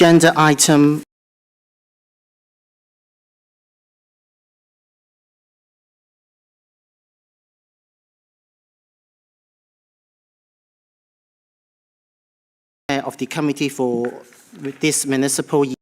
Agenda item of the committee for this municipal year.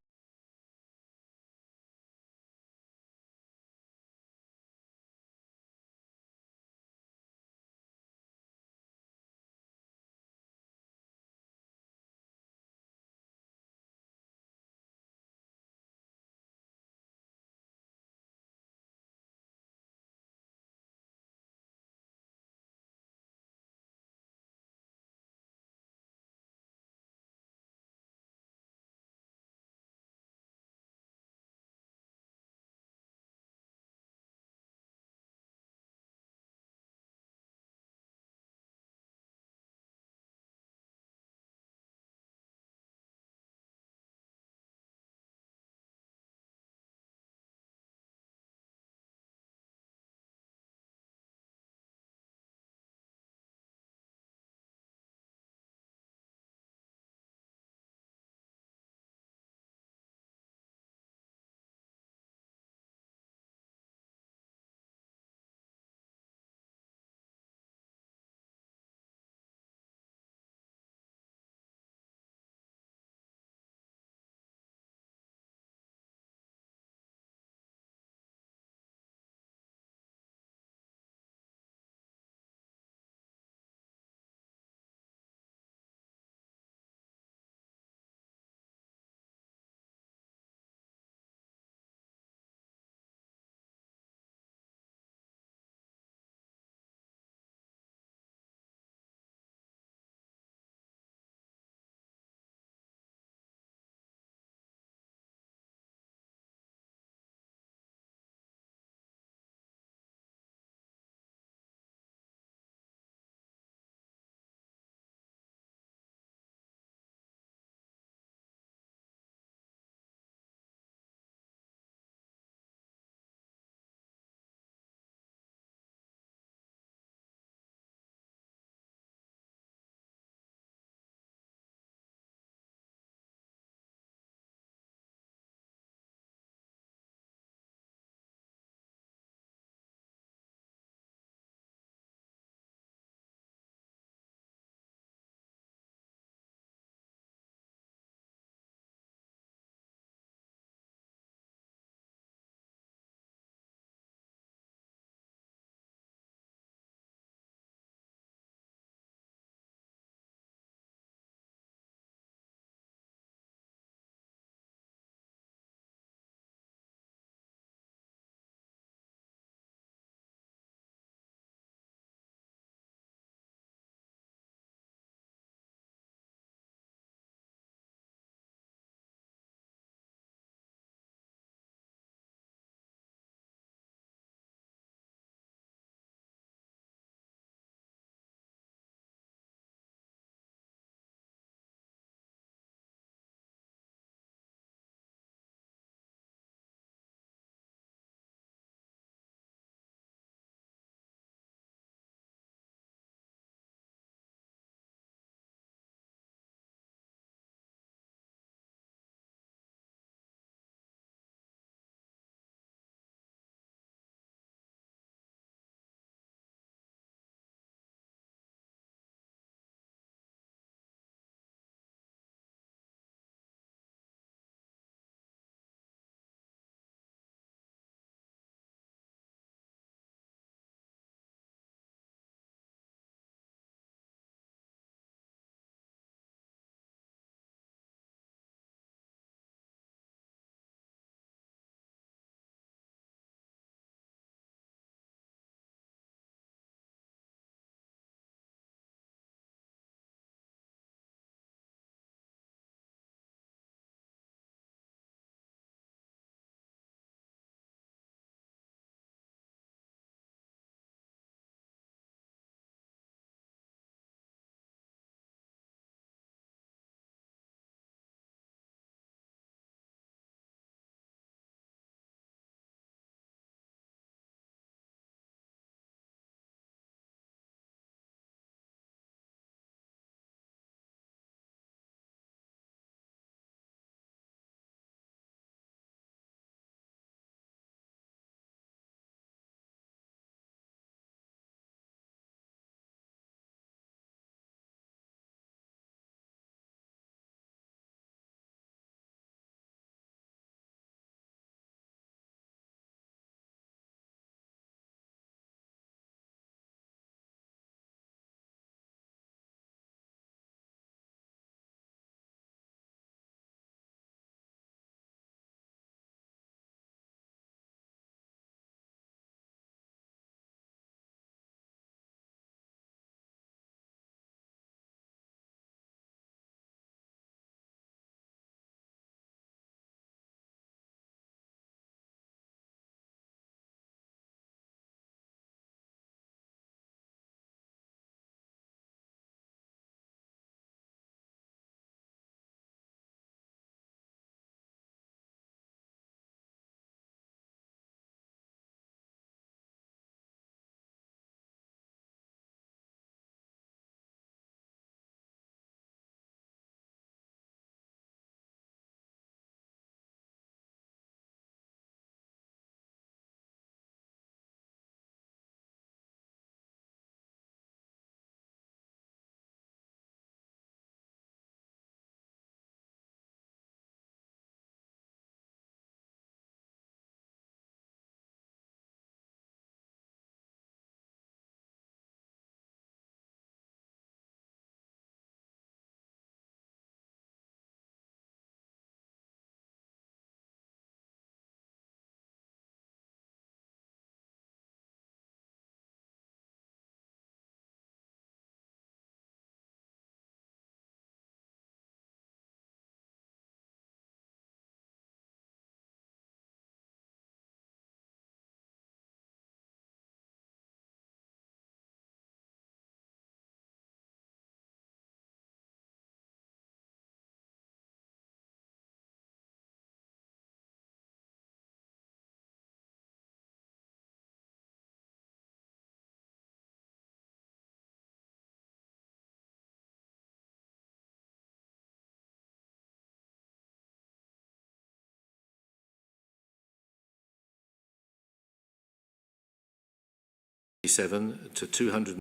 7 to 200.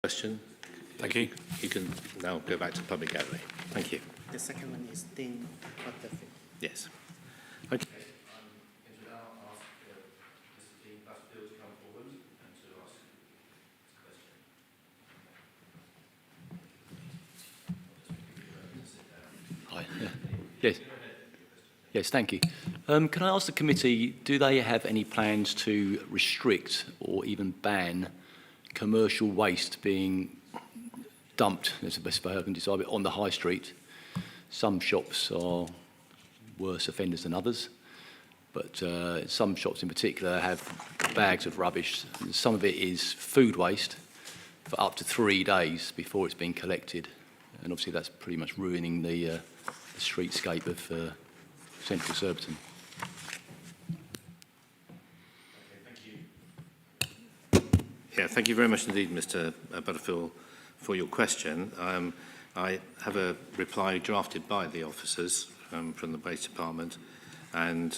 Question? Thank you. You can now go back to public gallery. Thank you. The second one is Dean Butterfield. Yes. Okay. Hi. Yes. Yes, thank you. Can I ask the committee, do they have any plans to restrict or even ban commercial waste being dumped, that's the best way I can describe it, on the high street? Some shops are worse offenders than others, but some shops in particular have bags of rubbish. Some of it is food waste for up to 3 days before it's been collected, and obviously that's pretty much ruining the streetscape of central Surbiton. Yeah, thank you very much indeed, Mr. Butterfield, for your question. I have a reply drafted by the officers from the Waste Department, and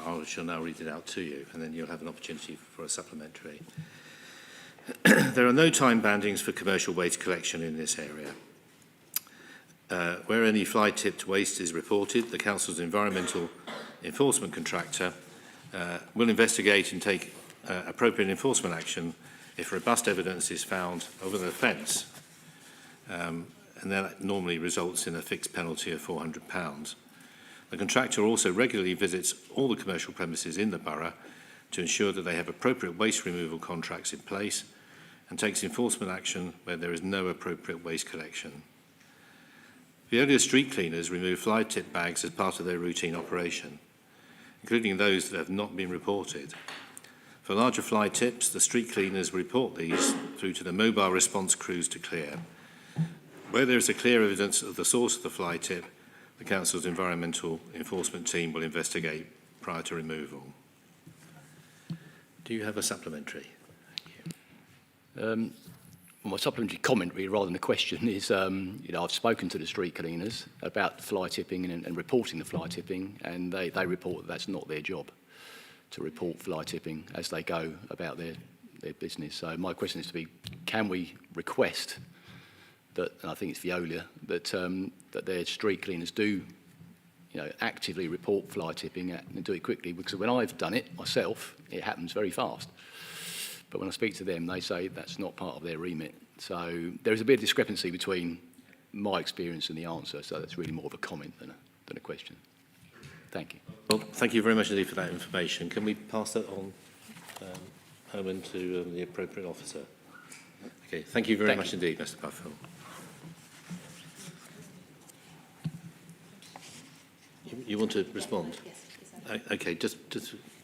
I shall now read it out to you, and then you'll have an opportunity for a supplementary. There are no time bandings for commercial waste collection in this area. Where any fly-tipped waste is reported, the Council's environmental enforcement contractor will investigate and take appropriate enforcement action if robust evidence is found of an offence, and that normally results in a fixed penalty of £400. The contractor also regularly visits all the commercial premises in the borough to ensure that they have appropriate waste removal contracts in place and takes enforcement action where there is no appropriate waste collection. The earlier street cleaners remove fly-tip bags as part of their routine operation, including those that have not been reported. For larger fly tips, the street cleaners report these through to the mobile response crews to clear. Where there is a clear evidence of the source of the fly tip, the Council's environmental enforcement team will investigate prior to removal. Do you have a supplementary? Well, my supplementary comment, really, rather than a question, is I've spoken to the street cleaners about fly tipping and reporting the fly tipping, and they report that that's not their job to report fly tipping as they go about their business. So my question is to be, can we request that, and I think it's Veolia, that their street cleaners do actively report fly tipping and do it quickly, because when I've done it myself, it happens very fast. But when I speak to them, they say that's not part of their remit. So there is a bit of discrepancy between my experience and the answer, so that's really more of a comment than a question. Thank you. Well, thank you very much indeed for that information. Can we pass that on, Herman, to the appropriate officer? Okay, thank you very much indeed, Mr. Buffill. You want to respond? Yes. Okay, just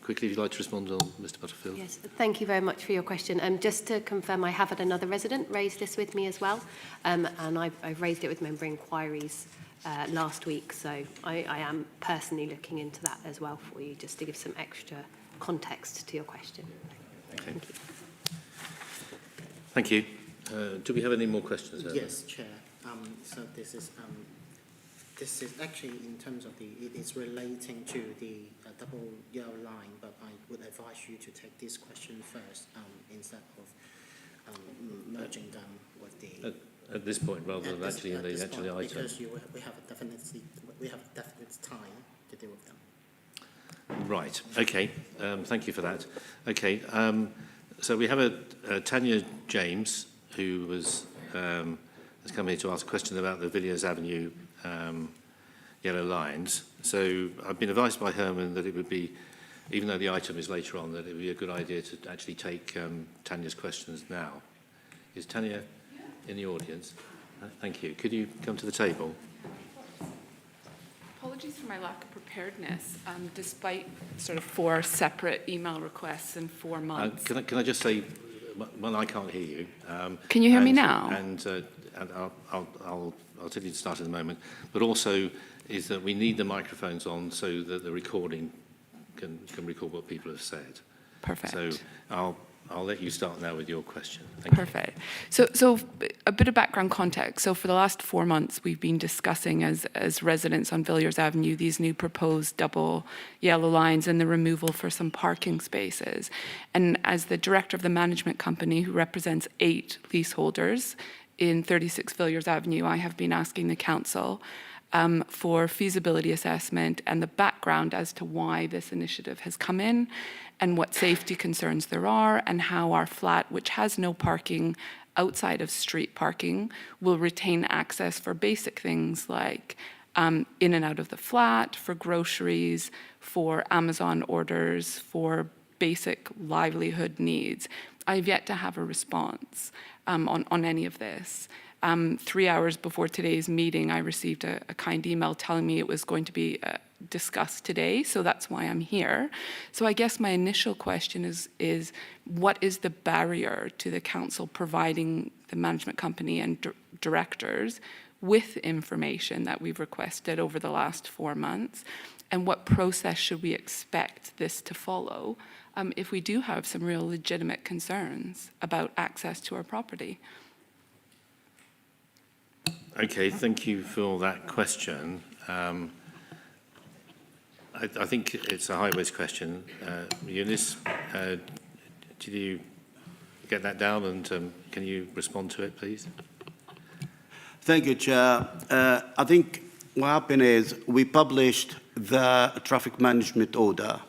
quickly, if you'd like to respond on Mr. Butterfield. Yes, thank you very much for your question. Just to confirm, I have had another resident raise this with me as well, and I've raised it with member inquiries last week, so I am personally looking into that as well for you, just to give some extra context to your question. Okay. Thank you. Thank you. Do we have any more questions? Yes, Chair. So this is actually in terms of it is relating to the double yellow line, but I would advise you to take this question first instead of merging them with the. At this point, rather than actually in the actual item. Because we have a definite time to deal with them. Right. Okay. Thank you for that. Okay. So we have Tanya James, who has come here to ask a question about the Villiers Avenue yellow lines. So I've been advised by Herman that it would be, even though the item is later on, that it would be a good idea to actually take Tanya's questions now. Is Tanya in the audience? Thank you. Could you come to the table? Apologies for my lack of preparedness, despite sort of 4 separate email requests in 4 months. Can I just say, well, I can't hear you. Can you hear me now? And I'll tell you to start in a moment. But also is that we need the microphones on so that the recording can record what people have said. Perfect. So I'll let you start now with your question. Thank Perfect. So a bit of background context. So for the last 4 months, we've been discussing as residents on Villiers Avenue these new proposed double yellow lines and the removal for some parking spaces. And as the director of the management company who represents 8 leaseholders in 36 Villiers Avenue, I have been asking the council for feasibility assessment and the background as to why this initiative has come in and what safety concerns there are and how our flat, which has no parking outside of street parking, will retain access for basic things like in and out of the flat, for groceries, for Amazon orders, for basic livelihood needs. I've yet to have a response on any of this. 3 hours before today's meeting, I received a kind email telling me it was going to be discussed today, so that's why I'm here. So I guess my initial question is what is the barrier to the council providing the management company and directors with information that we've requested over the last 4 months? And what process should we expect this to follow if we do have some real legitimate concerns about access to our property? Okay, thank you for that question. I think it's a high-risk question. Eunice, did you get that down, and can you respond to it, please? Thank you, Chair. I think what happened is we published the traffic management order.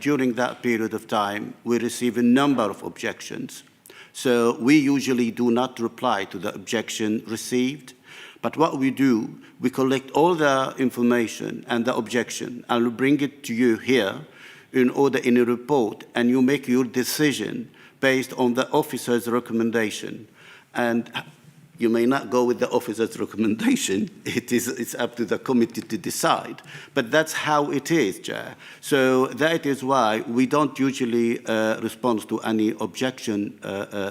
During that period of time, we received a number of objections. So we usually do not reply to the objection received. But what we do, we collect all the information and the objection, and we bring it to you here in a report, and you make your decision based on the officer's recommendation. And you may not go with the officer's recommendation. It's up to the committee to decide. But that's how it is, Chair. So that is why we don't usually respond to any objection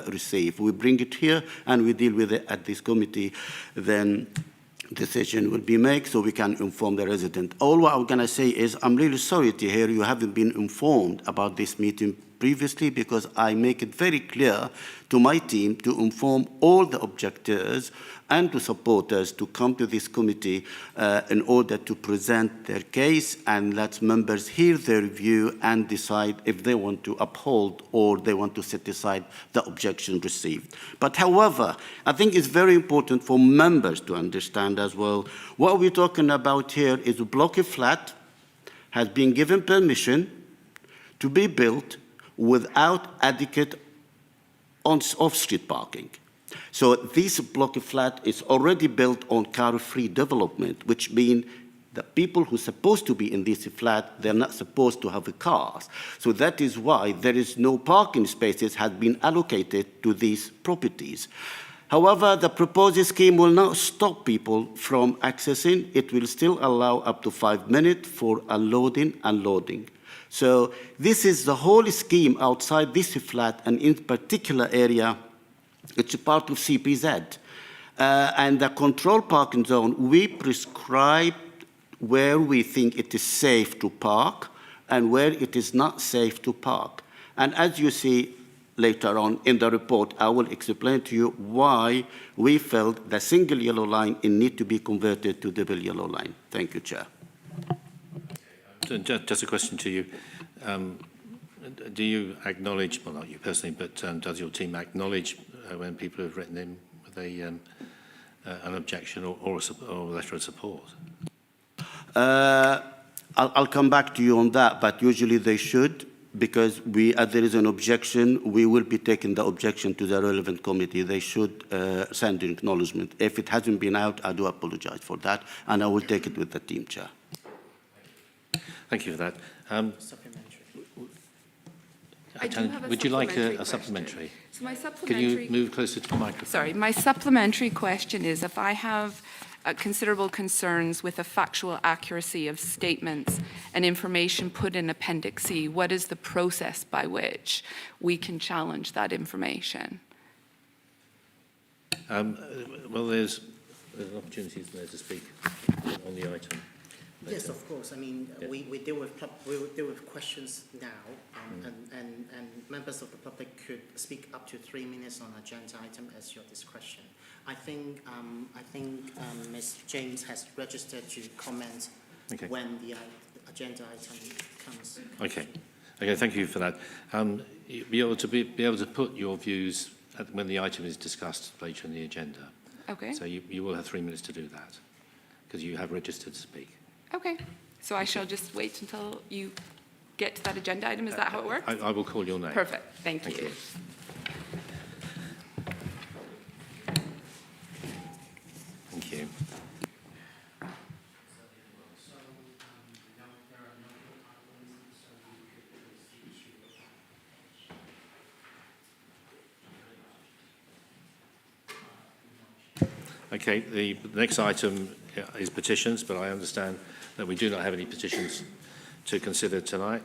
received. We bring it here and we deal with it at this committee. Then decision will be made so we can inform the resident. All what I'm going to say is I'm really sorry to hear you haven't been informed about this meeting previously, because I make it very clear to my team to inform all the objectors and to supporters to come to this committee in order to present their case and let members hear their view and decide if they want to uphold or they want to set aside the objection received. But however, I think it's very important for members to understand as well, what we're talking about here is a block of flat has been given permission to be built without adequate off-street parking. So this block of flat is already built on car-free development, which means the people who are supposed to be in this flat, they're not supposed to have cars. So that is why there is no parking spaces have been allocated to these properties. However, the proposed scheme will not stop people from accessing. It will still allow up to 5 minutes for unloading and loading. So this is the whole scheme outside this flat, and in particular area, it's a part of CPZ. And the control parking zone, we prescribe where we think it is safe to park and where it is not safe to park. And as you see later on in the report, I will explain to you why we felt the single yellow line need to be converted to double yellow line. Thank you, Chair. Just a question to you. Do you acknowledge, well, not you personally, but does your team acknowledge when people have written in with an objection or a letter of support? I'll come back to you on that, but usually they should, because as there is an objection, we will be taking the objection to the relevant committee. They should send an acknowledgement. If it hasn't been out, I do apologize for that, and I will take it with the team, Chair. Thank you for that. Supplementary. I do have a would you like a question. supplementary? So my Can supplementary... you move closer to the microphone? Sorry, my supplementary question is, if I have considerable concerns with the factual accuracy of statements and information put in Appendix C, what is the process by which we can challenge that information? Well, there's an opportunity there to speak on the item. Yes, of course. I mean, Yeah. we deal with questions now, and members of the public could speak up to 3 minutes on agenda item as your discretion. I think Ms. James has registered to comment when the agenda item comes. Okay. Okay. Thank you for that. You'll be able to put your views when the item is discussed later in the agenda. Okay. So you will have 3 minutes to do that because you have registered to speak. Okay. So I shall just wait until you get to that agenda item. Is that how it works? I will call your name. Perfect. Thank Thank you. you. Thank you. Okay, the next item is petitions, but I understand that we do not have any petitions to consider tonight.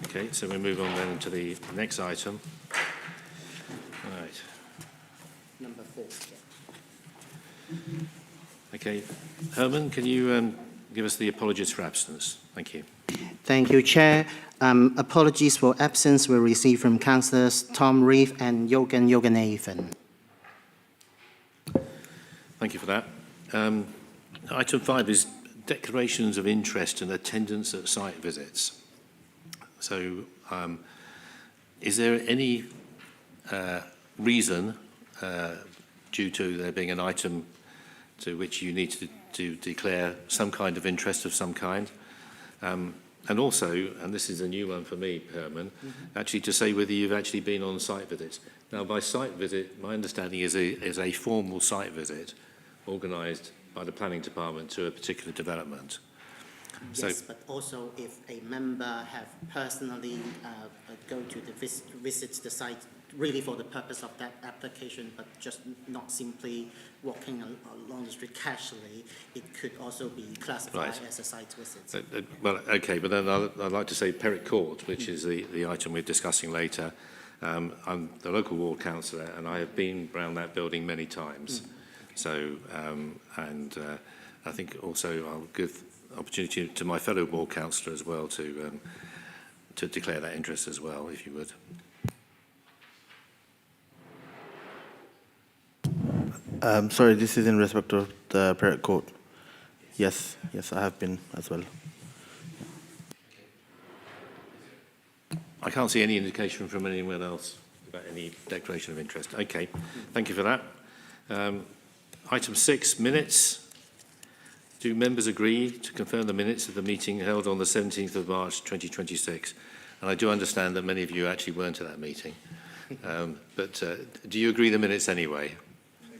Okay, so we move on then to the next item. Right. Number 4. Yeah. Okay, Herman, can you give us the apologies for absence? Thank you. Thank you, Chair. Apologies for absence were received from Councillors Tom Reeve and Yoganathan. Thank you for that. Item 5 is declarations of interest and attendance at site visits. So is there any reason, due to there being an item to which you need to declare some kind of interest of some kind, and also, and this is a new one for me, Herman, actually to say whether you've actually been on site visits. Now, by site visit, my understanding is a formal site visit organised by the planning department to a particular development. Yes, but also if a member have personally go to visit the site really for the purpose of that application, but just not simply walking along the street casually, it could also be classified as a site visit. Well, okay, but then I'd like to say Perrick Court, which is the item we're discussing later. I'm the local ward councillor, and I have been around that building many times. So, I think also I'll give opportunity to my fellow ward councillor as well to declare that interest as well, if you would. Sorry, this is in respect of the Parrot Court. Yes, I have been as well. I can't see any indication from anyone else about any declaration of interest. Okay, thank you for that. Item 6, minutes. Do members agree to confirm the minutes of the meeting held on the 17th of March 2026? And I do understand that many of you actually weren't at that meeting. But do you agree the minutes anyway?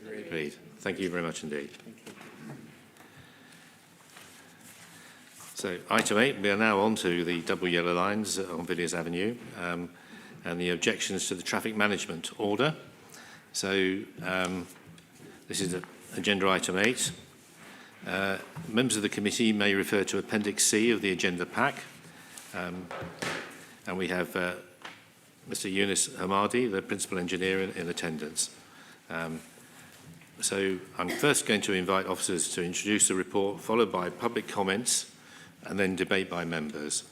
Agreed. Thank you very much indeed. So, item 8, we are now on to the double yellow lines on Villiers Avenue and the objections to the traffic management order. So, this is agenda item 8. Members of the committee may refer to Appendix C of the agenda pack. And we have Mr. Yunus Hamadi, the principal engineer, in attendance. So I'm first going to invite officers to introduce the report, followed by public comments, and then debate by members.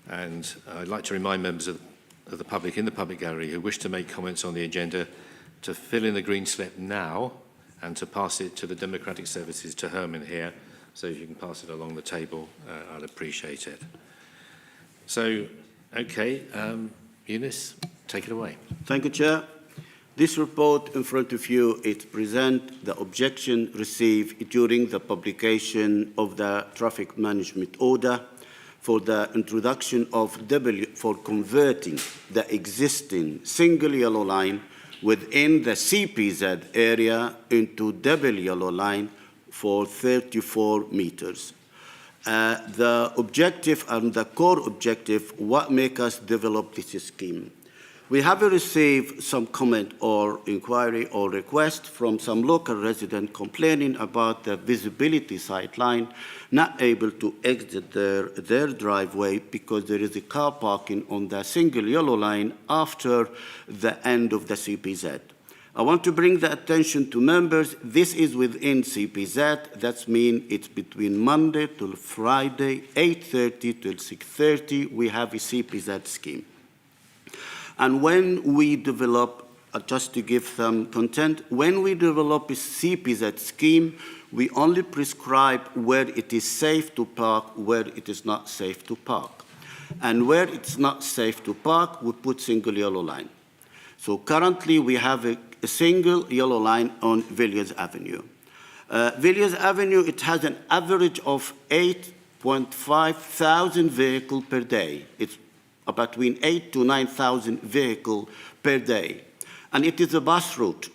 And I'd like to remind members of the public in the public gallery who wish to make comments on the agenda to fill in the green slip now and to pass it to the Democratic Services to Herman here. So if you can pass it along the table, I'd appreciate it. So, okay, Yunus, take it away. Thank you, Chair. This report in front of you, it presents the objection received during the publication of the traffic management order for the introduction of for converting the existing single yellow line within the CPZ area into double yellow line for 34 meters. The objective and the core objective, what make us develop this scheme? We have received some comment or inquiry or request from some local resident complaining about the visibility sightline, not able to exit their driveway because there is a car parking on the single yellow line after the end of the CPZ. I want to bring the attention to members, this is within CPZ, that means it's between Monday till Friday, 8:30 till 6:30, we have a CPZ scheme. And when we develop, just to give some content, when we develop a CPZ scheme, we only prescribe where it is safe to park, where it is not safe to park. And where it's not safe to park, we put single yellow line. So currently we have a single yellow line on Villiers Avenue. Villiers Avenue, it has an average of 8.5 thousand vehicles per day. It's between 8,000 to 9,000 vehicles per day. And it is a bus route.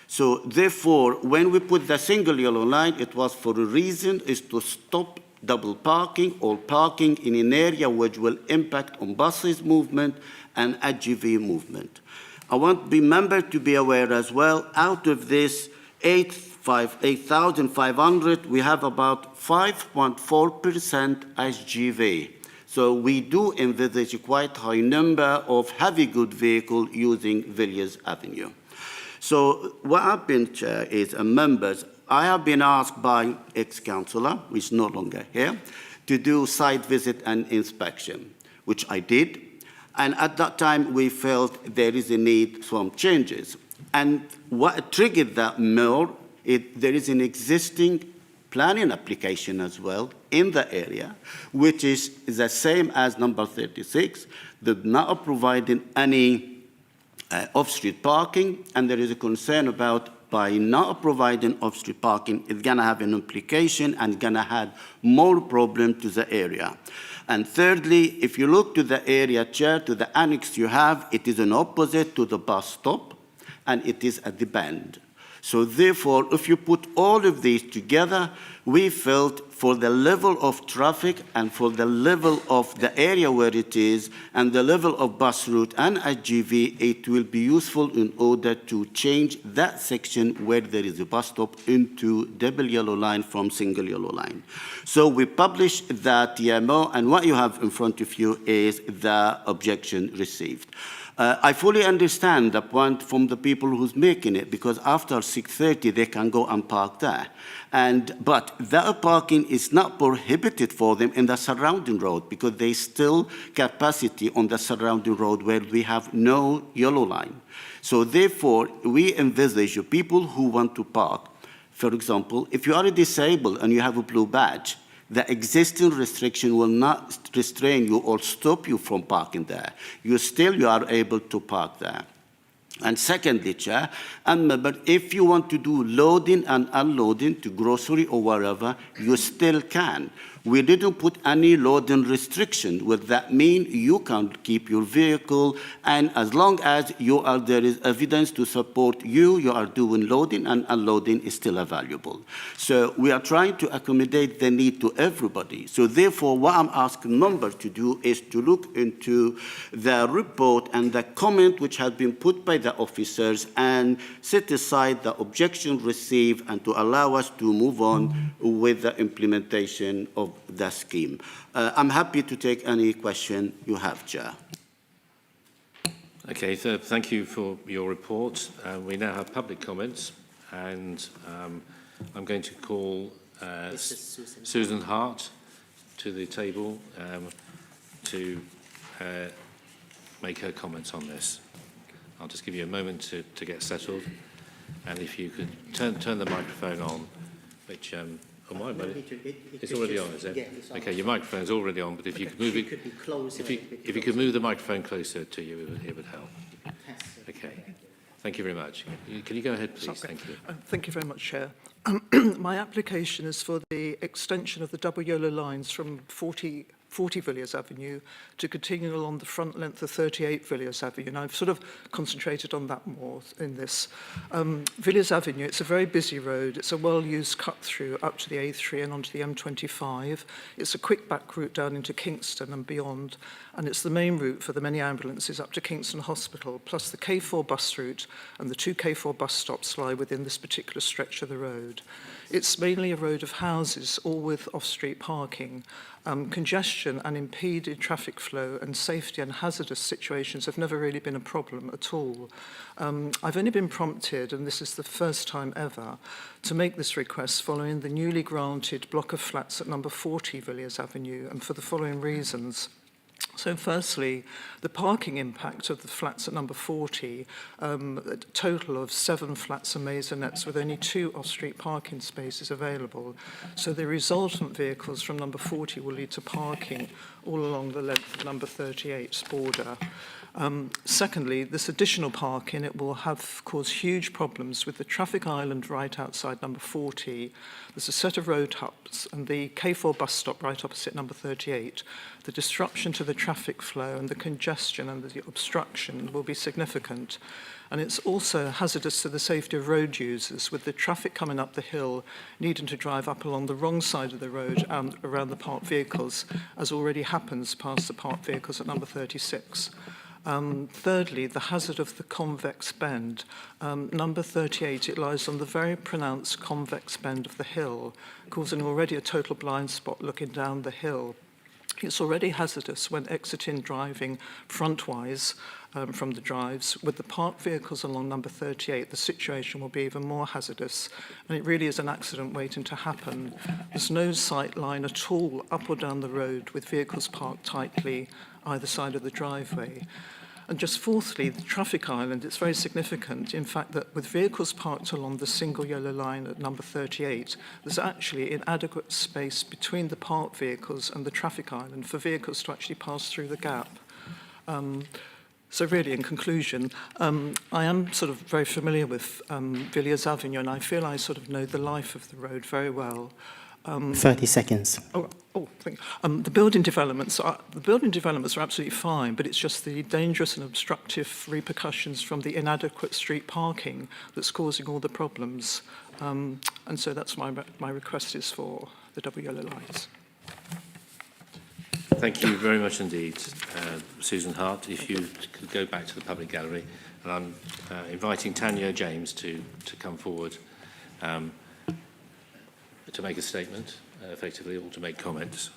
So therefore, when we put the single yellow line, it was for a reason, is to stop double parking or parking in an area which will impact on buses movement and HGV movement. I want the member to be aware as well, out of this 8,500, we have about 5.4% HGV. So we do envisage a quite high number of heavy good vehicles using Villiers Avenue. So what happened, Chair, is members, I have been asked by ex-councillor, who is no longer here, to do site visit and inspection, which I did. And at that time, we felt there is a need for some changes. And what triggered that more, there is an existing planning application as well in the area, which is the same as number 36, that not providing any off-street parking, and there is a concern about by not providing off-street parking, it's gonna have an implication and gonna add more problem to the area. And thirdly, if you look to the area, Chair, to the annex you have, it is an opposite to the bus stop, and it is at the bend. So therefore, if you put all of these together, We felt for the level of traffic and for the level of the area where it is and the level of bus route and HGV, it will be useful in order to change that section where there is a bus stop into double yellow line from single yellow line. So we published that TMO, and what you have in front of you is the objection received. I fully understand the point from the people who's making it, because after 6:30 they can go and park there. But that parking is not prohibited for them in the surrounding road, because there's still capacity on the surrounding road where we have no yellow line. So therefore, we envisage people who want to park. For example, if you are disabled and you have a blue badge, the existing restriction will not restrain you or stop you from parking there. You are able to park there. And secondly, Chair, but if you want to do loading and unloading to grocery or wherever, you still can. We didn't put any loading restriction. Would that mean you can keep your vehicle, and as long as there is evidence to support you are doing loading and unloading is still available. So we are trying to accommodate the need to everybody. So therefore, what I'm asking members to do is to look into the report and the comment which has been put by the officers and set aside the objection received and to allow us to move on with the implementation of the scheme. I'm happy to take any question you have, Chair. Okay, so thank you for your report. We now have public comments, and I'm going to call Susan Hart to the table to make her comments on this. I'll just give you a moment to get settled, and if you could turn the microphone on, which it's already on, is it? Yeah, it's on. Okay, your microphone's already on, but if you could move it, if you could move the microphone closer to you, it would help. Okay, thank you very much. Can you go ahead, please? Thank you. Thank you very much, Chair. My application is for the extension of the double yellow lines from 40 Villiers Avenue to continue along the front length of 38 Villiers Avenue. And I've sort of concentrated on that more in this. Villiers Avenue, it's a very busy road. It's a well-used cut-through up to the A3 and onto the M25. It's a quick back route down into Kingston and beyond. And it's the main route for the many ambulances up to Kingston Hospital, plus the K4 bus route and the 2 K4 bus stops lie within this particular stretch of the road. It's mainly a road of houses, all with off-street parking. Congestion and impeded traffic flow and safety and hazardous situations have never really been a problem at all. I've only been prompted, and this is the first time ever, to make this request following the newly granted block of flats at number 40 Villiers Avenue, and for the following reasons. So firstly, the parking impact of the flats at number 40, a total of 7 flats and maisonettes with only 2 off-street parking spaces available. So the resultant vehicles from number 40 will lead to parking all along the length of number 38's border. Secondly, this additional parking, it will cause huge problems with the traffic island right outside number 40. There's a set of road hubs and the K4 bus stop right opposite number 38. The disruption to the traffic flow and the congestion and the obstruction will be significant. And it's also hazardous to the safety of road users, with the traffic coming up the hill needing to drive up along the wrong side of the road and around the parked vehicles, as already happens past the parked vehicles at number 36. Thirdly, the hazard of the convex bend. Number 38, it lies on the very pronounced convex bend of the hill, causing already a total blind spot looking down the hill. It's already hazardous when exiting driving frontwise from the drives. With the parked vehicles along number 38, the situation will be even more hazardous, and it really is an accident waiting to happen. There's no sight line at all up or down the road with vehicles parked tightly either side of the driveway. And just fourthly, the traffic island, it's very significant, in fact, that with vehicles parked along the single yellow line at number 38, there's actually inadequate space between the parked vehicles and the traffic island for vehicles to actually pass through the gap. So really, in conclusion, I am sort of very familiar with Villiers Avenue, and I feel I sort of know the life of the road very well. 30 seconds. Thank you. The building developments are absolutely fine, but it's just the dangerous and obstructive repercussions from the inadequate street parking that's causing all the problems. And so that's my request is for the double yellow lines. Thank you very much indeed, Susan Hart. If you could go back to the public gallery, and I'm inviting Tanya James to come forward to make a statement, effectively, or to make comments.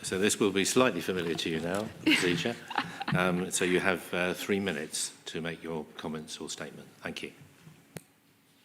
So this will be slightly familiar to you now, procedure. So you have 3 minutes to make your comments or statement. Thank you.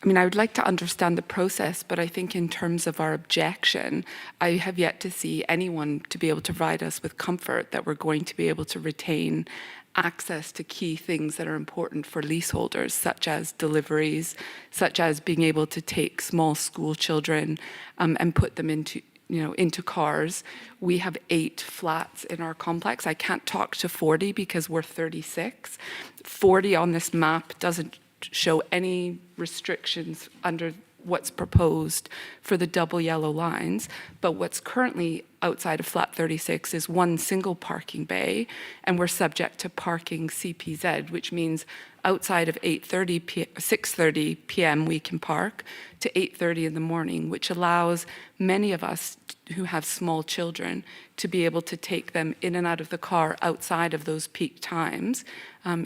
I mean, I would like to understand the process, but I think in terms of our objection, I have yet to see anyone to be able to provide us with comfort that we're going to be able to retain access to key things that are important for leaseholders, such as deliveries, such as being able to take small school children and put them into cars. We have 8 flats in our complex. I can't talk to 40 because we're 36. 40 on this map doesn't show any restrictions under what's proposed for the double yellow lines, but what's currently outside of flat 36 is 1 single parking bay, and we're subject to parking CPZ, which means outside of 6:30 p.m. we can park to 8:30 in the morning, which allows many of us who have small children to be able to take them in and out of the car outside of those peak times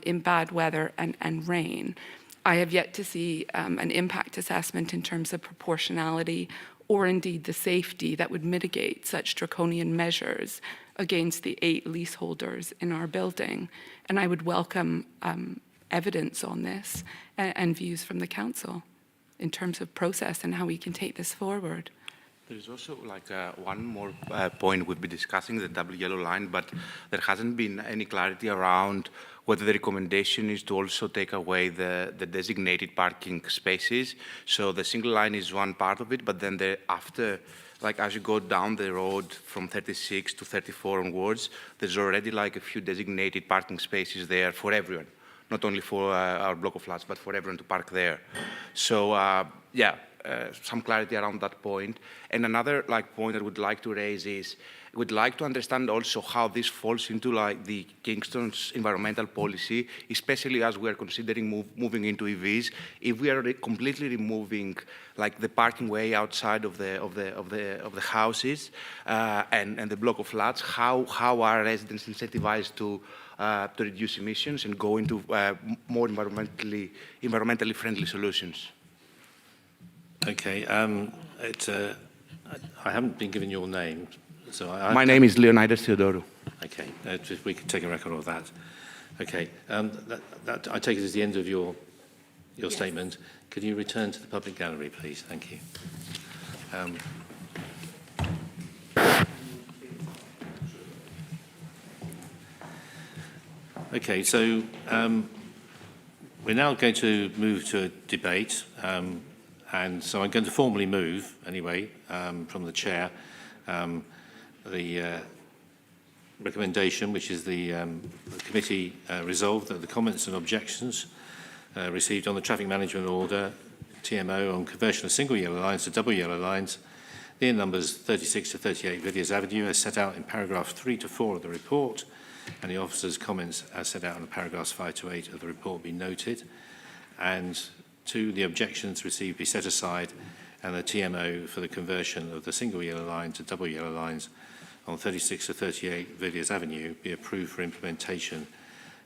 in bad weather and rain. I have yet to see an impact assessment in terms of proportionality or indeed the safety that would mitigate such draconian measures against the 8 leaseholders in our building. And I would welcome evidence on this and views from the council in terms of process and how we can take this forward. There is also one more point we'll be discussing, the double yellow line, but there hasn't been any clarity around whether the recommendation is to also take away the designated parking spaces. So the single line is one part of it, but then after, as you go down the road from 36 to 34 onwards, there's already a few designated parking spaces there for everyone, not only for our block of flats, but for everyone to park there. So some clarity around that point. And another point I would like to raise is, we'd like to understand also how this falls into the Kingston's environmental policy, especially as we are considering moving into EVs. If we are completely removing the parking way outside of the houses and the block of flats, how are residents incentivized to reduce emissions and go into more environmentally friendly solutions? Okay. I haven't been given your name. So My name is Leonidas Theodorou. Okay, if we could take a record of that. Okay, that I take it as the end of your statement. Could you return to the public gallery, please? Thank you. Okay, so we're now going to move to a debate, and so I'm going to formally move, anyway, from the chair, the recommendation, which is the committee resolved that the comments and objections received on the traffic management order, TMO, on conversion of single yellow lines to double yellow lines, near numbers 36 to 38 Villiers Avenue, as set out in paragraph 3 to 4 of the report, and the officer's comments as set out in paragraphs 5 to 8 of the report be noted, and 2, the objections received be set aside, and the TMO for the conversion of the single yellow line to double yellow lines on 36 to 38 Villiers Avenue be approved for implementation,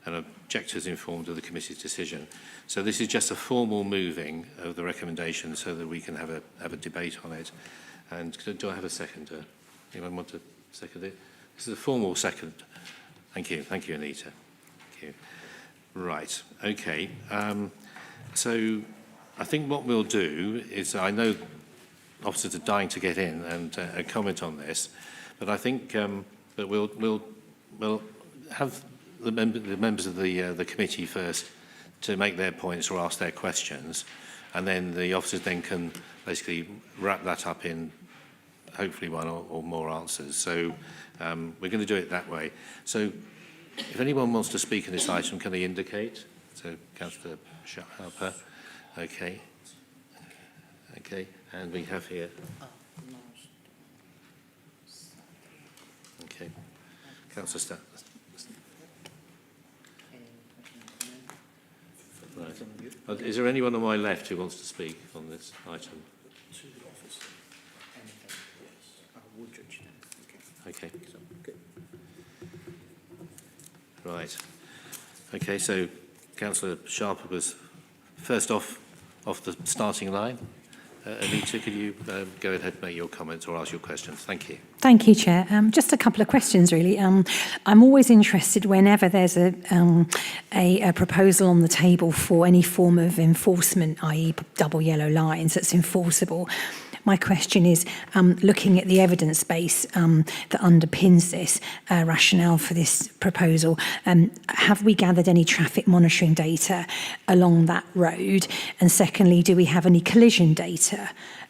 and objectors informed of the committee's decision. So this is just a formal moving of the recommendation so that we can have a debate on it. And do I have a seconder? Anyone want to second it? This is a formal second. Thank you, Anita. Thank you. Right, okay. So I think what we'll do is, I know officers are dying to get in and comment on this, but I think that we'll have the members of the committee first to make their points or ask their questions, and then the officers then can basically wrap that up in hopefully one or more answers. So we're going to do it that way. So if anyone wants to speak on this item, can they indicate? So Councillor Harper. Okay. Okay, and we have here. Okay. Councillor Right. Is there anyone on my left who wants to speak on this item? To the office. Anything, yes. Woodridge then. Okay. So, good. Right. Okay, so Councillor Sharper was first off the starting line. Anita, could you go ahead and make your comments or ask your questions? Thank you. Thank you, Chair. Just a couple of questions, really. I'm always interested whenever there's a proposal on the table for any form of enforcement, i.e. double yellow lines that's enforceable. My question is, looking at the evidence base that underpins this rationale for this proposal, have we gathered any traffic monitoring data along that road? And secondly, do we have any collision data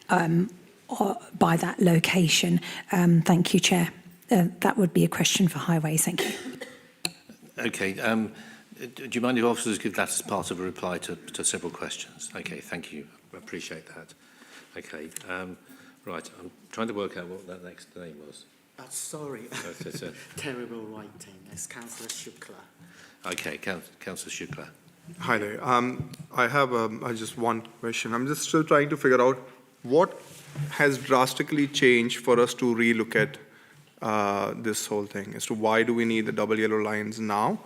by that location? Thank you, Chair. That would be a question for highways. Thank you. Okay. Do you mind if officers give that as part of a reply to several questions? Okay, thank you. I appreciate that. Okay, right, I'm trying to work out what that next name was. Sorry, terrible writing. It's Councillor Shukla. Okay, Councillor Shukla. Hi there. I have just one question. I'm just still trying to figure out what has drastically changed for us to relook at this whole thing as to why do we need the double yellow lines now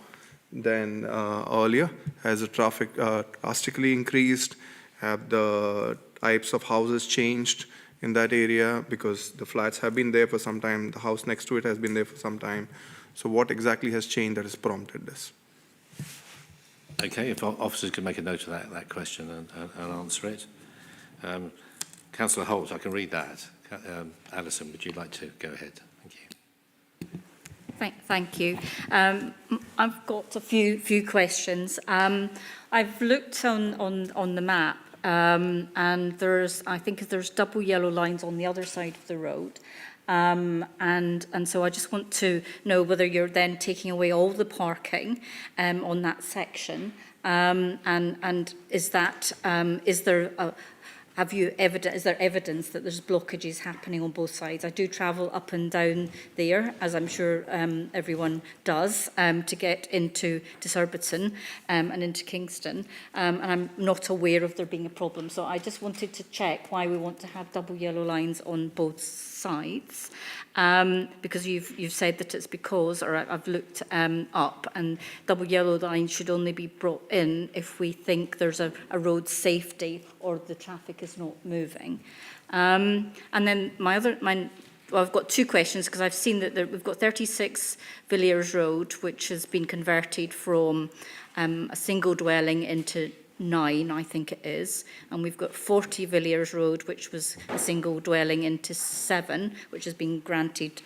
than earlier? Has the traffic drastically increased? Have the types of houses changed in that area? Because the flats have been there for some time, the house next to it has been there for some time. So what exactly has changed that has prompted this? Okay, if officers could make a note of that question and answer it. Councillor Holt, I can read that. Alison, would you like to go ahead? Thank you. Thank you. I've got a few questions. I've looked on the map, and I think there's double yellow lines on the other side of the road. And so I just want to know whether you're then taking away all the parking on that section, and is there evidence that there's blockages happening on both sides? I do travel up and down there, as I'm sure everyone does, to get into Surbiton and into Kingston, and I'm not aware of there being a problem. So I just wanted to check why we want to have double yellow lines on both sides, because you've said that it's because, or I've looked up, and double yellow lines should only be brought in if we think there's a road safety or the traffic is not moving. And then I've got two questions, because I've seen that we've got 36 Villiers Road, which has been converted from a single dwelling into 9, I think it is, and we've got 40 Villiers Road, which was a single dwelling, into 7, which has been granted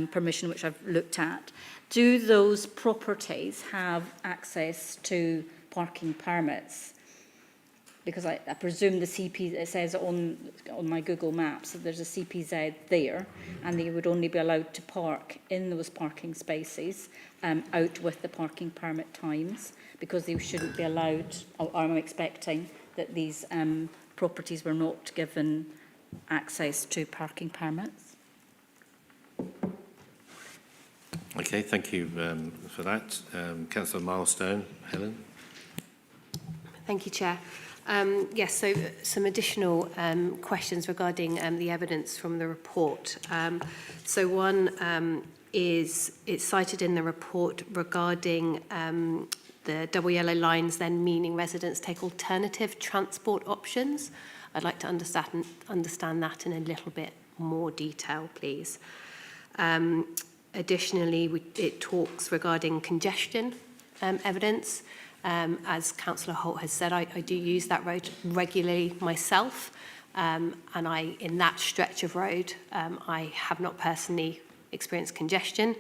permission, which I've looked at. Do those properties have access to parking permits? Because I presume the CP, it says on my Google Maps that there's a CPZ there, and they would only be allowed to park in those parking spaces out with the parking permit times, because they shouldn't be allowed, or I'm expecting that these properties were not given access to parking permits. Okay, thank you for that. Councillor Milestone, Helen. Thank you, Chair. Yes, so some additional questions regarding the evidence from the report. So one is, it's cited in the report regarding the double yellow lines then meaning residents take alternative transport options. I'd like to understand that in a little bit more detail, please. Additionally, it talks regarding congestion evidence. As Councillor Holt has said, I do use that road regularly myself, and in that stretch of road, I have not personally experienced congestion,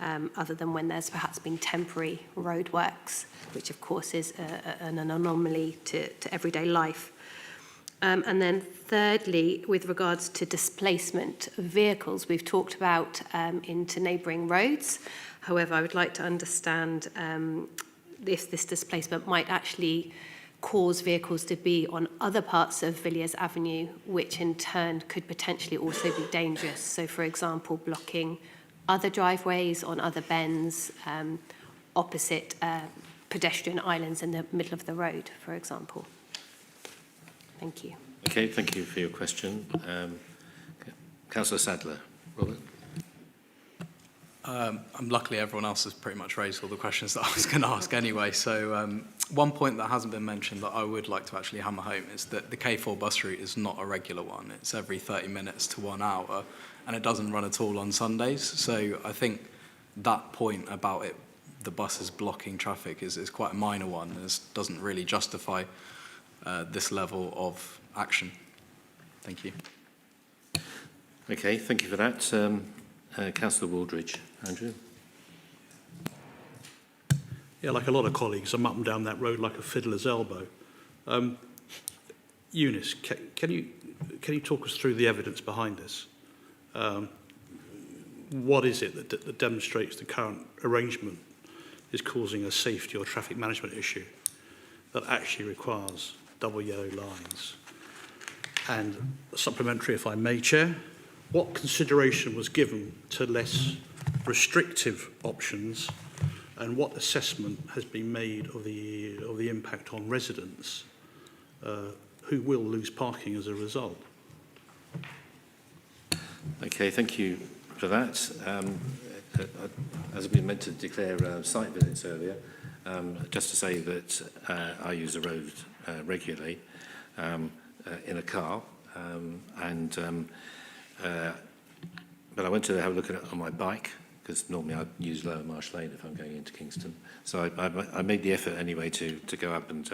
other than when there's perhaps been temporary roadworks, which of course is an anomaly to everyday life. And then thirdly, with regards to displacement of vehicles, we've talked about into neighbouring roads. However, I would like to understand if this displacement might actually cause vehicles to be on other parts of Villiers Avenue, which in turn could potentially also be dangerous. So, for example, blocking other driveways on other bends, opposite pedestrian islands in the middle of the road, for example. Thank you. Okay, thank you for your question. Councillor Sadler. Robert? Luckily, everyone else has pretty much raised all the questions that I was going to ask anyway. So one point that hasn't been mentioned that I would like to actually hammer home is that the K4 bus route is not a regular one. It's every 30 minutes to 1 hour, and it doesn't run at all on Sundays. So I think that point about it, the buses blocking traffic, is quite a minor one. It doesn't really justify this level of action. Thank you. Okay, thank you for that. Councillor Waldridge. Andrew? Yeah, like a lot of colleagues, I'm up and down that road like a fiddler's elbow. Eunice, can you talk us through the evidence behind this? What is it that demonstrates the current arrangement is causing a safety or traffic management issue that actually requires double yellow lines? And supplementary, if I may, Chair, what consideration was given to less restrictive options, and what assessment has been made of the impact on residents who will lose parking as a result? Okay, thank you for that. As we meant to declare site visits earlier, just to say that I use the road regularly in a car, but I went to have a look at it on my bike, because normally I use Lower Marsh Lane if I'm going into Kingston. So I made the effort anyway to go up and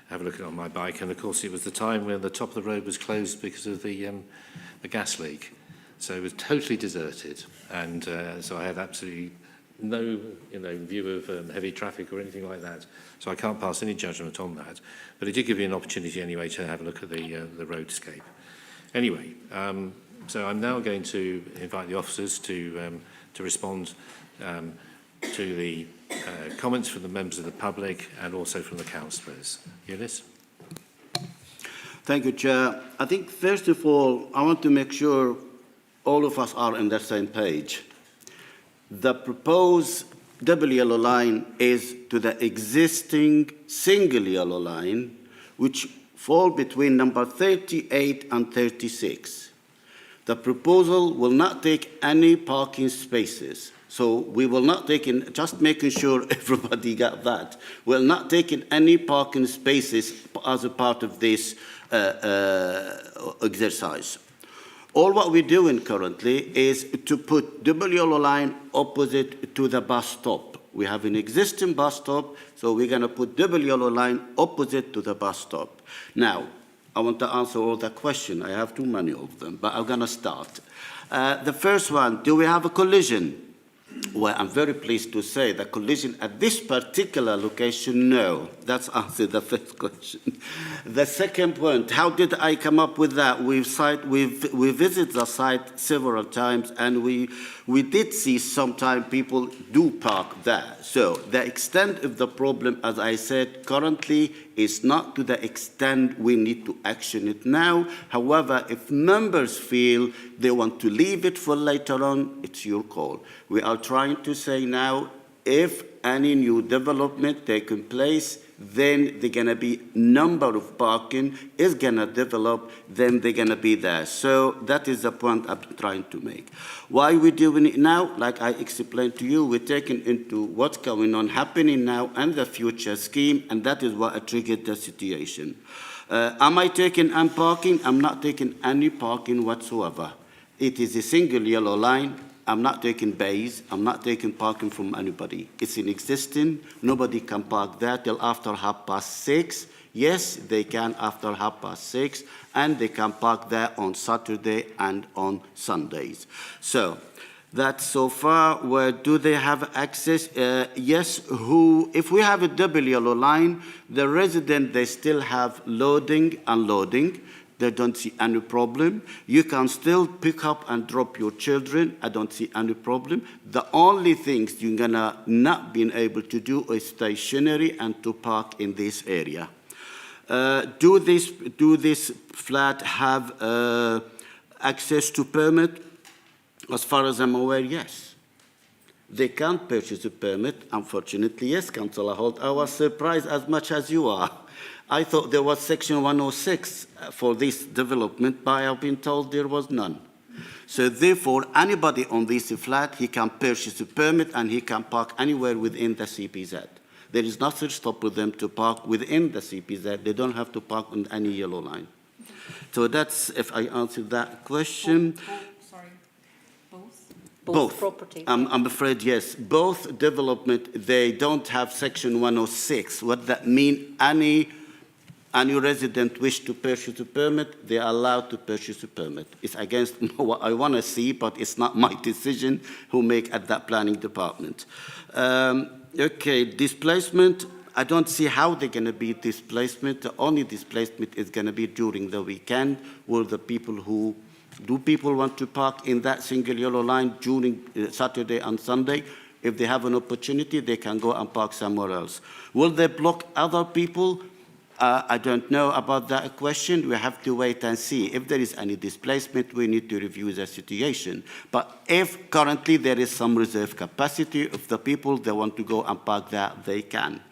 have a look at it on my bike. And of course it was the time when the top of the road was closed because of the gas leak. So it was totally deserted. And so I had absolutely no view of heavy traffic or anything like that. So I can't pass any judgment on that. But it did give you an opportunity anyway to have a look at the roadscape. Anyway, so I'm now going to invite the officers to respond to the comments from the members of the public and also from the councillors. Eunice? Thank you, Chair. I think, first of all, I want to make sure all of us are on the same page. The proposed double yellow line is to the existing single yellow line, which fall between number 38 and 36. The proposal will not take any parking spaces. So we will not take in, just making sure everybody got that, we'll not take in any parking spaces as a part of this exercise. All what we're doing currently is to put double yellow line opposite to the bus stop. We have an existing bus stop, so we're going to put double yellow line opposite to the bus stop. Now, I want to answer all the questions. I have too many of them, but I'm going to start. The first one, do we have a collision? Well, I'm very pleased to say the collision at this particular location, no. That's answered the first question. The second point, how did I come up with that? We visited the site several times, and we did see sometimes people do park there. So the extent of the problem, as I said, currently is not to the extent we need to action it now. However, if members feel they want to leave it for later on, it's your call. We are trying to say now, if any new development taking place, then they're going to be number of parking is going to develop, then they're going to be there. So that is the point I'm trying to make. Why we're doing it now, like I explained to you, we're taking into what's going on, happening now and the future scheme, and that is what triggered the situation. Am I taking any parking? I'm not taking any parking whatsoever. It is a single yellow line. I'm not taking bays. I'm not taking parking from anybody. It's in existing. Nobody can park there till after 6:30. Yes, they can after 6:30, and they can park there on Saturday and on Sundays. So that's so far. Where do they have access? Yes, if we have a double yellow line, the resident, they still have loading, unloading. They don't see any problem. You can still pick up and drop your children. I don't see any problem. The only things you're gonna not be able to do is stationary and to park in this area. Do this flat have access to permit? As far as I'm aware, yes. they can't purchase a permit. Unfortunately, yes, Councillor Holt, I was surprised as much as you are. I thought there was Section 106 for this development, but I have been told there was none. So therefore, anybody on this flat, he can purchase a permit and he can park anywhere within the CPZ. There is nothing stopping them to park within the CPZ. They don't have to park on any yellow line. So that's, if I answered that question. Both properties. I'm afraid, yes. Both development, they don't have Section 106. What that means, any resident wish to purchase a permit, they are allowed to purchase a permit. It's against what I want to see, but it's not my decision who make at that planning department. Okay, displacement. I don't see how they're going to be displacement. The only displacement is going to be during the weekend, where the people who do people want to park in that single yellow line during Saturday and Sunday? If they have an opportunity, they can go and park somewhere else. Will they block other people? I don't know about that question. We have to wait and see. If there is any displacement, we need to review the situation. But if currently there is some reserve capacity, if the people, they want to go and park there, they can.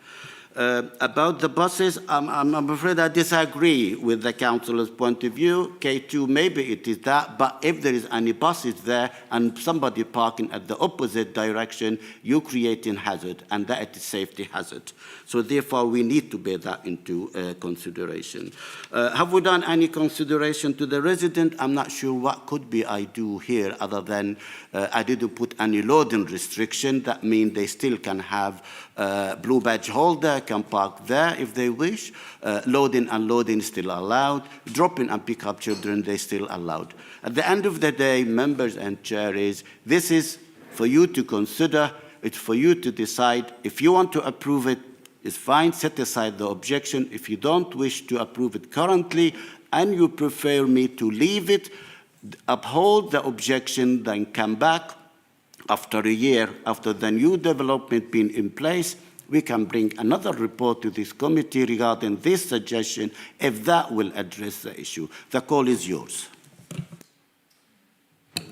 About the buses, I'm afraid I disagree with the councillor's point of view. K2, maybe it is that, but if there is any buses there and somebody parking at the opposite direction, you're creating hazard, and that is safety hazard. So therefore, we need to bear that into consideration. Have we done any consideration to the resident? I'm not sure what could be I do here, other than I didn't put any loading restriction. That means they still can have blue badge holder, can park there if they wish. Loading and unloading still allowed. Dropping and pick up children, they still allowed. At the end of the day, members and chairs, this is for you to consider. It's for you to decide. If you want to approve it, it's fine. Set aside the objection. If you don't wish to approve it currently and you prefer me to leave it, uphold the objection, then come back after a year, after the new development being in place, we can bring another report to this committee regarding this suggestion, if that will address the issue. The call is yours.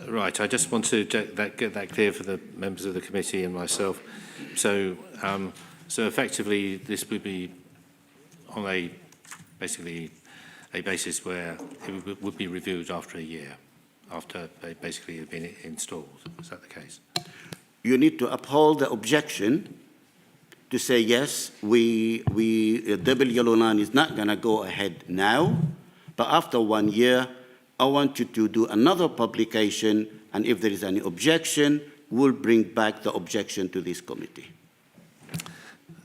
Right, I just want to get that clear for the members of the committee and myself. So, so effectively, this would be on basically a basis where it would be reviewed after a year, after basically it had been installed. Is that the case? You need to uphold the objection to say, yes, double yellow line is not going to go ahead now, but after 1 year, I want you to do another publication, and if there is any objection, we'll bring back the objection to this committee.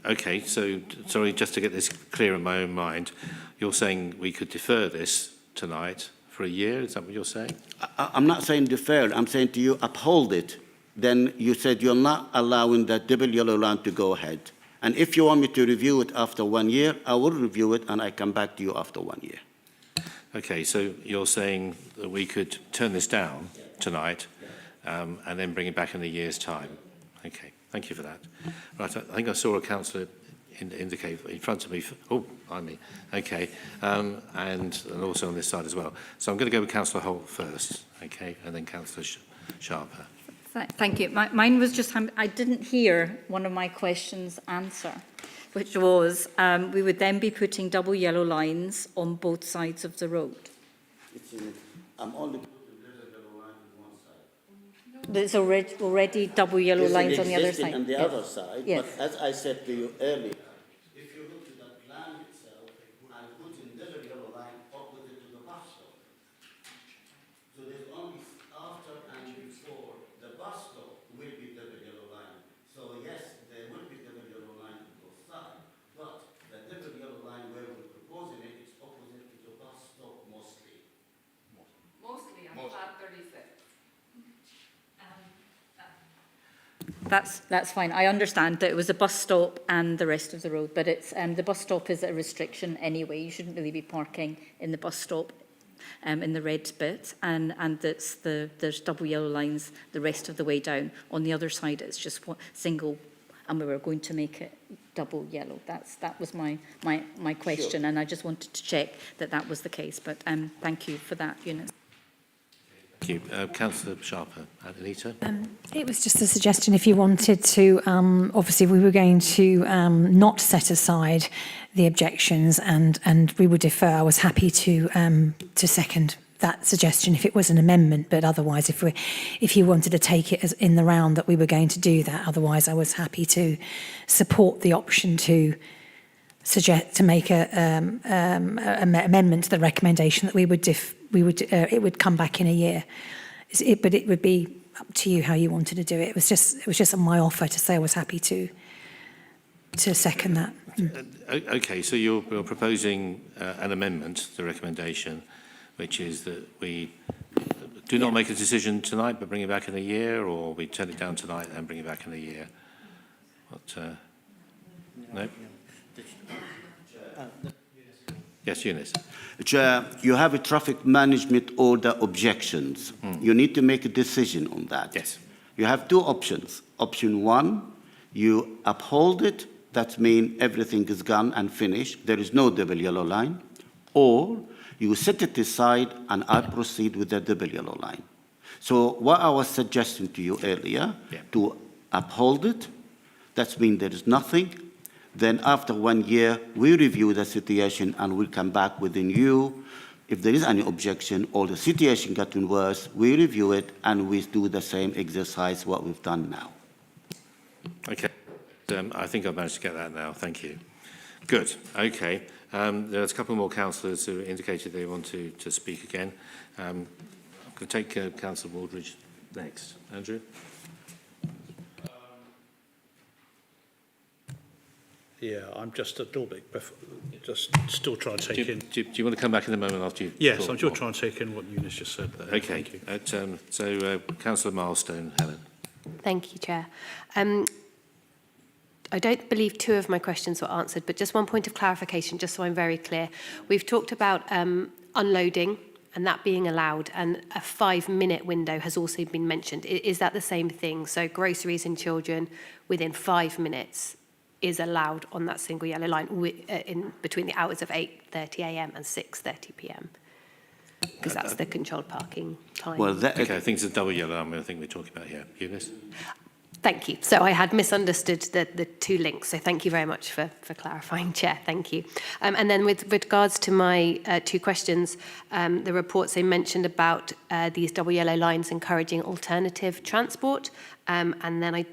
Okay, so sorry, just to get this clear in my own mind, you're saying we could defer this tonight for a year? Is that what you're saying? I'm not saying defer. I'm saying to you, uphold it. Then you said you're not allowing that double yellow line to go ahead. And if you want me to review it after 1 year, I will review it and I come back to you after 1 year. Okay, so you're saying that we could turn this down tonight and then bring it back in a year's time. Okay, thank you for that. Right, I think I saw a councillor indicate in front of me. Oh, behind me. Okay, and also on this side as well. So I'm going to go with Councillor Holt first, okay, and then Councillor Sharper. Thank you. Mine was just, I didn't hear one of my questions answer, which was we would then be putting double yellow lines on both sides of the road. I'm only putting yellow line on one side. There's already double yellow lines on the other side. On the other side, yes. But as I said to you earlier, if you look at the plan itself, I'm putting double yellow line opposite to the bus stop. So there's only after and before the bus stop will be double yellow line. So yes, there will be double yellow line on both sides, but the double yellow line where we're proposing it is opposite to the bus stop mostly. Mostly on flat 36. That's fine. I understand that it was a bus stop and the rest of the road, but it's the bus stop is a restriction anyway. You shouldn't really be parking in the bus stop in the red bit, and there's double yellow lines the rest of the way down. On the other side, it's just one single, and we were going to make it double yellow. That was my question, sure. And I just wanted to check that was the case. But thank you for that, Eunice. Thank you. Councillor Sharper, Anita. It was just a suggestion if you wanted to, obviously we were going to not set aside the objections and we would defer. I was happy to second that suggestion if it was an amendment, but otherwise if you wanted to take it as in the round that we were going to do that, otherwise I was happy to support the option to suggest to make a amendment to the recommendation that it would come back in a year. But it would be up to you how you wanted to do it. It was just my offer to say I was happy to second that. Okay, so you're proposing an amendment to the recommendation, which is that we do not make a decision tonight, but bring it back in a year, or we turn it down tonight and bring it back in a year. What? No. Yes, Eunice. Chair, you have a traffic management order objections. You need to make a decision on that. Yes. You have two options. Option one, you uphold it. That means everything is gone and finished. There is no double yellow line. Or you set it aside and I proceed with the double yellow line. So what I was suggesting to you earlier, to uphold it, that means there is nothing. Then after 1 year, we review the situation and we'll come back within you. If there is any objection or the situation getting worse, we review it and we do the same exercise what we've done now. Okay. I think I've managed to get that now. Thank you. Good. Okay. There's a couple more councillors who indicated they want to speak again. I'm going to take Councillor Waldridge next. Andrew? Yeah, I'm just a little bit, just still trying to take in. Do you want to come back in a moment after you've Yes, thought I'm still more? trying to take in what Eunice just said there. Okay. Thank you. So, Councillor Milestone, Helen. Thank you, Chair. I don't believe two of my questions were answered, but just one point of clarification, just so I'm very clear. We've talked about unloading and that being allowed, and a 5-minute window has also been mentioned. Is that the same thing? So groceries and children within 5 minutes is allowed on that single yellow line in between the hours of 8:30 a.m. and 6:30 p.m. Because that's the controlled parking time. Well, Okay, I think it's a double yellow line I think we're talking about here. Eunice? Thank you. So I had misunderstood the two links. So thank you very much for clarifying, Chair. Thank you. And then with regards to my two questions, the reports they mentioned about these double yellow lines encouraging alternative transport. And then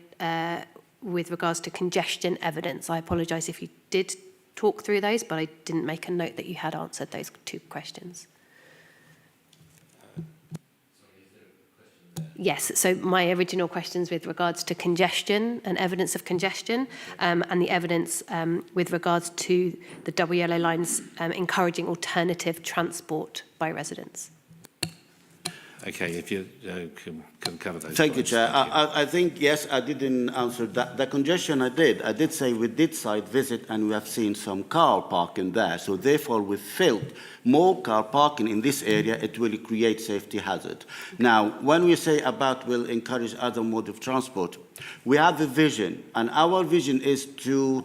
with regards to congestion evidence, I apologise if you did talk through those, but I didn't make a note that you had answered those two questions. Yes, so my original questions with regards to congestion and evidence of congestion and the evidence with regards to the double yellow lines encouraging alternative transport by residents. Okay, if you can cover those. Thank you, points. Chair. Thank you. I think, yes, I didn't answer that. The congestion I did say we did site visit and we have seen some car parking there. So therefore we felt more car parking in this area, it will create safety hazard. Now, when we say about will encourage other mode of transport, we have a vision, and our vision is to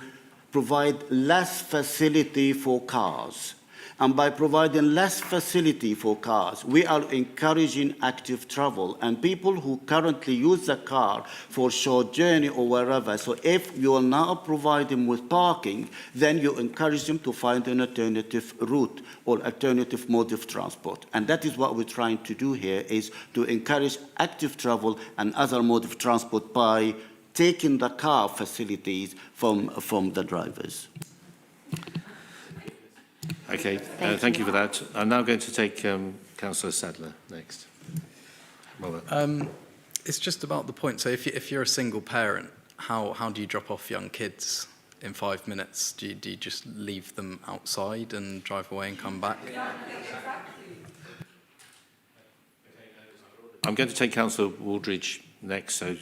provide less facility for cars. And by providing less facility for cars, we are encouraging active travel and people who currently use the car for short journey or wherever. So if you will now provide them with parking, then you encourage them to find an alternative route or alternative mode of transport. And that is what we're trying to do here, is to encourage active travel and other mode of transport by taking the car facilities from the drivers. Okay, thank you for that. I'm now going to take Councillor Sadler next. Robert. It's just about the point. So if you're a single parent, how do you drop off young kids in 5 minutes? Do you just leave them outside and drive away and come back? I'm going to take Councillor Waldridge next, so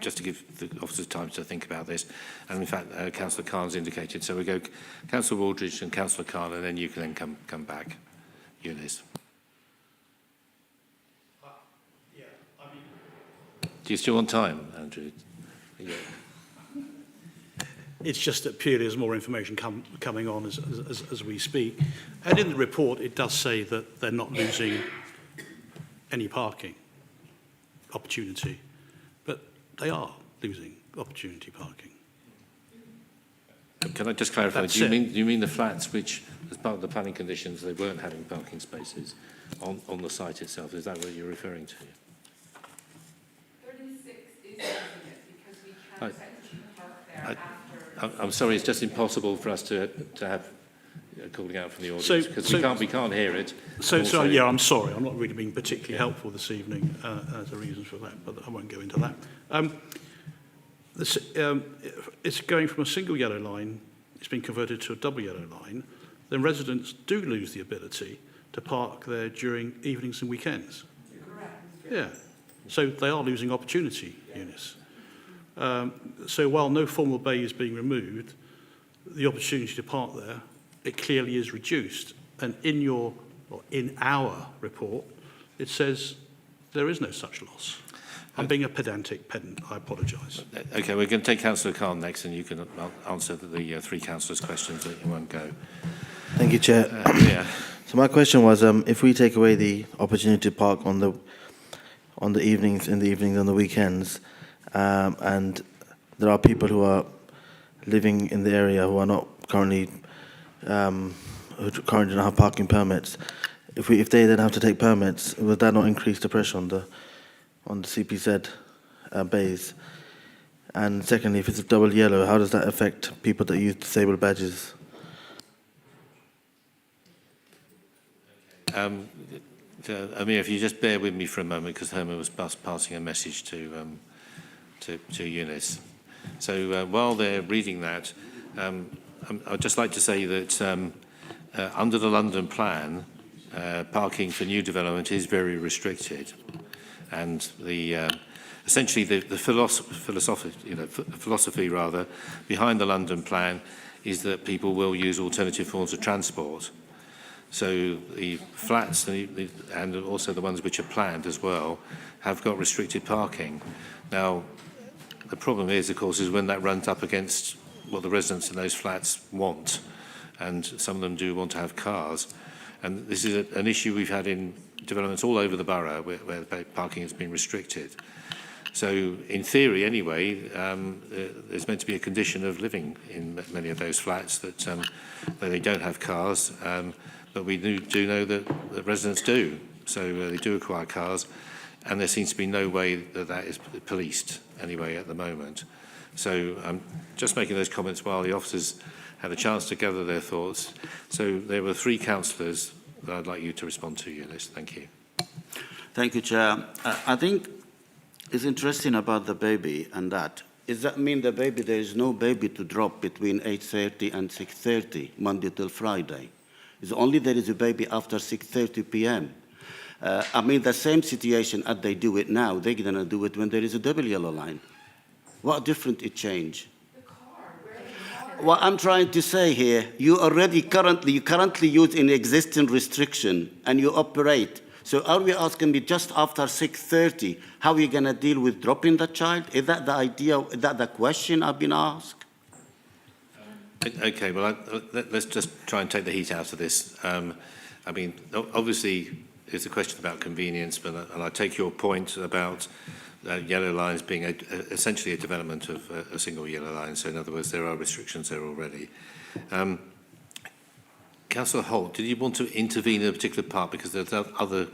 just to give the officers time to think about this. And in fact, Councillor Khan's indicated. So we go Councillor Waldridge and Councillor Khan, and then you can then come back. Eunice. Yeah, I mean, Do you still want time, Andrew? Yeah. it's just that purely there's more information coming on as we speak. And in the report, it does say that they're not losing any parking opportunity, but they are losing opportunity parking. Can I just clarify? That's Do it. you mean the flats which, as part of the planning conditions, they weren't having parking spaces on the site itself? Is that what you're referring to? 36 is using it because we can't technically park there after. I'm sorry, it's just impossible for us to have calling out from the audience So- because so- we can't hear it. So, Also- yeah, I'm sorry. I'm not really being particularly helpful this evening as a reason for that, but I won't go into that. It's going from a single yellow line, it's been converted to a double yellow line, then residents do lose the ability to park there during evenings and weekends. Yeah. So they are losing opportunity, Eunice. So while no formal bay is being removed, the opportunity to park there, it clearly is reduced. And in our report, it says there is no such loss. I'm being a pedantic pedant, I apologise. Okay, we're going to take Councillor Khan next and you can answer the three councillors' questions that you won't go. Thank you, Chair. Yeah. So my question was, if we take away the opportunity to park on the evenings, in the evenings, on the weekends, and there are people who are living in the area who are not currently, who currently don't have parking permits, if they then have to take permits, would that not increase the pressure on the CPZ bays? And secondly, if it's a double yellow, how does that affect people that use disabled badges? Amir, if you just bear with me for a moment, because Herman was passing a message to Eunice. So while they're reading that, I'd just like to say that under the London plan, parking for new development is very restricted, and essentially the philosophy rather behind the London plan is that people will use alternative forms of transport. So the flats and also the ones which are planned as well have got restricted parking. Now, the problem is, of course, is when that runs up against what the residents in those flats want, and some of them do want to have cars. And this is an issue we've had in developments all over the borough where parking has been restricted. So in theory, anyway, there's meant to be a condition of living in many of those flats that they don't have cars, but we do know that residents do. So they do acquire cars, and there seems to be no way that is policed anyway at the moment. So I'm just making those comments while the officers had a chance to gather their thoughts. So there were three councillors that I'd like you to respond to, Eunice. Thank you. Thank you, Chair. I think it's interesting about the baby and that. Does that mean the baby, there is no baby to drop between 8:30 and 6:30, Monday till Friday? It's only there is a baby after 6:30 p.m. I mean, the same situation as they do it now, they're going to do it when there is a double yellow line. What different it change? What I'm trying to say here, you currently use an existing restriction and you operate. So are we asking me just after 6:30, how are you going to deal with dropping the child? Is that the idea, is that the question I've been asked? Okay, well, let's just try and take the heat out of this. I mean, obviously, it's a question about convenience, and I take your point about yellow lines being essentially a development of a single yellow line. So in other words, there are restrictions there already. Councillor Holt, did you want to intervene in a particular part? Because there's other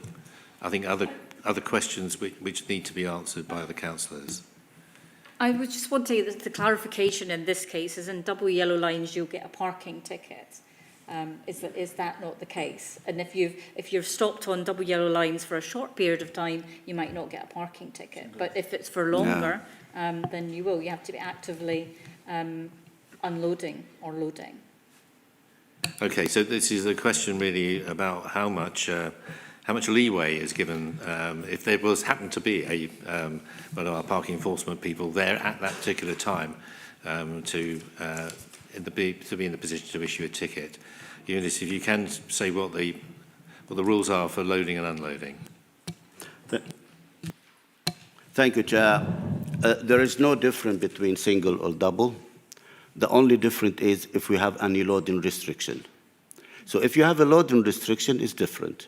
questions which need to be answered by the councillors. I would just want to say that the clarification in this case is in double yellow lines you'll get a parking ticket. Is that not the case? And if you're stopped on double yellow lines for a short period of time, you might not get a parking ticket. But if it's for longer, then you will. You have to be actively unloading or loading. Okay, so this is a question really about how much leeway is given if there happened to be one of our parking enforcement people there at that particular time to be in the position to issue a ticket. Eunice, if you can say what the rules are for loading and unloading. Thank you, Chair. There is no difference between single or double. The only difference is if we have any loading restriction. So if you have a loading restriction, it's different.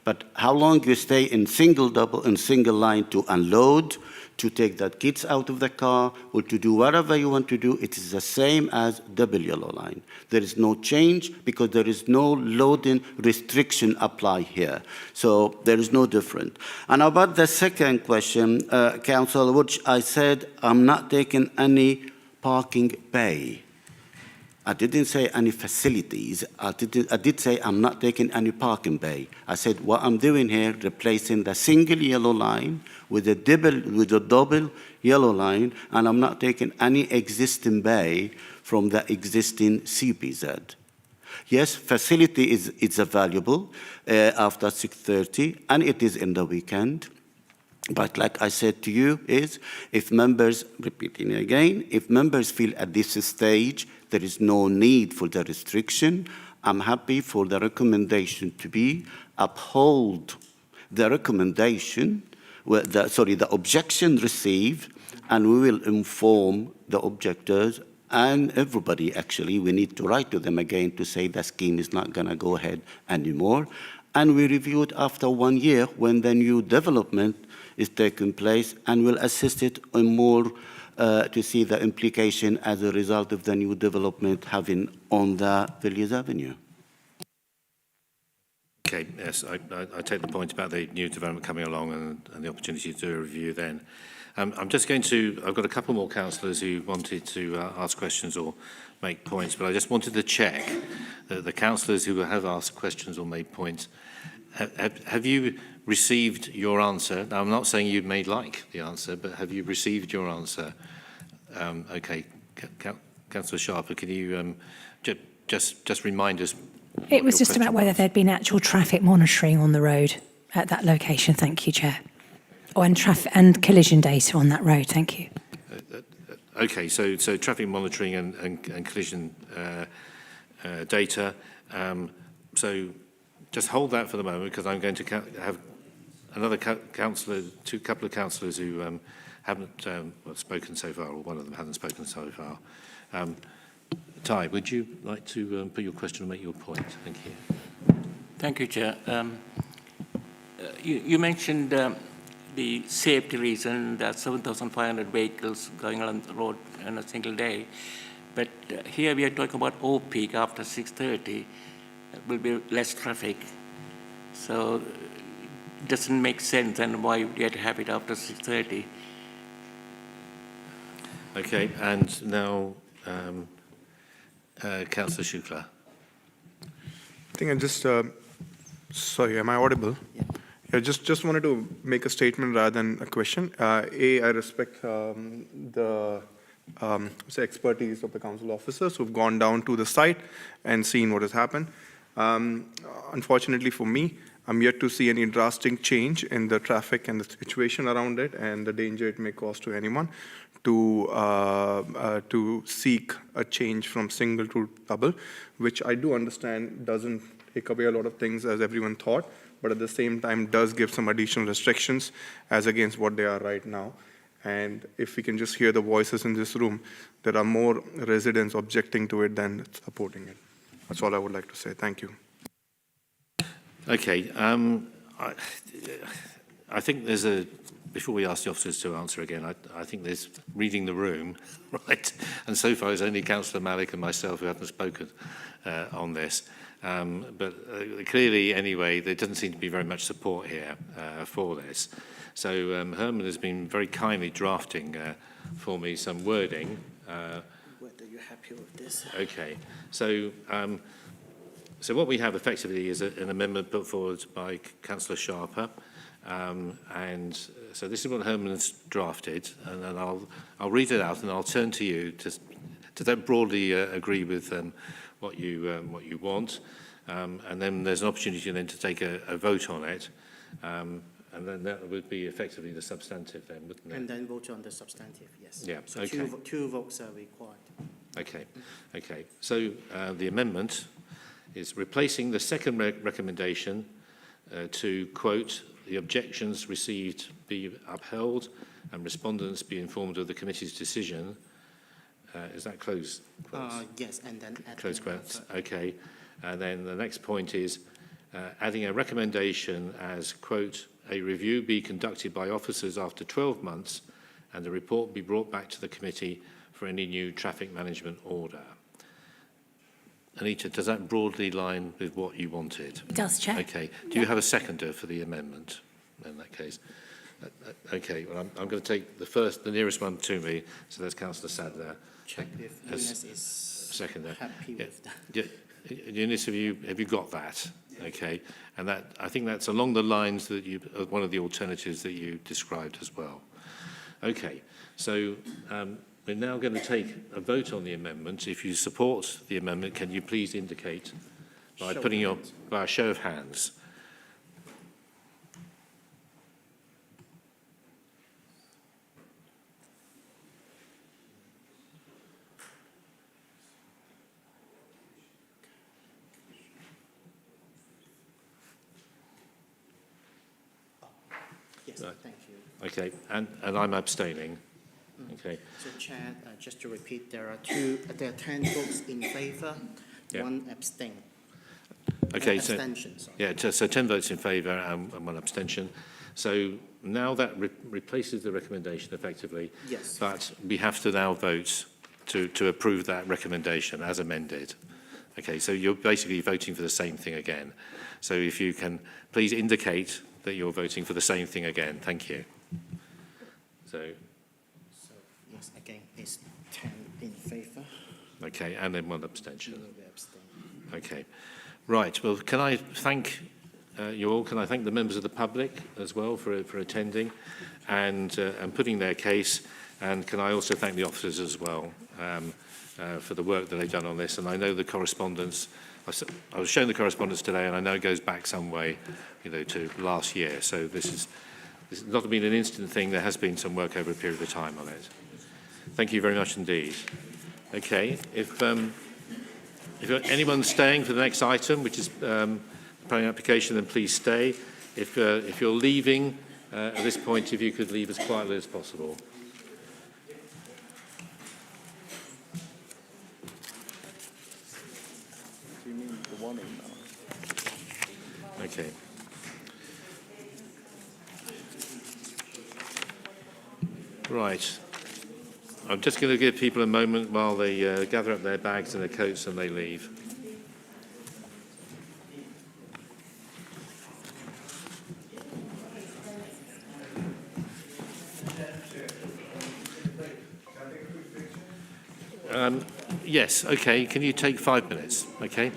But how long you stay in single, double, and single line to unload, to take that kids out of the car, or to do whatever you want to do, it is the same as double yellow line. There is no change because there is no loading restriction apply here. So there is no difference. And about the second question, Council, which I said I'm not taking any parking bay. I didn't say any facilities. I did say I'm not taking any parking bay. I said what I'm doing here, replacing the single yellow line with a double yellow line, and I'm not taking any existing bay from the existing CPZ. Yes, facility is available after 6:30, and it is in the weekend. But like I said to you, is if members, repeating again, if members feel at this stage there is no need for the restriction, I'm happy for the recommendation to be uphold the recommendation, the objection received, and we will inform the objectors and everybody. Actually, we need to write to them again to say the scheme is not going to go ahead anymore. And we review it after 1 year when the new development is taking place, and will assist it on more to see the implication as a result of the new development having on the Villiers Avenue. Okay, yes, I take the point about the new development coming along and the opportunity to do a review then. I'm just going to, I've got a couple more councillors who wanted to ask questions or make points, but I just wanted to check that the councillors who have asked questions or made points, have you received your answer? Now, I'm not saying you may like the answer, but have you received your answer? Okay, Councillor Sharper, can you just remind us? It was just about whether there'd been actual traffic monitoring on the road at that location. Thank you, Chair. Oh, and collision data on that road. Thank you. Okay, so traffic monitoring and collision data. So just hold that for the moment, because I'm going to have another councillor, couple of councillors who haven't spoken so far, or one of them hasn't spoken so far. Ty, would you like to put your question and make your point? Thank you. Thank you, Chair. You mentioned the safety reason that 7,500 vehicles going along the road in a single day. But here we are talking about off-peak after 6:30. Will be less traffic. So it doesn't make sense, and why would you have to have it after 6:30? Okay, and now Councillor Shukla. I think I just, sorry, am I audible? Yeah. I just wanted to make a statement rather than a question. I respect the expertise of the council officers who've gone down to the site and seen what has happened. Unfortunately for me, I'm yet to see any drastic change in the traffic and the situation around it and the danger it may cause to anyone to seek a change from single to double, which I do understand doesn't take away a lot of things as everyone thought, but at the same time does give some additional restrictions as against what they are right now. And if we can just hear the voices in this room, there are more residents objecting to it than supporting it. That's all I would like to say. Thank you. Okay. I think there's before we ask the officers to answer again, I think there's reading the room, right? And so far it's only Councillor Malik and myself who haven't spoken on this. But clearly, anyway, there doesn't seem to be very much support here for this. So Herman has been very kindly drafting for me some wording. Whether you're happy with this? Okay. So so what we have effectively is an amendment put forward by Councillor Sharper. And so this is what Herman has drafted, and then I'll read it out, and I'll turn to you to then broadly agree with what you want, and then there's an opportunity then to take a vote on it, and then that would be effectively the substantive then, wouldn't it? And then vote on the substantive, yes. Yeah. So okay. two votes are required. Okay. Okay. So the amendment is replacing the second recommendation to quote, the objections received be upheld and respondents be informed of the committee's decision. Is that close? Yes, and then... Close quotes, okay. And then the next point is adding a recommendation as, quote, a review be conducted by officers after 12 months and a report be brought back to the committee for any new traffic management order. Anita, does that broadly line with what you wanted? It does, Chair. Okay. Do you have a seconder for the amendment in that case? Okay, well, I'm going to take the nearest one to me, so that's Councillor Sadler. Check if Eunice is seconder. happy with that. Yeah, Eunice, have you got that? Okay, and that I think that's along the lines that one of the alternatives that you described as well. Okay, so we're now going to take a vote on the amendment. If you support the amendment, can you please indicate by by a show of hands? Yes, thank you. Okay, and I'm abstaining. Okay. So, Chair, just to repeat, there are 10 votes in favour, Yeah. 1 abstain. Okay, Abstention, sorry. yeah, so 10 votes in favour and 1 abstention. So now that replaces the recommendation effectively. Yes. But we have to now vote to approve that recommendation as amended. Okay, so you're basically voting for the same thing again. So if you can please indicate that you're voting for the same thing again. Thank you. So yes, again, it's 10 in favour. okay, and then 1 abstention. You will abstain. Okay. Right. Well, can I thank you all? Can I thank the members of the public as well for attending and putting their case? And can I also thank the officers as well for the work that they've done on this? And I know the correspondence. I was shown the correspondence today, and I know it goes back some way, to last year. So this has not been an instant thing. There has been some work over a period of time on it. Thank you very much indeed. Okay. If anyone's staying for the next item, which is planning application, then please stay. If you're leaving at this point, if you could leave as quietly as possible. Do you mean the one email? Okay. Right. I'm just going to give people a moment while they gather up their bags and their coats and they leave. Yes, okay. Can you take 5 minutes? Okay.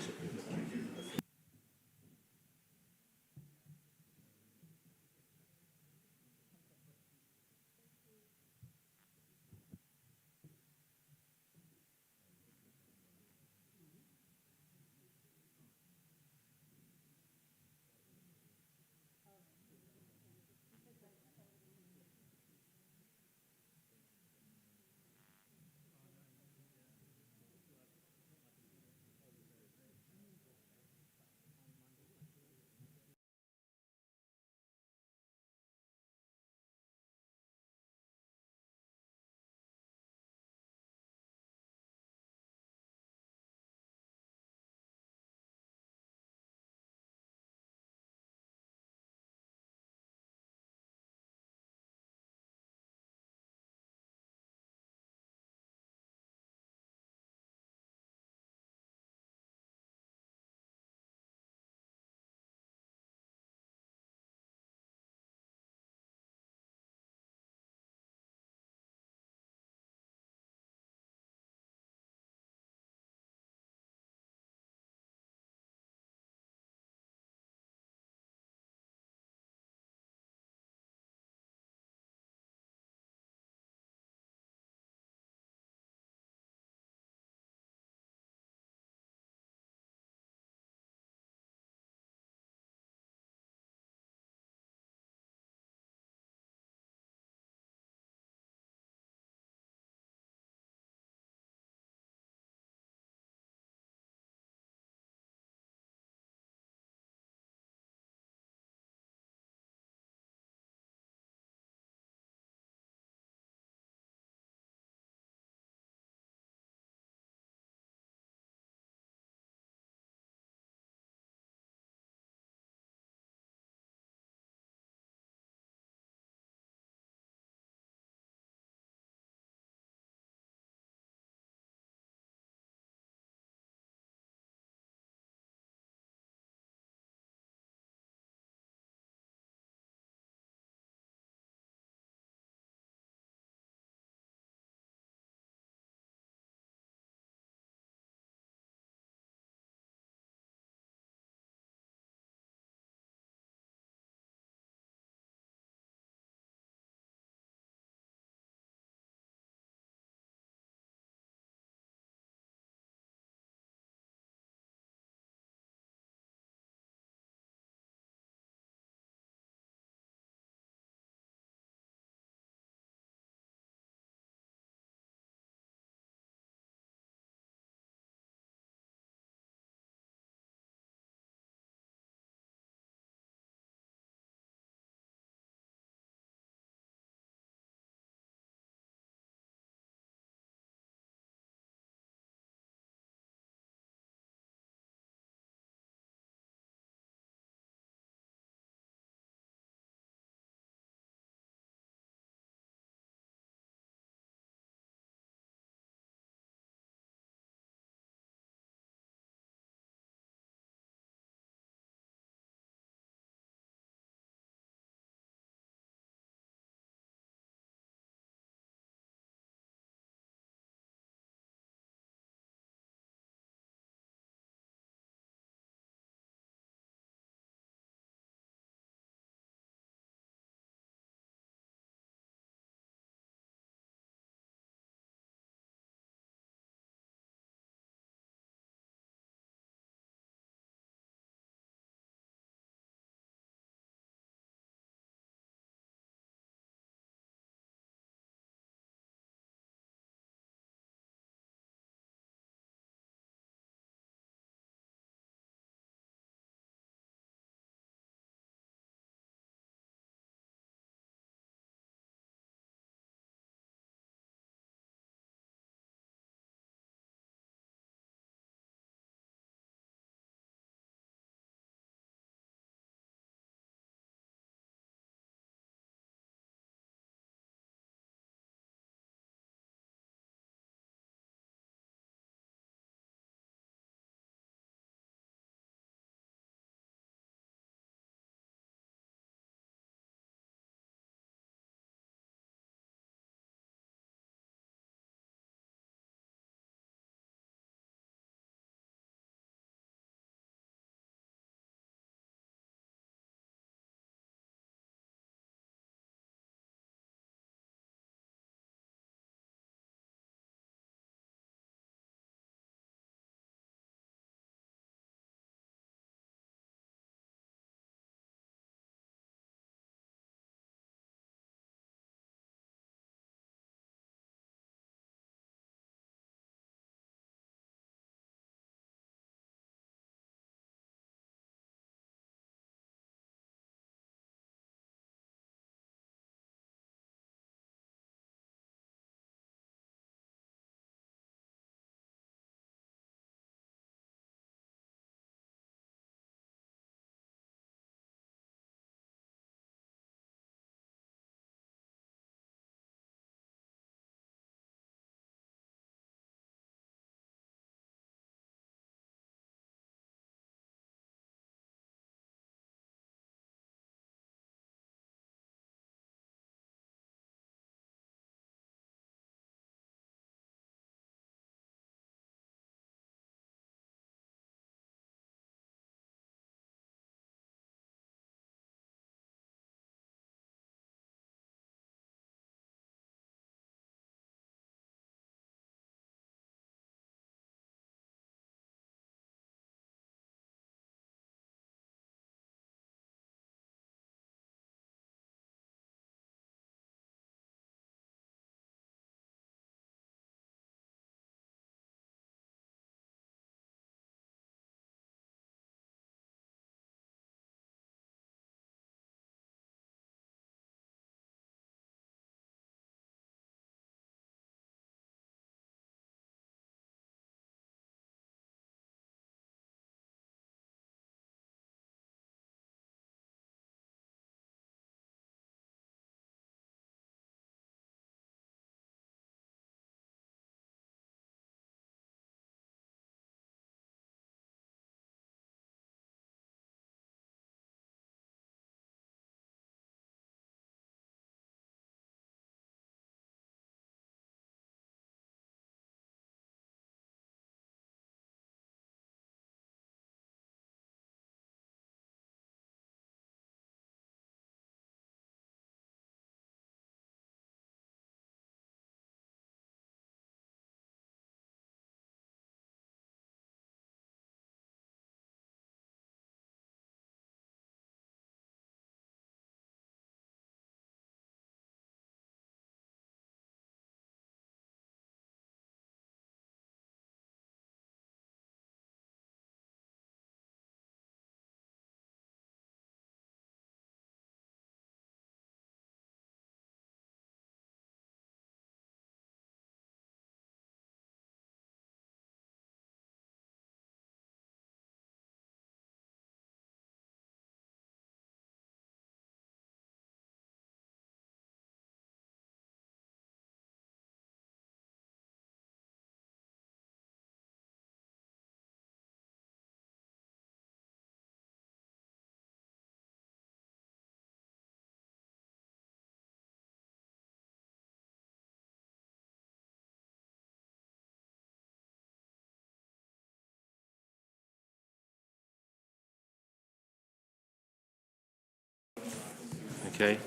Okay.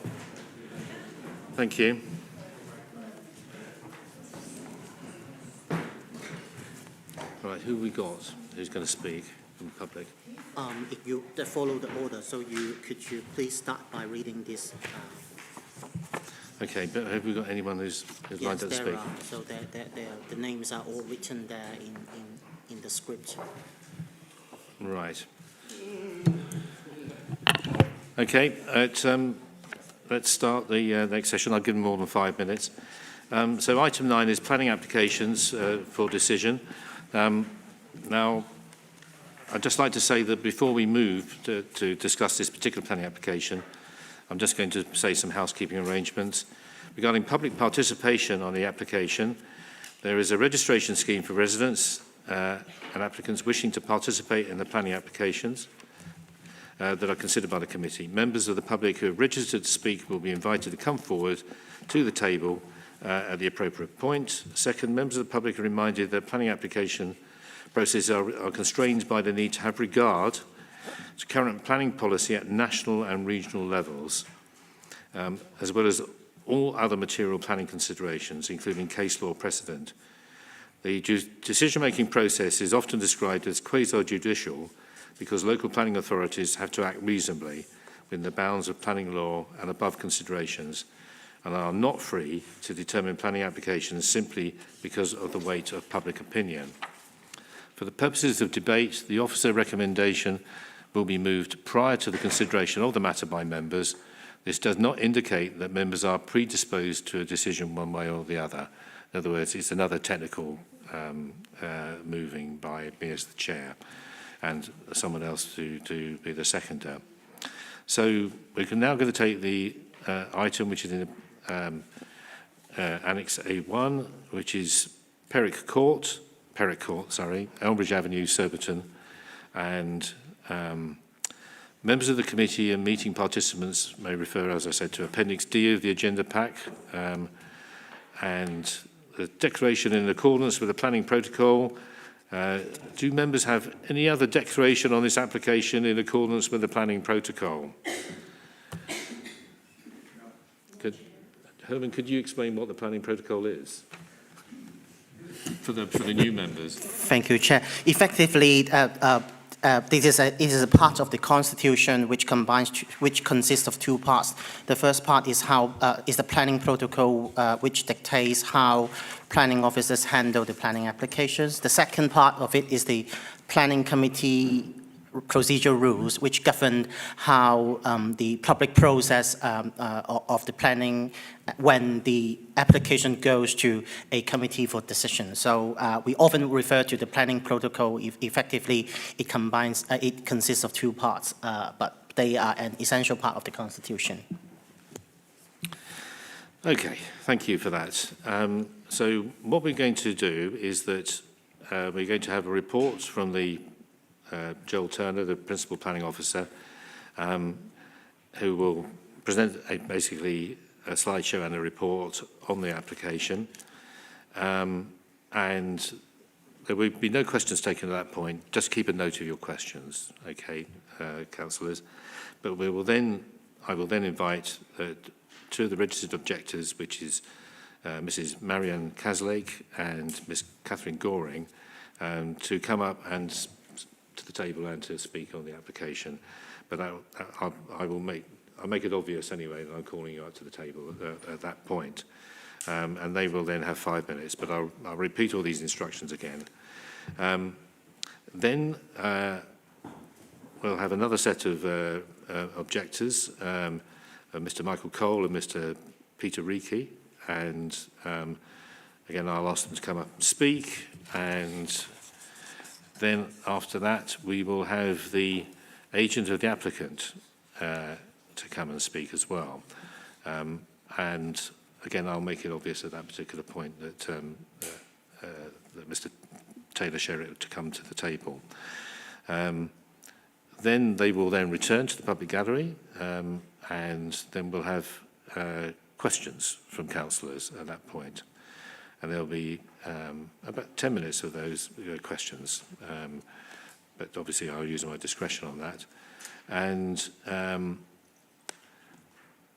Thank you. Right, who have we got? Who's going to speak from the public? If you follow the order, so could you please start by reading this? Okay, but have we got anyone who's lined up to speak? Yes, there are. So the names are all written there in the script. Right. Okay, let's start the next session. I'll give them more than 5 minutes. So item 9 is planning applications for decision. Now, I'd just like to say that before we move to discuss this particular planning application, I'm just going to say some housekeeping arrangements. Regarding public participation on the application, there is a registration scheme for residents and applicants wishing to participate in the planning applications that are considered by the committee. Members of the public who have registered to speak will be invited to come forward to the table at the appropriate point. Second, members of the public are reminded that planning application processes are constrained by the need to have regard to current planning policy at national and regional levels, as well as all other material planning considerations, including case law precedent. The decision-making process is often described as quasi-judicial because local planning authorities have to act reasonably within the bounds of planning law and above considerations, and are not free to determine planning applications simply because of the weight of public opinion. For the purposes of debate, the officer recommendation will be moved prior to the consideration of the matter by members. This does not indicate that members are predisposed to a decision one way or the other. In other words, it's another technical moving by me as the chair and someone else to be the seconder. So we can now going to take the item which is in Annex A1, which is Perrick Court, Elbridge Avenue, Surbiton, and members of the committee and meeting participants may refer, as I said, to Appendix D of the agenda pack, and the declaration in accordance with the planning protocol. Do members have any other declaration on this application in accordance with the planning protocol? Herman, could you explain what the planning protocol is for the new members? Thank you, Chair. Effectively, this is a part of the Constitution which consists of two parts. The first part is the planning protocol, which dictates how planning officers handle the planning applications. The second part of it is the planning committee procedure rules, which govern how the public process of the planning when the application goes to a committee for decision. So we often refer to the planning protocol. Effectively, it consists of two parts, but they are an essential part of the Constitution. Okay, thank you for that. So what we're going to do is that we're going to have a report from the Joel Turner, the Principal Planning Officer, who will present basically a slideshow and a report on the application. And there will be no questions taken at that point. Just keep a note of your questions, okay, councillors. But I will then invite two of the registered objectors, which is Mrs. Marianne Caslake and Miss Catherine Goring, to come up and to the table and to speak on the application. But I'll make it obvious anyway that I'm calling you up to the table at that point. And they will then have 5 minutes, but I'll repeat all these instructions again. Then we'll have another set of objectors, Mr. Michael Cole and Mr. Peter Reiki, and again I'll ask them to come up and speak, and then after that we will have the agent of the applicant to come and speak as well. And again, I'll make it obvious at that particular point that, that Mr. Taylor Sherritt to come to the table. Then they will then return to the public gallery, and then we'll have questions from councillors at that point. And there'll be about 10 minutes of those questions, but obviously I'll use my discretion on that. And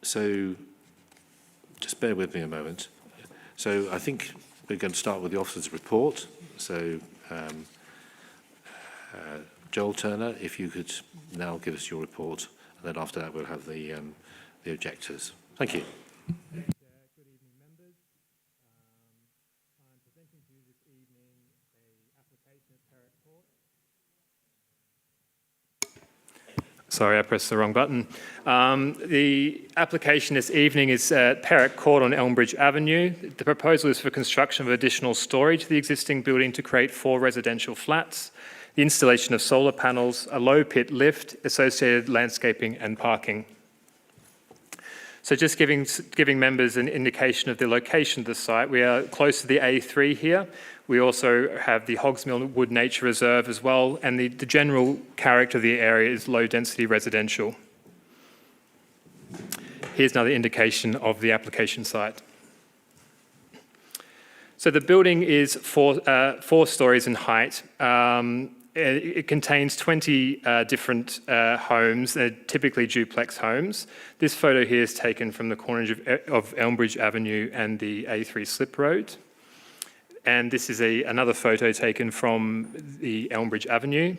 So just bear with me a moment. So I think we're going to start with the officer's report. So Joel Turner, if you could now give us your report, and then after that we'll have the objectors. Thank you. Good evening, members. I'm presenting to you this evening an application at Perrott Court. Sorry, I pressed the wrong button. The application this evening is at Perrott Court on Elmbridge Avenue. The proposal is for construction of additional storage to the existing building to create 4 residential flats, the installation of solar panels, a low pit lift, associated landscaping and parking. So just giving members an indication of the location of the site, we are close to the A3 here. We also have the Hogsmill Wood Nature Reserve as well, and the general character of the area is low density residential. Here's another indication of the application site. So the building is 4 stories in height. It contains 20 different homes, typically duplex homes. This photo here is taken from the corner of Elmbridge Avenue and the A3 Slip Road. And this is another photo taken from the Elmbridge Avenue.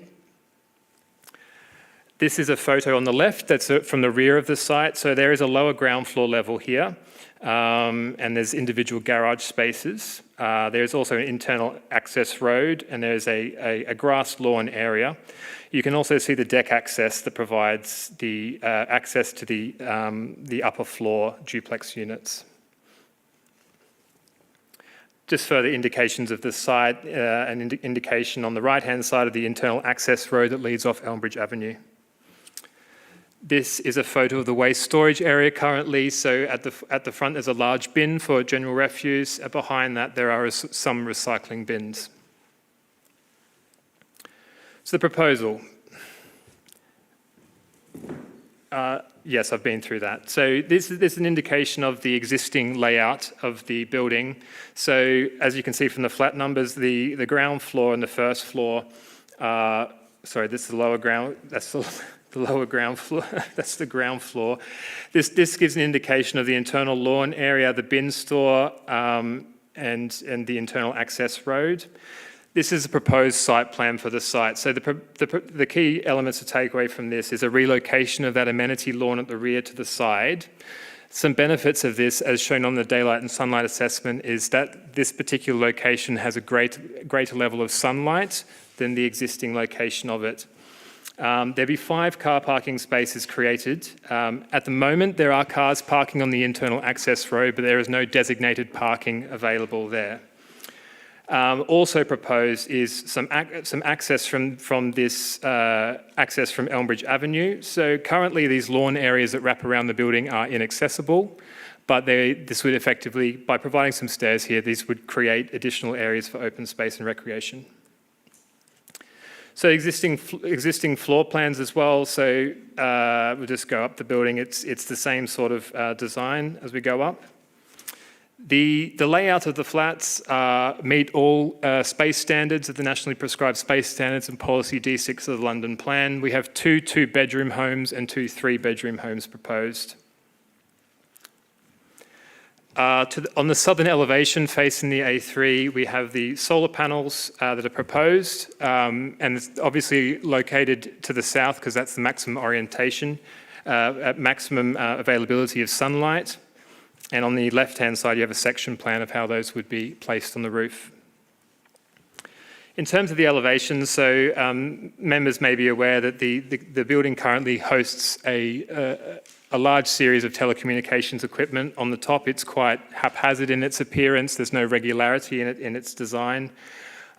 This is a photo on the left that's from the rear of the site. So there is a lower ground floor level here, and there's individual garage spaces. There's also an internal access road, and there's a grass lawn area. You can also see the deck access that provides the access to the upper floor duplex units. Just further indications of the site, an indication on the right-hand side of the internal access road that leads off Elmbridge Avenue. This is a photo of the waste storage area currently. So at the front there's a large bin for general refuse. Behind that there are some recycling bins. So the proposal. Yes, I've been through that. So this is an indication of the existing layout of the building. So as you can see from the flat numbers, the ground floor and the first floor, sorry, this is the lower ground, that's the lower ground floor, that's the ground floor. This gives an indication of the internal lawn area, the bin store, and the internal access road. This is a proposed site plan for the site. So the key elements to take away from this is a relocation of that amenity lawn at the rear to the side. Some benefits of this, as shown on the daylight and sunlight assessment, is that this particular location has a greater level of sunlight than the existing location of it. There'll be 5 car parking spaces created. At the moment, there are cars parking on the internal access road, but there is no designated parking available there. Also proposed is some access from this access from Elmbridge Avenue. So currently these lawn areas that wrap around the building are inaccessible, but this would effectively, by providing some stairs here, these would create additional areas for open space and recreation. So existing floor plans as well. So we'll just go up the building. It's the same sort of design as we go up. The layout of the flats meet all space standards of the nationally prescribed space standards and policy D6 of the London Plan. We have 2 2-bedroom homes and 2 3-bedroom homes proposed. On the southern elevation facing the A3, we have the solar panels that are proposed, and it's obviously located to the south because that's the maximum orientation, at maximum availability of sunlight. And on the left-hand side, you have a section plan of how those would be placed on the roof. In terms of the elevations, so members may be aware that the building currently hosts a large series of telecommunications equipment. On the top, it's quite haphazard in its appearance. There's no regularity in its design.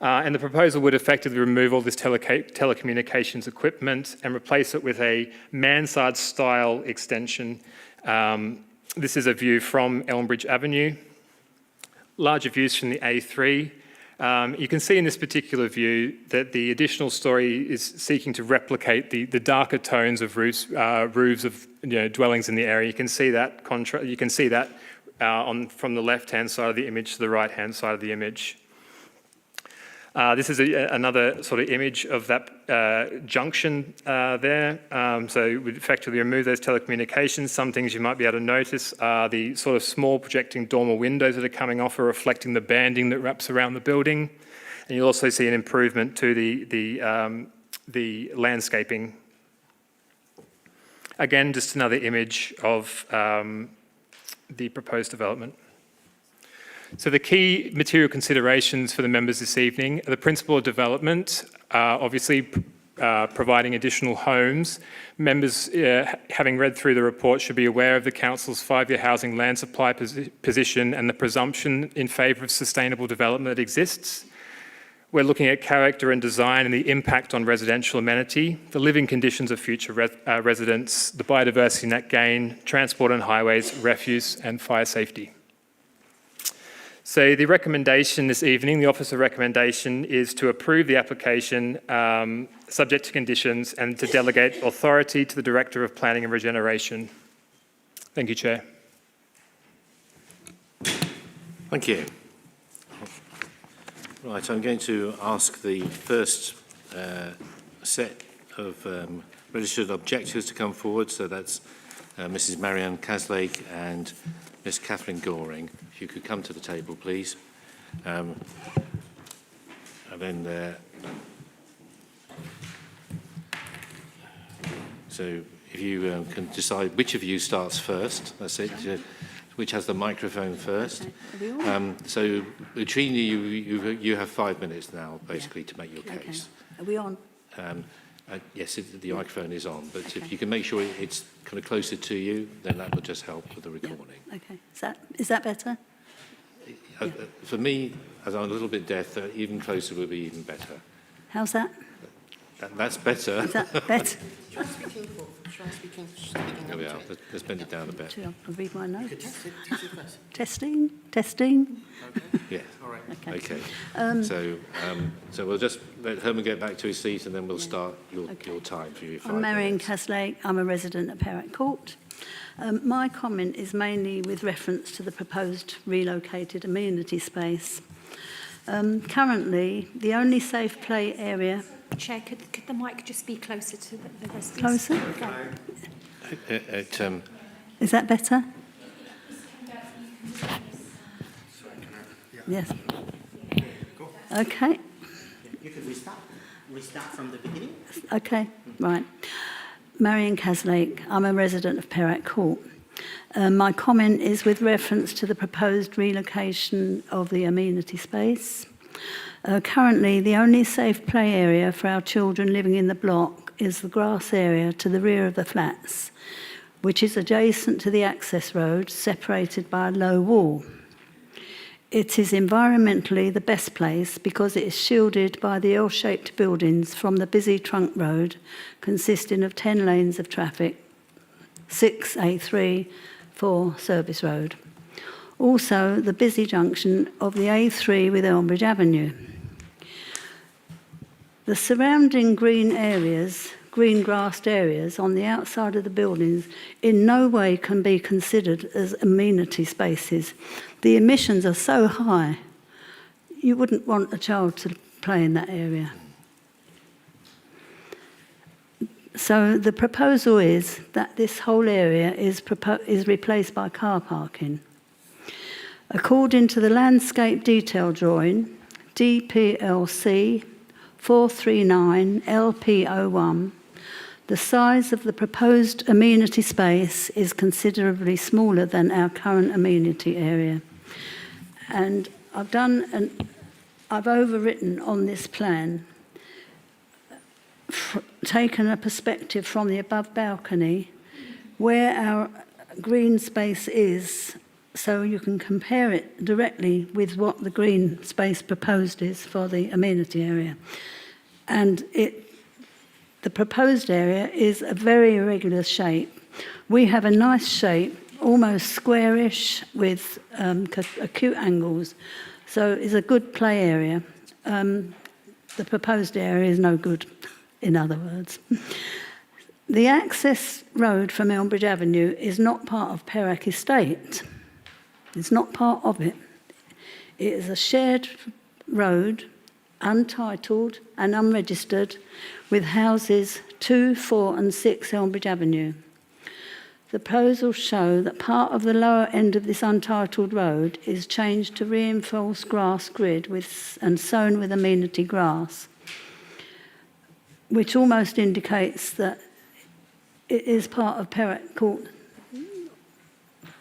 And the proposal would effectively remove all this telecommunications equipment and replace it with a mansard-style extension. This is a view from Elmbridge Avenue. Larger views from the A3. You can see in this particular view that the additional story is seeking to replicate the darker tones of roofs of dwellings in the area. You can see that from the left-hand side of the image to the right-hand side of the image. This is another sort of image of that junction there. So we effectively remove those telecommunications. Some things you might be able to notice are the sort of small projecting dormer windows that are coming off are reflecting the banding that wraps around the building. And you'll also see an improvement to the landscaping. Again, just another image of the proposed development. So the key material considerations for the members this evening are the principle of development, obviously providing additional homes. Members, having read through the report, should be aware of the Council's 5-year housing land supply position and the presumption in favour of sustainable development that exists. We're looking at character and design and the impact on residential amenity, the living conditions of future residents, the biodiversity net gain, transport and highways, refuse and fire safety. So the recommendation this evening, the officer recommendation, is to approve the application subject to conditions and to delegate authority to the Director of Planning and Regeneration. Thank you, Chair. Thank you. Right, I'm going to ask the first set of registered objectors to come forward. So that's Mrs. Marianne Caslake and Ms. Catherine Goring. If you could come to the table, please. And then, so if you can decide which of you starts first, that's it. Which has the microphone first. So between you have 5 minutes now, basically, to make your case. Are we on? Yes, the microphone is on, but if you can make sure it's kind of closer to you, then that will just help with the recording. Yeah. Okay. Is that better? For me, as I'm a little bit deaf, even closer would be even better. How's that? That's better. Is that better? Try speaking. There we are. Let's bend it down a bit. I'll read my notes. Test it first. Testing. Okay. Yeah. All right. Okay. So we'll just let Herman get back to his seat, and then we'll start your time for you. I'm Marianne Caslake. I'm a resident at Perrott Court. My comment is mainly with reference to the proposed relocated amenity space. Currently, the only safe play area... Chair, could the mic just be closer to the residents? Closer? Is that better? Yes. Okay. You can restart from the beginning. Okay, right. Marianne Caslake, I'm a resident of Perrott Court. My comment is with reference to the proposed relocation of the amenity space. Currently, the only safe play area for our children living in the block is the grass area to the rear of the flats, which is adjacent to the access road, separated by a low wall. It is environmentally the best place because it is shielded by the L-shaped buildings from the busy trunk road, consisting of 10 lanes of traffic, 6 A3 for Service Road. Also, the busy junction of the A3 with Elmbridge Avenue. The surrounding green grassed areas on the outside of the buildings in no way can be considered as amenity spaces. The emissions are so high, you wouldn't want a child to play in that area. So the proposal is that this whole area is replaced by car parking. According to the landscape detail drawing, DPLC 439 LP01, the size of the proposed amenity space is considerably smaller than our current amenity area. And I've overwritten on this plan, taken a perspective from the above balcony where our green space is, so you can compare it directly with what the green space proposed is for the amenity area. And the proposed area is a very irregular shape. We have a nice shape, almost squarish with acute angles, so it's a good play area. The proposed area is no good, in other words. The access road from Elmbridge Avenue is not part of Perrott Estate. It's not part of it. It is a shared road untitled and unregistered, with houses 2, 4 and 6 Elmbridge Avenue. The proposals show that part of the lower end of this untitled road is changed to reinforced grass grid and sown with amenity grass, which almost indicates that it is part of Perrott Court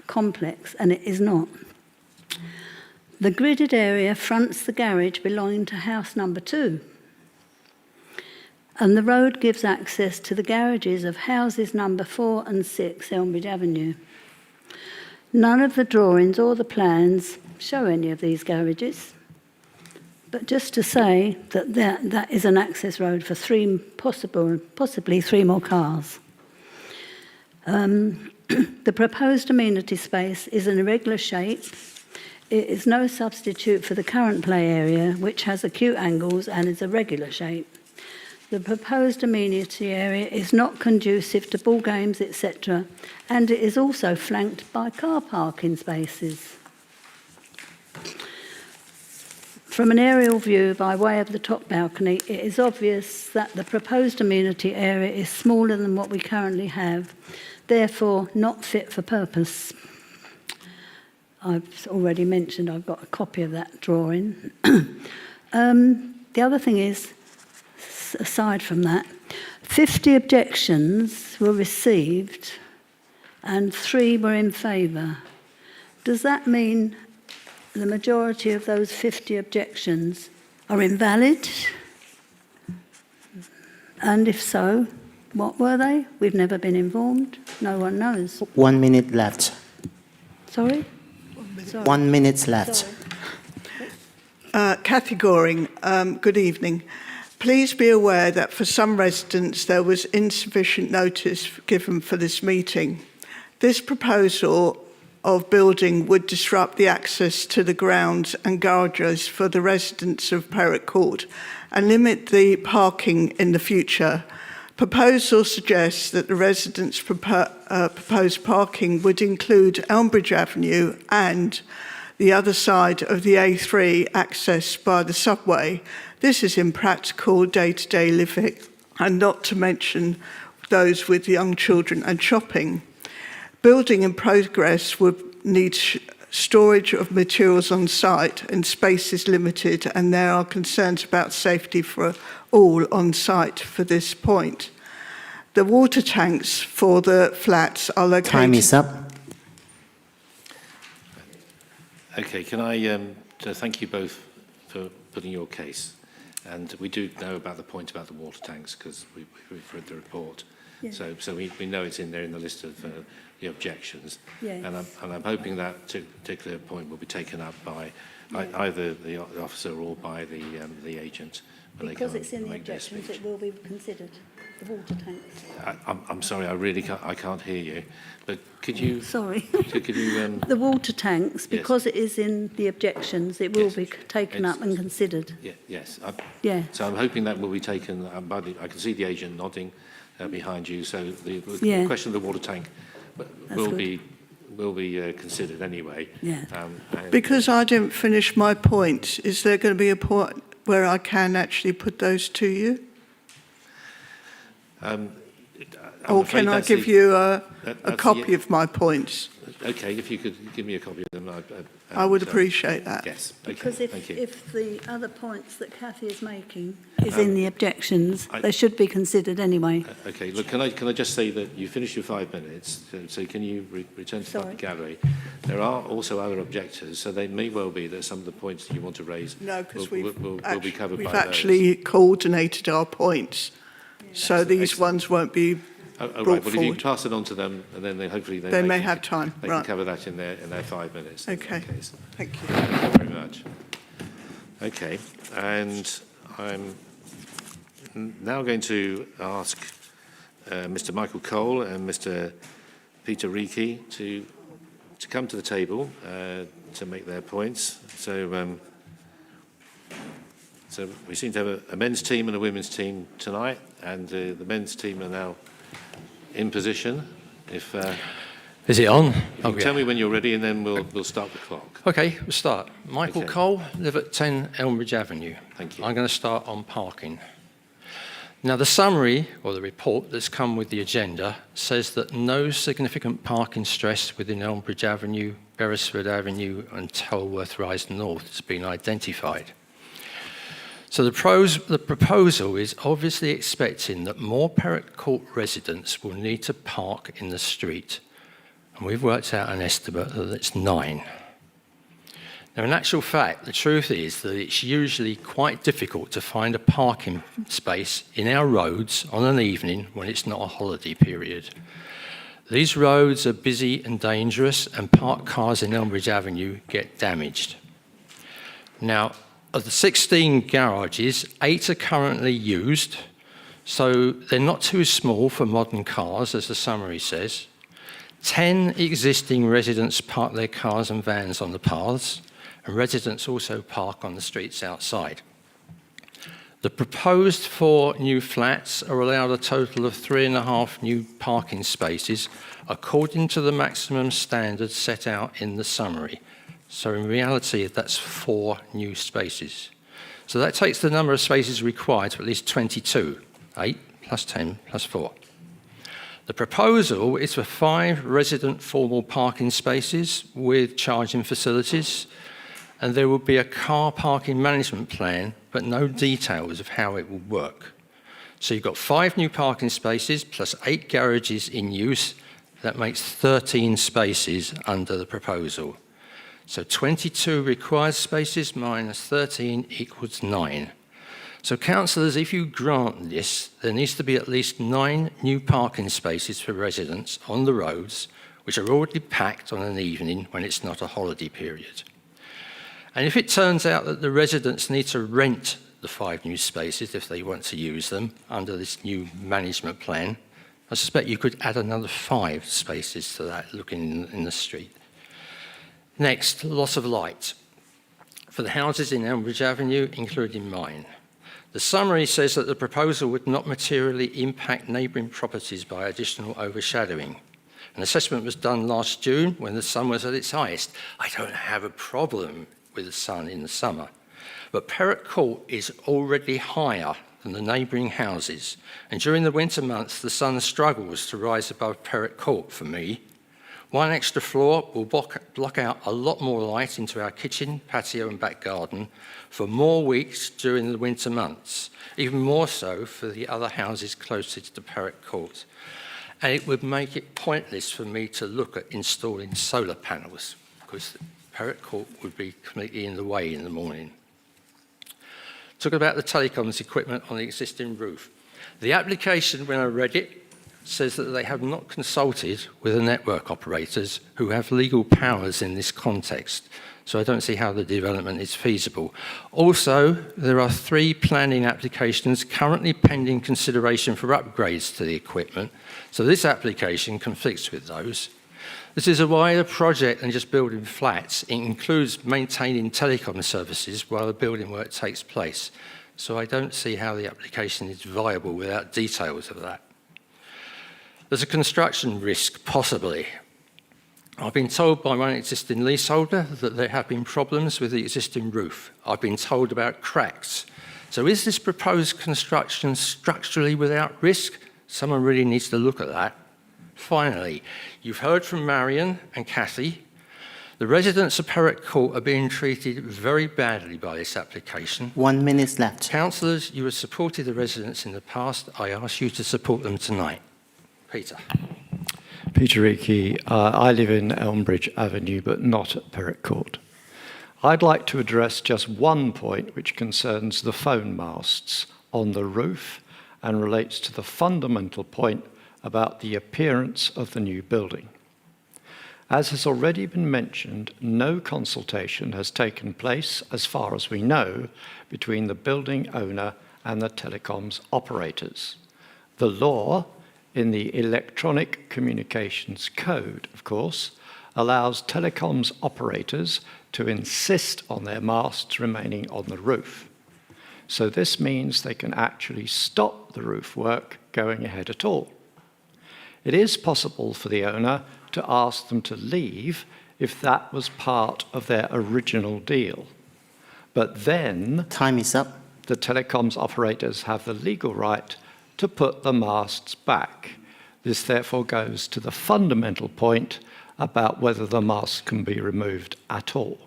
complex, and it is not. The gridded area fronts the garage belonging to house number 2, and the road gives access to the garages of houses number 4 and 6 Elmbridge Avenue. None of the drawings or the plans show any of these garages, but just to say that that is an access road for possibly 3 more cars. The proposed amenity space is an irregular shape. It is no substitute for the current play area, which has acute angles and is a regular shape. The proposed amenity area is not conducive to ball games, etc., and it is also flanked by car parking spaces. From an aerial view by way of the top balcony, it is obvious that the proposed amenity area is smaller than what we currently have, therefore not fit for purpose. I've already mentioned I've got a copy of that drawing. The other thing is, aside from that, 50 objections were received and 3 were in favour. Does that mean the majority of those 50 objections are invalid? And if so, what were they? We've never been informed. No one knows. 1 minute left. Sorry? Sorry. 1 minute left. Cathy Goring, good evening. Please be aware that for some residents there was insufficient notice given for this meeting. This proposal of building would disrupt the access to the grounds and garages for the residents of Perrott Court and limit the parking in the future. Proposal suggests that the residents' proposed parking would include Elmbridge Avenue and the other side of the A3 accessed by the subway. This is impractical day-to-day living, and not to mention those with young children and shopping. Building in progress would need storage of materials on site, and space is limited, and there are concerns about safety for all on site for this point. The water tanks for the flats are located... Time is up. Okay, can I thank you both for putting your case. And we do know about the point about the water tanks because we've read the report. Yeah. So we know it's in there in the list of the objections. Yes. And I'm hoping that particular point will be taken up by either the officer or by the agent. Because it's in the objections, it will be considered, the water tanks. I'm sorry, I can't hear you. But could you... Sorry. Could you... The water tanks, because it is in the objections, it will be taken up and considered. Yes. Yeah. So I'm hoping that will be taken by I can see the agent nodding behind you. So the question of the water tank will be considered anyway. Yeah. Because I didn't finish my point, is there going to be a point where I can actually put those to you? Or can I give you a copy of my points? Okay, if you could give me a copy of them. I would appreciate that. Yes, okay, because thank you. If the other points that Cathy is making is in the objections, they should be considered anyway. Okay, look, can I just say that you finished your 5 minutes, so can you return to the gallery? There are also other objectors, so they may well be that some of the points that you want to raise will be covered by those. We've actually coordinated our points, so these ones won't be right. Well, forward. if you pass it on to them, and then hopefully they may have time. They can cover that in their 5 minutes. Okay. Thank you. Thank you very much. Okay, and I'm now going to ask Mr. Michael Cole and Mr. Peter Reiki to come to the table to make their points. So we seem to have a men's team and a women's team tonight, and the men's team are now in position. If Is it on? You can tell me when you're ready and then we'll start the clock. Okay, we'll start. Michael Okay. Cole, live at 10 Elmbridge Avenue. Thank you. I'm going to start on parking. Now, the summary, or the report that's come with the agenda, says that no significant parking stress within Elmbridge Avenue, Beresford Avenue and Tolworth Rise North has been identified. So the proposal is obviously expecting that more Perrott Court residents will need to park in the street. And we've worked out an estimate that it's 9. Now, in actual fact, the truth is that it's usually quite difficult to find a parking space in our roads on an evening when it's not a holiday period. These roads are busy and dangerous, and parked cars in Elmbridge Avenue get damaged. Now, of the 16 garages, 8 are currently used, so they're not too small for modern cars, as the summary says. 10 existing residents park their cars and vans on the paths, and residents also park on the streets outside. The proposed 4 new flats are allowed a total of 3.5 new parking spaces, according to the maximum standards set out in the summary. So in reality, that's 4 new spaces. So that takes the number of spaces required to at least 22, 8 plus 10 plus 4. The proposal is for 5 resident formal parking spaces with charging facilities, and there will be a car parking management plan, but no details of how it will work. So you've got 5 new parking spaces plus 8 garages in use. That makes 13 spaces under the proposal. So 22 required spaces minus 13 equals 9. So councillors, if you grant this, there needs to be at least 9 new parking spaces for residents on the roads, which are already packed on an evening when it's not a holiday period. And if it turns out that the residents need to rent the 5 new spaces if they want to use them under this new management plan, I suspect you could add another 5 spaces to that looking in the street. Next, loss of light for the houses in Elmbridge Avenue, including mine. The summary says that the proposal would not materially impact neighbouring properties by additional overshadowing. An assessment was done last June when the sun was at its highest. I don't have a problem with the sun in the summer, but Perrott Court is already higher than the neighbouring houses, and during the winter months the sun struggles to rise above Perrott Court for me. 1 extra floor will block out a lot more light into our kitchen, patio and back garden for more weeks during the winter months, even more so for the other houses closest to Perrott Court. And it would make it pointless for me to look at installing solar panels because Perrott Court would be completely in the way in the morning. Talk about the telecoms equipment on the existing roof. The application, when I read it, says that they have not consulted with the network operators who have legal powers in this context. So I don't see how the development is feasible. Also, there are 3 planning applications currently pending consideration for upgrades to the equipment. So this application conflicts with those. This is a wider project than just building flats. It includes maintaining telecom services while the building work takes place. So I don't see how the application is viable without details of that. There's a construction risk, possibly. I've been told by one existing leaseholder that there have been problems with the existing roof. I've been told about cracks. So is this proposed construction structurally without risk? Someone really needs to look at that. Finally, you've heard from Marion and Cathy. The residents of Perrott Court are being treated very badly by this application. 1 minute left. Councillors, you have supported the residents in the past. I ask you to support them tonight. Peter. Peter Reiki. I live in Elmbridge Avenue, but not at Perrott Court. I'd like to address just one point which concerns the phone masts on the roof and relates to the fundamental point about the appearance of the new building. As has already been mentioned, no consultation has taken place, as far as we know, between the building owner and the telecoms operators. The law in the Electronic Communications Code, of course, allows telecoms operators to insist on their masts remaining on the roof. So this means they can actually stop the roof work going ahead at all. It is possible for the owner to ask them to leave if that was part of their original deal. But then time is up. The telecoms operators have the legal right to put the masts back. This therefore goes to the fundamental point about whether the masts can be removed at all.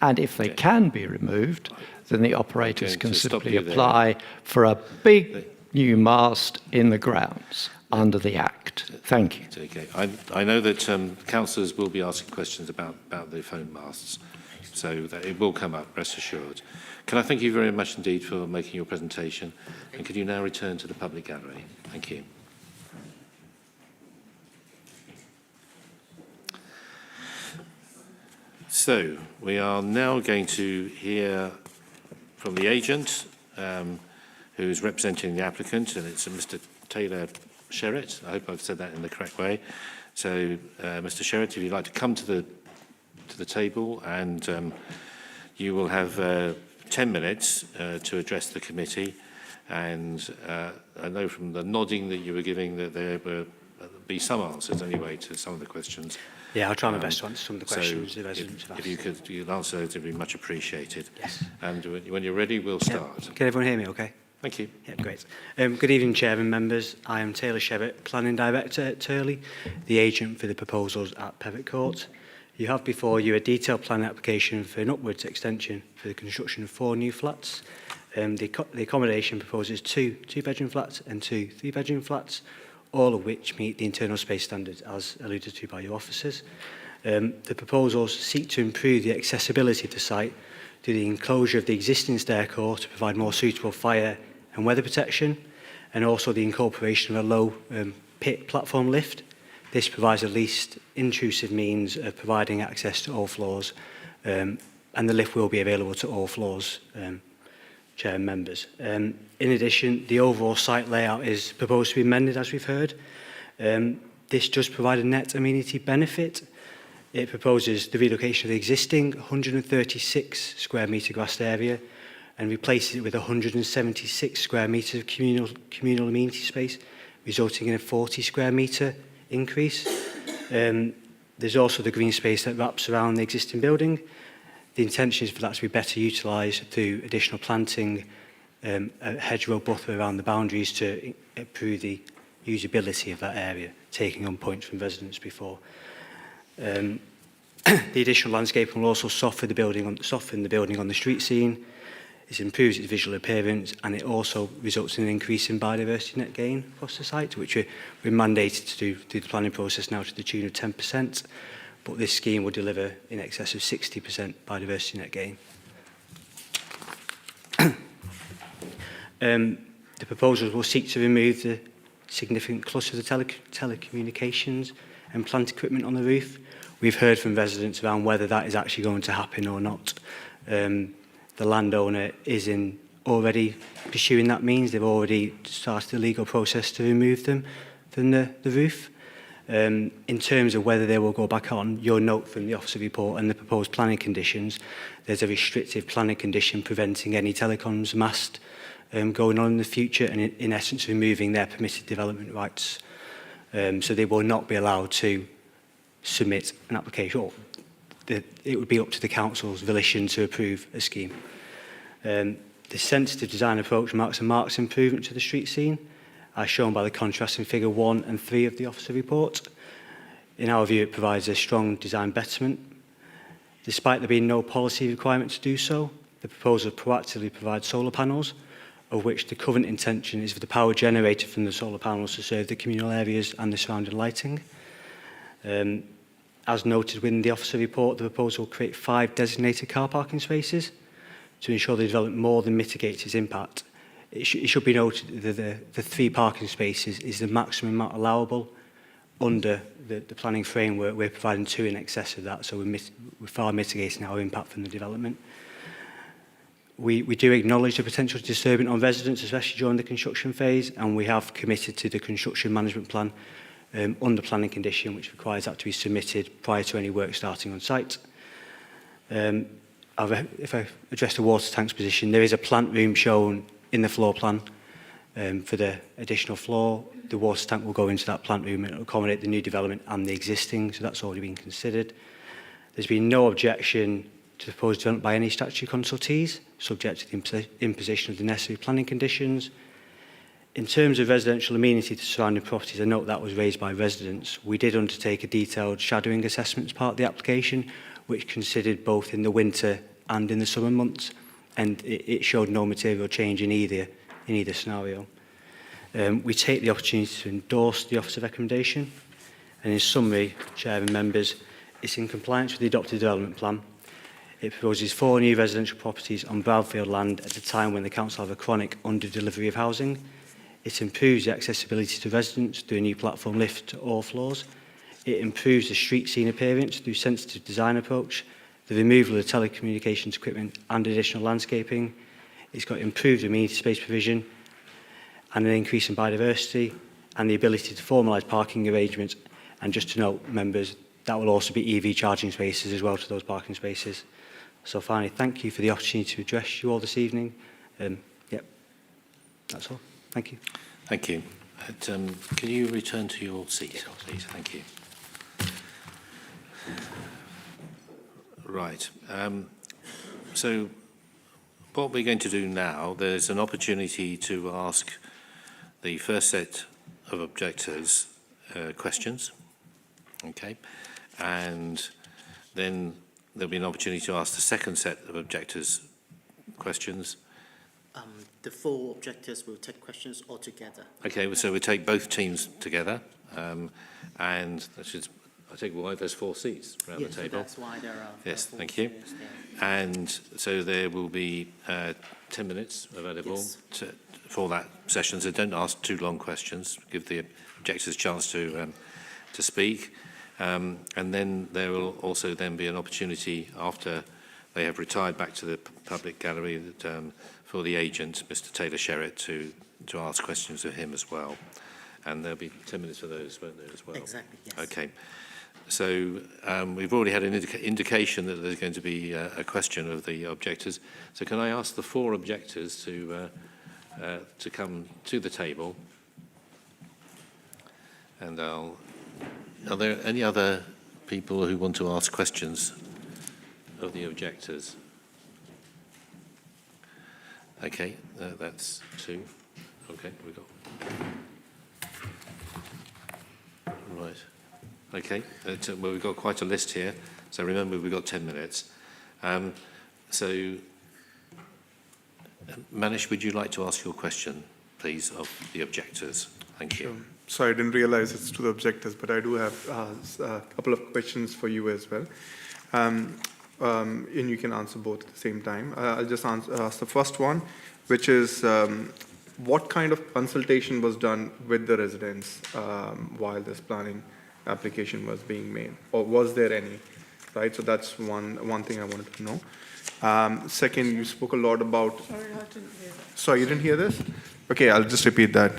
And if they can be removed, then the operators can simply apply for a big new mast in the grounds under the Act. Thank you. Okay. I know that councillors will be asking questions about the phone masts, so that it will come up, rest assured. Can I thank you very much indeed for making your presentation, and could you now return to the public gallery? Thank you. So, we are now going to hear from the agent, who's representing the applicant, and it's Mr. Taylor Sherritt. I hope I've said that in the correct way. So, Mr. Sherritt, if you'd like to come to the table, and you will have 10 minutes to address the committee. And I know from the nodding that you were giving that there will be some answers anyway to some of the questions. Yeah, I'll try my best to answer some of the questions so the residents have asked. If you'd answer those, it would be much appreciated. Yes. And when you're ready, we'll start. Can everyone hear me okay? Thank you. Yeah, great. Good evening, Chair and members. I am Taylor Sherritt, Planning Director at Turley, the agent for the proposals at Perrott Court. You have before you a detailed planning application for an upwards extension for the construction of 4 new flats. The accommodation proposes 2 two-bedroom flats and 2 three-bedroom flats, all of which meet the internal space standards as alluded to by your officers. The proposals seek to improve the accessibility of the site through the enclosure of the existing stair court to provide more suitable fire and weather protection, and also the incorporation of a low pit platform lift. This provides the least intrusive means of providing access to all floors, and the lift will be available to all floors, Chair and members. In addition, the overall site layout is proposed to be amended, as we've heard. This does provide a net amenity benefit. It proposes the relocation of the existing 136 square metre grassed area and replaces it with 176 square metres of communal amenity space, resulting in a 40 square metre increase. There's also the green space that wraps around the existing building. The intention is for that to be better utilised through additional planting, a hedgerow buffer around the boundaries to improve the usability of that area, taking on points from residents before. The additional landscaping will also soften the building on the street scene. It improves its visual appearance, and it also results in an increase in biodiversity net gain across the site, which we're mandated to do through the planning process now to the tune of 10%. But this scheme will deliver in excess of 60% biodiversity net gain. The proposals will seek to remove the significant cluster of the telecommunications and plant equipment on the roof. We've heard from residents around whether that is actually going to happen or not. The landowner is already pursuing that means. They've already started the legal process to remove them from the roof. In terms of whether they will go back on, you'll note from the officer report and the proposed planning conditions, there's a restrictive planning condition preventing any telecoms mast going on in the future, and in essence removing their permitted development rights. So they will not be allowed to submit an application, or it would be up to the council's volition to approve a scheme. The sensitive design approach marks a marked improvement to the street scene, as shown by the contrast in figure 1 and 3 of the officer report. In our view, it provides a strong design betterment. Despite there being no policy requirement to do so, the proposal proactively provides solar panels, of which the current intention is for the power generated from the solar panels to serve the communal areas and the surrounding lighting. As noted within the officer report, the proposal will create 5 designated car parking spaces to ensure the development more than mitigates its impact. It should be noted that the 3 parking spaces is the maximum amount allowable under the planning framework. We're providing 2 in excess of that, so we're far mitigating our impact from the development. We do acknowledge the potential disturbance on residents, especially during the construction phase, and we have committed to the construction management plan under planning condition, which requires that to be submitted prior to any work starting on site. If I address the water tanks position, there is a plant room shown in the floor plan for the additional floor. The water tank will go into that plant room and accommodate the new development and the existing, so that's already been considered. There's been no objection to the proposed development by any statutory consultees, subject to the imposition of the necessary planning conditions. In terms of residential amenity to surrounding properties, I note that was raised by residents. We did undertake a detailed shadowing assessment as part of the application, which considered both in the winter and in the summer months, and it showed no material change in either scenario. We take the opportunity to endorse the Office of Recommendation, and in summary, Chair and members, it's in compliance with the adopted development plan. It proposes 4 new residential properties on brownfield land at a time when the council have a chronic under-delivery of housing. It improves the accessibility to residents through a new platform lift to all floors. It improves the street scene appearance through sensitive design approach, the removal of the telecommunications equipment and additional landscaping. It's got improved amenity space provision and an increase in biodiversity and the ability to formalise parking arrangements. And just to note, members, that will also be EV charging spaces as well to those parking spaces. So finally, thank you for the opportunity to address you all this evening. Yep, that's all. Thank you. Thank you. Can you return to your seat, please? Thank you. Right. So what we're going to do now, there's an opportunity to ask the first set of objectors questions. Okay. And then there'll be an opportunity to ask the second set of objectors questions. The 4 objectors will take questions all together. Okay, so we take both teams together, and I take why there's 4 seats around the table. That's why there are. Yes, thank you. And so there will be 10 minutes available for that session. So don't ask too long questions. Give the objectors a chance to speak, and then there will also then be an opportunity after they have retired back to the public gallery for the agent, Mr. Taylor Sherritt, to ask questions of him as well. And there'll be 10 minutes for those, won't there, as well? Exactly, yes. Okay. So we've already had an indication that there's going to be a question of the objectors. So can I ask the 4 objectors to come to the table? And are there any other people who want to ask questions of the objectors? Okay, that's 2. Okay, we got. Right. Okay, well, we've got quite a list here. So remember, we've got 10 minutes. So, Manish, would you like to ask your question, please, of the objectors? Thank you. Sure. So I didn't realize it's to the objectors, but I do have a couple of questions for you as well. And you can answer both at the same time. I'll just ask the first one, which is what kind of consultation was done with the residents while this planning application was being made, or was there any? Right, so that's one thing I wanted to know. Second, you spoke a lot about. Sorry, I didn't hear that. Sorry, you didn't hear this? Okay, I'll just repeat that.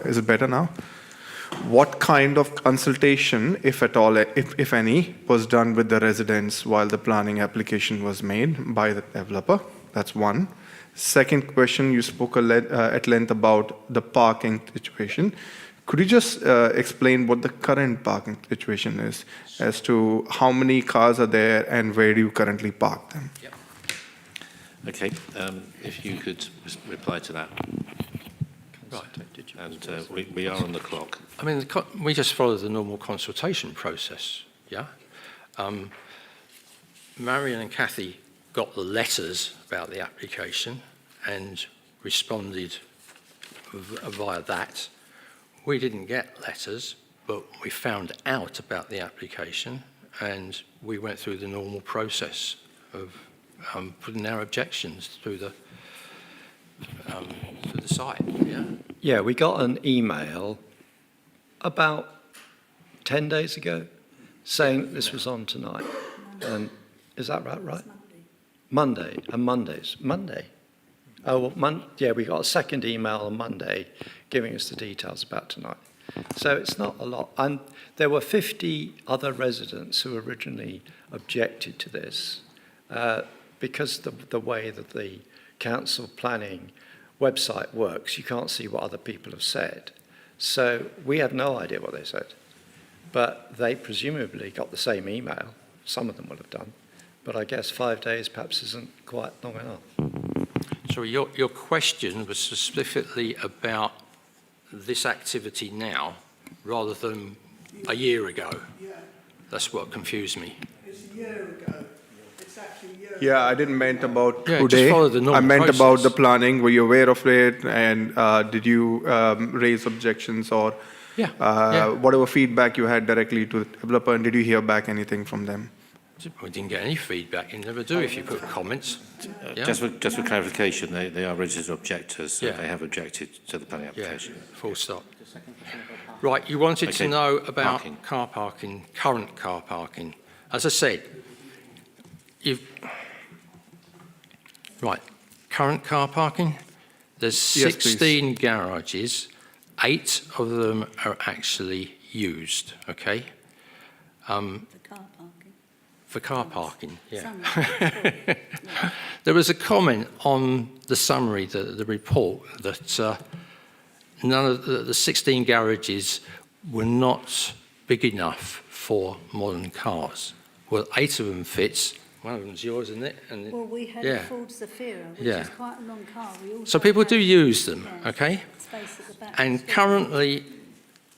Is it better now? What kind of consultation, if at all, if any, was done with the residents while the planning application was made by the developer? That's one. Second question, you spoke at length about the parking situation. Could you just explain what the current parking situation is as to how many cars are there and where do you currently park them? Yep. Okay, if you could reply to that. Right. And we are on the clock. I mean, we just follow the normal consultation process, yeah? Marion and Kathy got the letters about the application and responded via that. We didn't get letters, but we found out about the application and we went through the normal process of putting our objections through the site, yeah? Yeah, we got an email about 10 days ago saying this was on tonight. And is that right? Monday. And Mondays. Monday. Oh, well, yeah, we got a second email on Monday giving us the details about tonight. So it's not a lot. And there were 50 other residents who originally objected to this because the way that the council planning website works, you can't see what other people have said. So we have no idea what they said. But they presumably got the same email. Some of them will have done. But I guess 5 days perhaps isn't quite long enough. So your question was specifically about this activity now rather than a year ago. Yeah. That's what confused me. It's a year ago. It's actually a year Yeah, I didn't meant about Yeah, today. just follow the normal I meant process. about the planning. Were you aware of it? And did you raise objections or whatever feedback you had directly to the developer? And did you hear back anything from them? We didn't get any feedback. You never do if you put comments. Yeah? Just for clarification, they are registered objectors, so Yeah. they have objected to the planning application. Yeah, full stop. Right, you wanted to Okay, know about parking. car parking, current car parking. As I said, right, current car parking, there's Yes, please. 16 garages, 8 of them are actually used, okay? For car parking, yeah. There was a comment on the summary, the report, that none of the 16 garages were not big enough for modern cars. Well, 8 of them fits. One of them's yours, isn't it? And Well, we had yeah. a Ford Zafira, which Yeah. is quite a long car. We also So people do had, use them, okay? space at the back. And currently,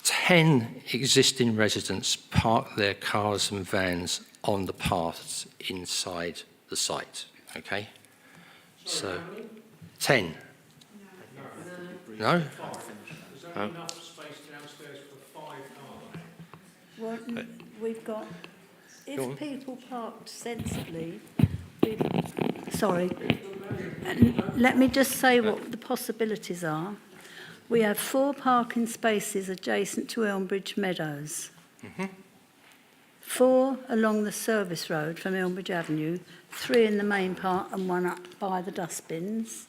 10 existing residents park their cars and vans on the paths inside the site, okay? So, 10. No? Well, we've got, Go on. if people parked sensibly, sorry, let me just say what the possibilities are. We have 4 parking spaces adjacent to Elmbridge Meadows. 4 along the service road from Elmbridge Avenue, 3 in the main part and 1 up by the dustbins.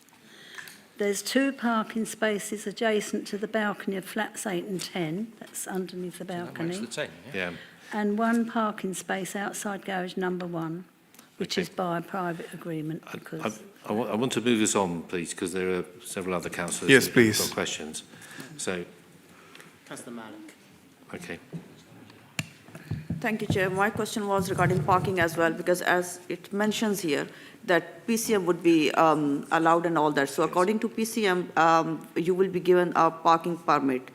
There's 2 parking spaces adjacent to the balcony of flats 8 and 10, that's underneath the balcony, That makes the 10, yeah? Yeah. and 1 parking space outside garage number 1, which is by private agreement because... I want to move us on, please, because there are several other councillors Yes, who've please. got questions. So, Councillor Malik. okay. Thank you, Chair. My question was regarding parking as well, because as it mentions here, that PCM would be allowed and all that. So according to PCM, you will be given a parking permit.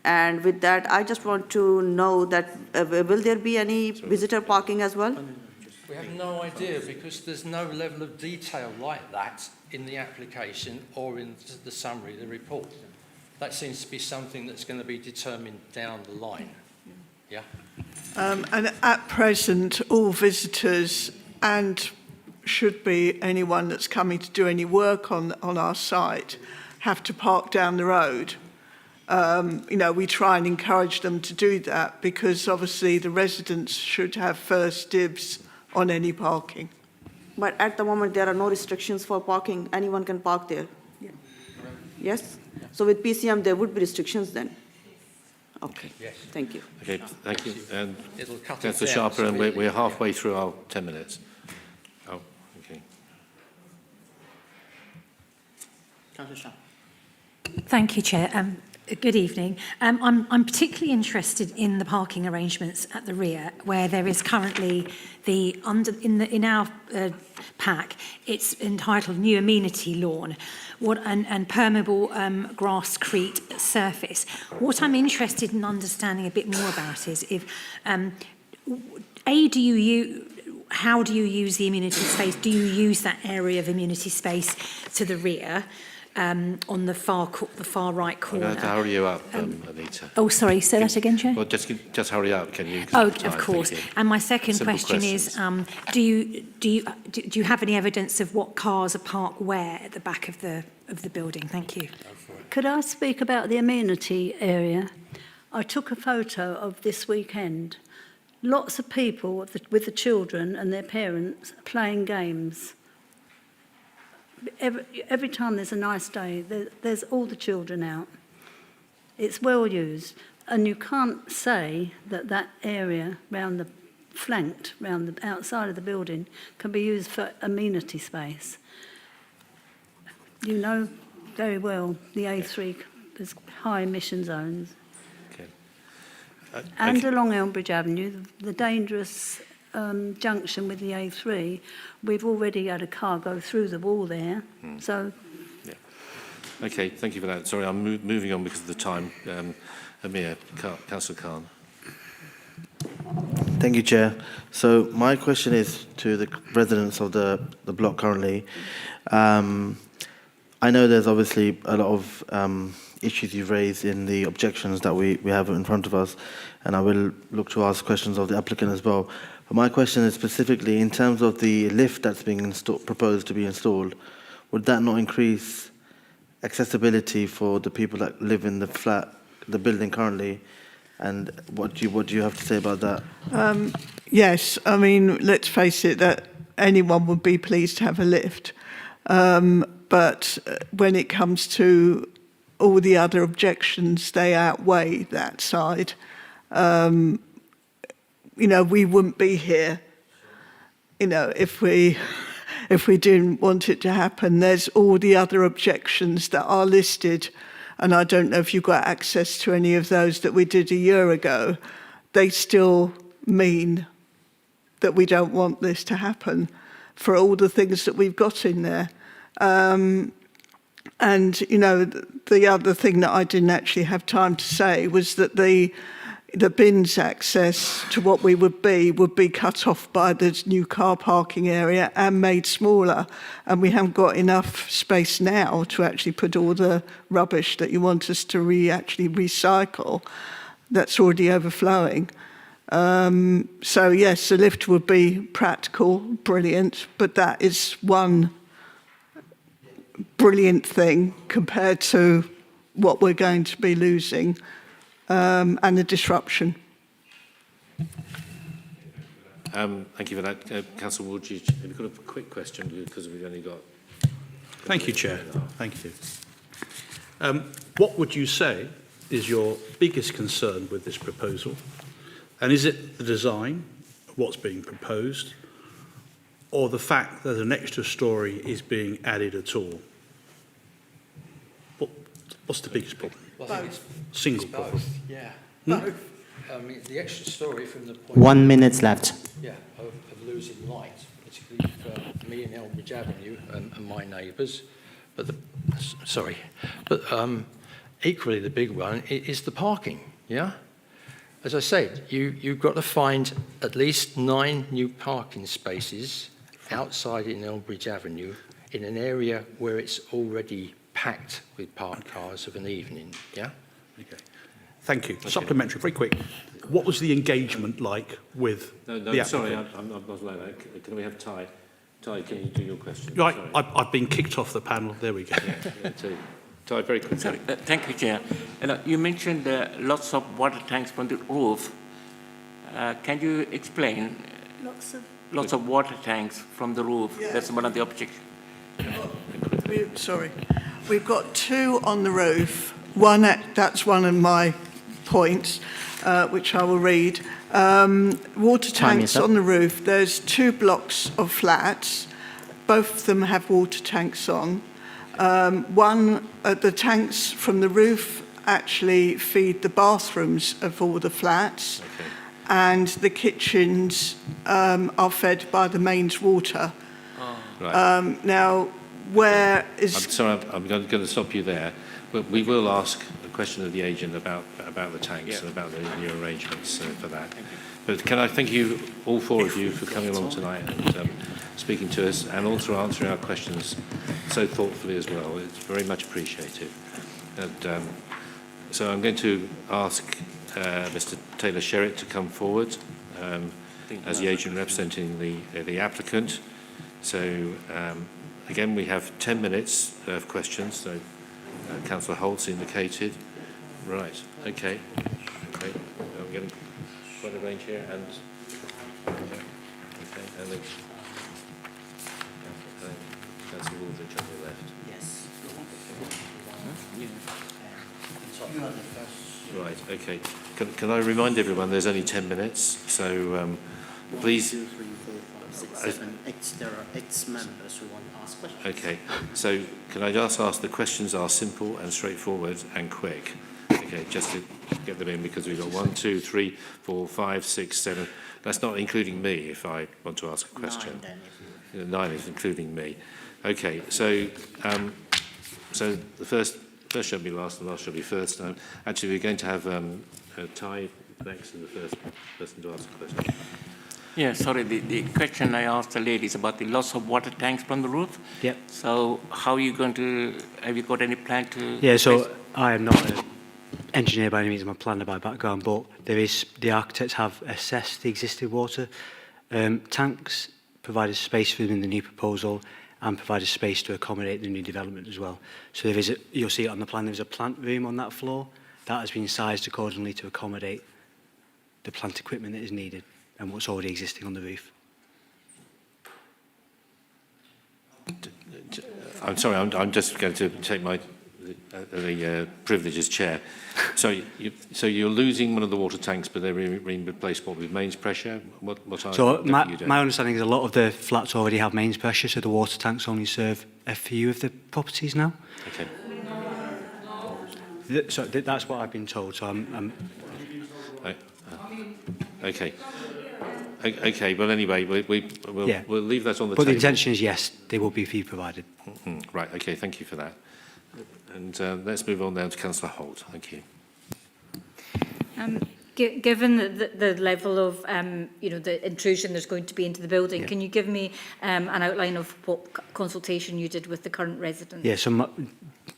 And with that, I just want to know that will there be any visitor parking as well? We have no idea because there's no level of detail like that in the application or in the summary, the report. That seems to be something that's going to be determined down the line. Yeah? And at present, all visitors and should be anyone that's coming to do any work on our site have to park down the road. You know, we try and encourage them to do that because obviously the residents should have first dibs on any parking. But at the moment, there are no restrictions for parking. Anyone can park there. Yeah. Yes? So with PCM, there would be restrictions then? Okay. Yes. Thank you. Okay, thank you. And It'll cut it Councillor down, Sharper, so and we- we're halfway through our 10 minutes. Oh, okay. Councillor Sharp. Thank you, Chair. Good evening. I'm particularly interested in the parking arrangements at the rear, where there is currently in our pack. It's entitled New Amenity Lawn, and permeable grasscrete surface. What I'm interested in understanding a bit more about is if how do you use the amenity space? Do you use that area of amenity space to the rear? On the far right I'm corner. going to hurry you up, Anita. Oh, sorry, say that again, Chair. Well, just hurry up, can you? 'Cause Oh, of time, of course. thank you. And my second Simple question is, do you have any evidence of what cars are parked where at the back of the building? Thank you. Could I speak about the amenity area? I took a photo of this weekend. Lots of people with the children and their parents playing games. Every time there's a nice day, there's all the children out. It's well used. And you can't say that area round the outside of the building can be used for amenity space. You know very well. The A3, there's high emission zones. Okay. And okay. along Elmbridge Avenue, the dangerous junction with the A3, we've already had a car go through the wall there. So, Okay, thank you for that. Sorry, I'm moving on because of the time. Amir, Councillor Khan. Thank you, Chair. So my question is to the residents of the block currently. I know there's obviously a lot of issues you've raised in the objections that we have in front of us, and I will look to ask questions of the applicant as well. But my question is specifically in terms of the lift that's being proposed to be installed, would that not increase accessibility for the people that live in the building currently? And what do you have to say about that? Yes, I mean, let's face it, that anyone would be pleased to have a lift. But when it comes to all the other objections, they outweigh that side. You know, we wouldn't be here, you know, if we didn't want it to happen. There's all the other objections that are listed, and I don't know if you've got access to any of those that we did a year ago. They still mean that we don't want this to happen for all the things that we've got in there. And, you know, the other thing that I didn't actually have time to say was that the bins access to what we would be cut off by the new car parking area and made smaller. And we haven't got enough space now to actually put all the rubbish that you want us to actually recycle. That's already overflowing. So yes, the lift would be practical, brilliant, but that is one brilliant thing compared to what we're going to be losing. And the disruption. Thank you for that. Councillor Ward, have you got a quick question because we've only got... Thank you, Chair. Thank you. What would you say is your biggest concern with this proposal? And is it the design of what's being proposed or the fact that an extra storey is being added at all? What's the biggest problem? Well, I think it's Single both, problem. yeah. Both. I mean, the extra story from the point... 1 minute left. Yeah, of losing light, particularly for me in Elmbridge Avenue and my neighbours. But equally the big one is the parking, yeah? As I said, you've got to find at least 9 new parking spaces outside in Elmbridge Avenue in an area where it's already packed with parked cars of an evening, yeah? Okay. Thank you. Okay. Supplementary, very quick. What was the engagement like with the applicant? Sorry, I'm not allowed that. Can we have Ty? Ty, can you do your question? Right, I've been kicked off the panel. There we go. Ty, very quickly. Sorry, thank you, Chair. You mentioned lots of water tanks from the roof. Can you explain? Lots of water tanks from the roof. Yeah. That's one of the objections. Sorry. We've got 2 on the roof. That's one of my points, which I will read. Water tanks on the roof. There's 2 blocks of flats. Both of them have water tanks on. The tanks from the roof actually feed the bathrooms of all the flats, and the kitchens are fed by the mains water. Right. Now, where is... I'm sorry, I'm going to stop you there. We will ask a question of the agent about the tanks and about the new arrangements for that. But can I thank you, all 4 of you, for coming along tonight and speaking to us and also answering our questions so thoughtfully as well. It's very much appreciated. And so I'm going to ask Mr. Taylor Sherritt to come forward as the agent representing the applicant. So again, we have 10 minutes of questions. So Councillor Holt's indicated. Right. Okay. I'm getting quite a range here, and and Councillor Wooldridge on the left. Yes. Right. Okay. Can I remind everyone there's only 10 minutes, so Please. 1, 2, 3, 4, 5, 6, 7, 8. There are 8 members who want to ask questions. Okay, so can I just ask, the questions are simple and straightforward and quick. Okay, just to get them in, because we've got 1, 2, 3, 4, 5, 6, 7. That's not including me if I want to ask a question. 9 then, if you... 9 is including me. Okay, so so the first shall be last and last shall be first. Actually, we're going to have Ty next and the first person to ask a question. Yeah, sorry, the question I asked the lady is about the loss of water tanks from the roof. Yep. So how are you going to, have you got any plan to... Yeah, so I am not an engineer by any means, I'm a planner by background, but the architects have assessed the existing water tanks, provided space for them in the new proposal, and provided space to accommodate the new development as well. So there is you'll see it on the plan, there's a plant room on that floor that has been sized accordingly to accommodate the plant equipment that is needed and what's already existing on the roof. I'm sorry, I'm just going to take my privilege as chair. So you're losing one of the water tanks, but they're being replaced with mains pressure? What are you doing? My understanding is a lot of the flats already have mains pressure, so the water tanks only serve a few of the properties now. Okay. So that's what I've been told. So I'm okay. Okay. Well, anyway, we'll leave that on the table. But the intention is yes, they will be fee provided. Right. Okay. Thank you for that. And let's move on now to Councillor Holt. Thank you. Given the level of, the intrusion there's going to be into the building, can you give me an outline of what consultation you did with the current residents? Yeah,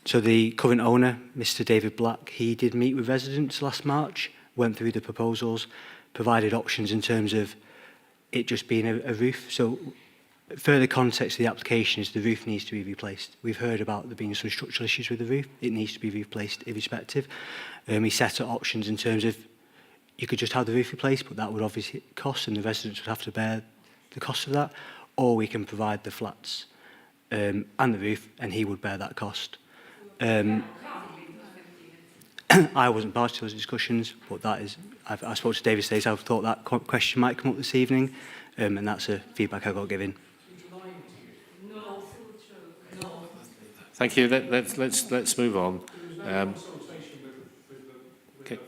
so the current owner, Mr. David Black, he did meet with residents last March, went through the proposals, provided options in terms of it just being a roof. So further context of the application is the roof needs to be replaced. We've heard about there being some structural issues with the roof. It needs to be replaced irrespective. We set out options in terms of you could just have the roof replaced, but that would obviously cost, and the residents would have to bear the cost of that. Or we can provide the flats and the roof, and he would bear that cost. I wasn't part of those discussions, but that is, I spoke to David today, so I thought that question might come up this evening, and that's a feedback I got given. Thank you. Let's move on. Okay.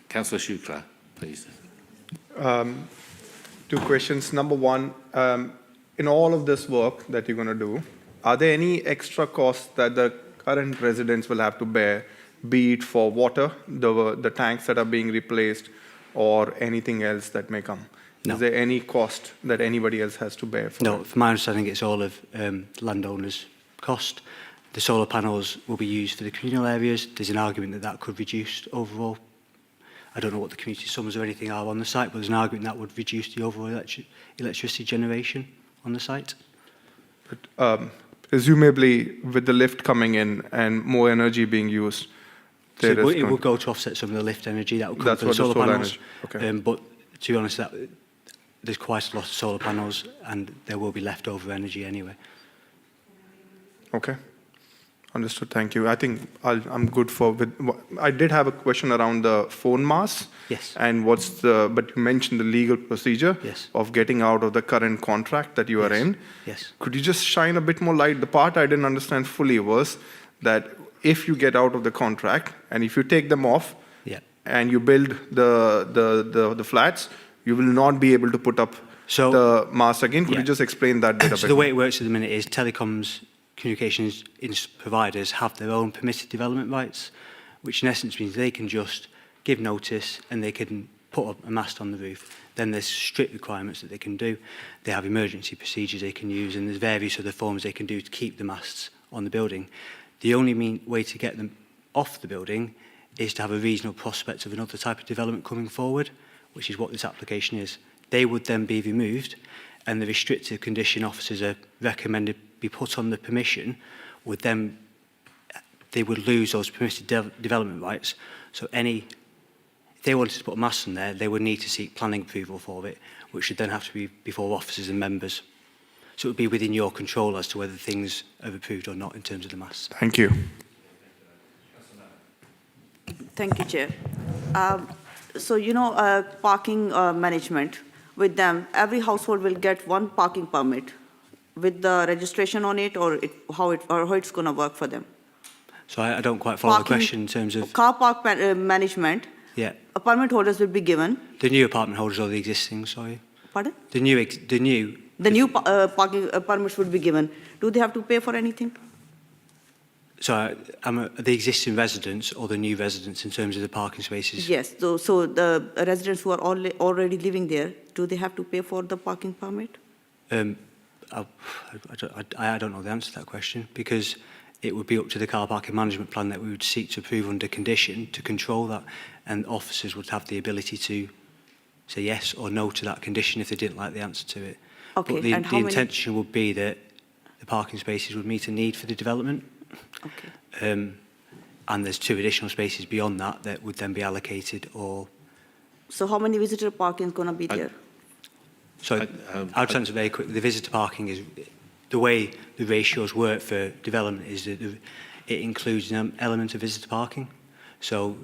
Councillor Shukla, please. 2 questions. Number 1, in all of this work that you're going to do, are there any extra costs that the current residents will have to bear, be it for water, the tanks that are being replaced, or anything else that may come? No. Is there any cost that anybody else has to bear for No, from my understanding, it's all of landowners' cost. The solar panels will be used for the communal areas. There's an argument that could reduce overall. I don't know what the community sums or anything are on the site, but there's an argument that would reduce the overall electricity generation on the site. But presumably, with the lift coming in and more energy being used, so it would go to offset some of the lift energy that would come from the solar panels. Okay. But to be honest, there's quite a lot of solar panels, and there will be leftover energy anyway. Okay. Understood. Thank you. I think I'm good for. I did have a question around the phone masts. Yes. And but you mentioned the legal procedure of getting out of the current contract that you are in. Yes. Could you just shine a bit more light? The part I didn't understand fully was that if you get out of the contract and if you take them off and you build the flats, you will not be able to put up the mast again. Could you just explain that bit a bit? So the way it works at the minute is telecoms communications providers have their own permitted development rights, which in essence means they can just give notice and they can put up a mast on the roof. Then there's strict requirements that they can do. They have emergency procedures they can use, and there's various other forms they can do to keep the masts on the building. The only way to get them off the building is to have a reasonable prospect of another type of development coming forward, which is what this application is. They would then be removed, and the restrictive condition officers are recommended be put on the permission, they would lose those permitted development rights. So if they wanted to put a mast in there, they would need to seek planning approval for it, which would then have to be before officers and members. So it would be within your control as to whether things are approved or not in terms of the masts. Thank you. Thank you, Chair. So, parking management, with them, every household will get one parking permit with the registration on it, or how it's going to work for them? So I don't quite follow the Parking- question in terms of... Car park management, Yeah. permit holders will be given. The new apartment holders or the existing, sorry? Pardon? The new... The new parking permits would be given. Do they have to pay for anything? So the existing residents or the new residents in terms of the parking spaces? Yes. So the residents who are already living there, do they have to pay for the parking permit? I don't know the answer to that question, because it would be up to the car parking management plan that we would seek to approve under condition to control that, and officers would have the ability to say yes or no to that condition if they didn't like the answer to it. Okay, But the and how many- intention would be that the parking spaces would meet a need for the development. Okay. And there's 2 additional spaces beyond that that would then be allocated or... So how many visitor parking is going to be there? So I'll answer very quickly. The visitor parking is... The way the ratios work for development is that it includes an element of visitor parking. So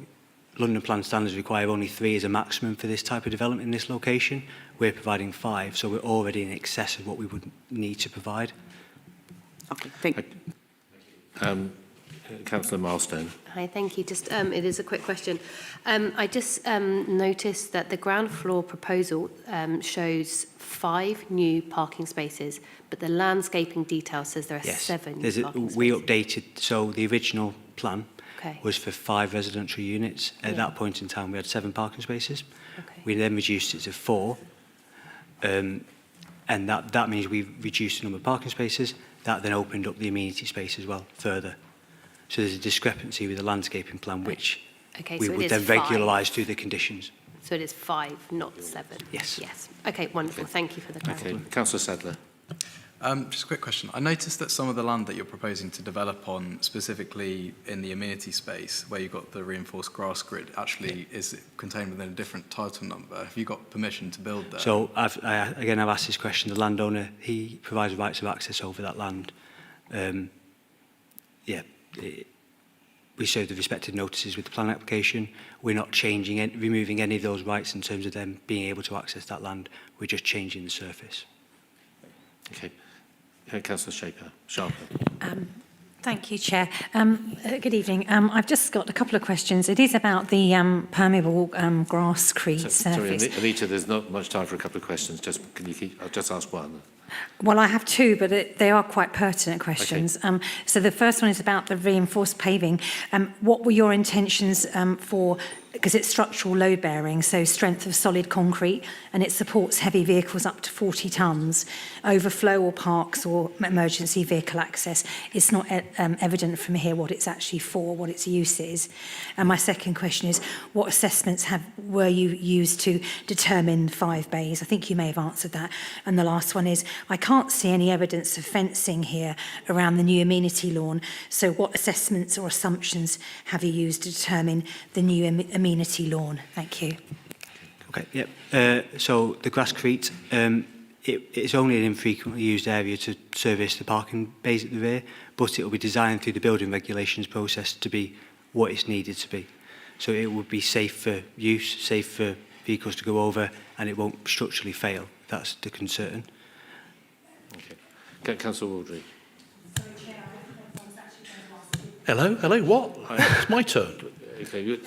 London Plan standards require only 3 as a maximum for this type of development in this location. We're providing 5, so we're already in excess of what we would need to provide. Okay, thank you. Councillor Milestone. Hi, thank you. Just, it is a quick question. I just noticed that the ground floor proposal shows 5 new parking spaces, but the landscaping detail says there are 7 new parking spaces. We updated, so the original plan Okay. was for 5 residential units. At that point in time, we had 7 parking spaces. Okay. We then reduced it to 4. And that means we reduced the number of parking spaces. That then opened up the amenity space as well further. So there's a discrepancy with the landscaping plan, which Okay, we so it would is then 5. regularise through the conditions. So it is 5, not 7? Yes. Yes. Okay, wonderful. Thank you for the Okay, clarification. Councillor Sadler. Just a quick question. I noticed that some of the land that you're proposing to develop on, specifically in the amenity space, where you've got the reinforced grass grid, actually is contained within a different title number. Have you got permission to build there? So I've asked this question. The landowner, he provides rights of access over that land. We serve the respective notices with the plan application. We're not changing, removing any of those rights in terms of them being able to access that land. We're just changing the surface. Okay. Councillor Sharper. Thank you, Chair. Good evening. I've just got a couple of questions. It is about the permeable grasscrete Sorry, surface. Anita, there's not much time for a couple of questions. Can you I'll just ask one. Well, I have 2, but they are quite pertinent questions. Okay. So the first one is about the reinforced paving. What were your intentions for, because it's structural load bearing, so strength of solid concrete, and it supports heavy vehicles up to 40 tonnes, overflow or parks or emergency vehicle access. It's not evident from here what it's actually for, what its use is. And my second question is, what assessments were you used to determine 5 bays? I think you may have answered that. And the last one is, I can't see any evidence of fencing here around the new amenity lawn. So what assessments or assumptions have you used to determine the new amenity lawn? Thank you. Okay, yep. So the grasscrete, it's only an infrequently used area to service the parking bays at the rear, but it will be designed through the building regulations process to be what it's needed to be. So it would be safe for use, safe for vehicles to go over, and it won't structurally fail. That's the concern. Okay. Councillor Waldry. Hello, what? It's my turn. Okay.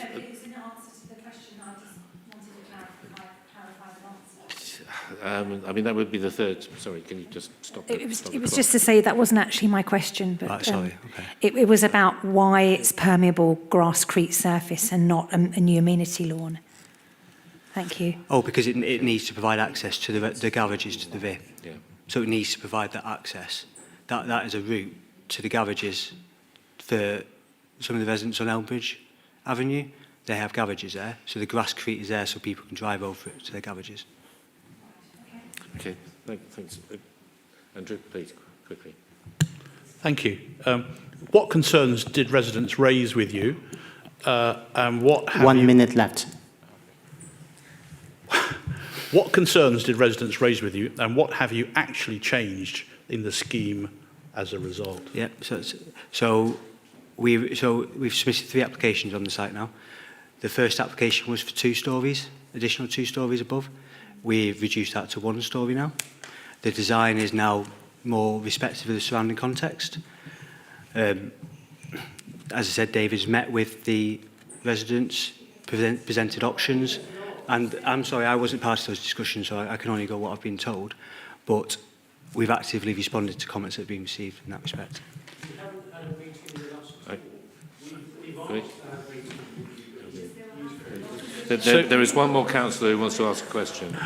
I mean, that would be the third. Sorry, can you just stop? It was just to say that wasn't actually my question, but Right, sorry. Okay. it was about why it's permeable grasscrete surface and not a new amenity lawn. Thank you. Oh, because it needs to provide access to the garages to the rear. Yeah. So it needs to provide that access. That is a route to the garages for some of the residents on Elmbridge Avenue. They have garages there, so the grasscrete is there so people can drive over it to their garages. Okay, thanks. Andrew, please, quickly. Thank you. What concerns did residents raise with you? And what have 1 minute left. What concerns did residents raise with you, and what have you actually changed in the scheme as a result? Yeah, so we've submitted 3 applications on the site now. The first application was for 2 stories, additional 2 stories above. We've reduced that to 1 story now. The design is now more respectful of the surrounding context. As I said, David's met with the residents, presented options, and I'm sorry, I wasn't part of those discussions, so I can only go what I've been told, but we've actively responded to comments that have been received in that respect. There is one more councillor who wants to ask a question.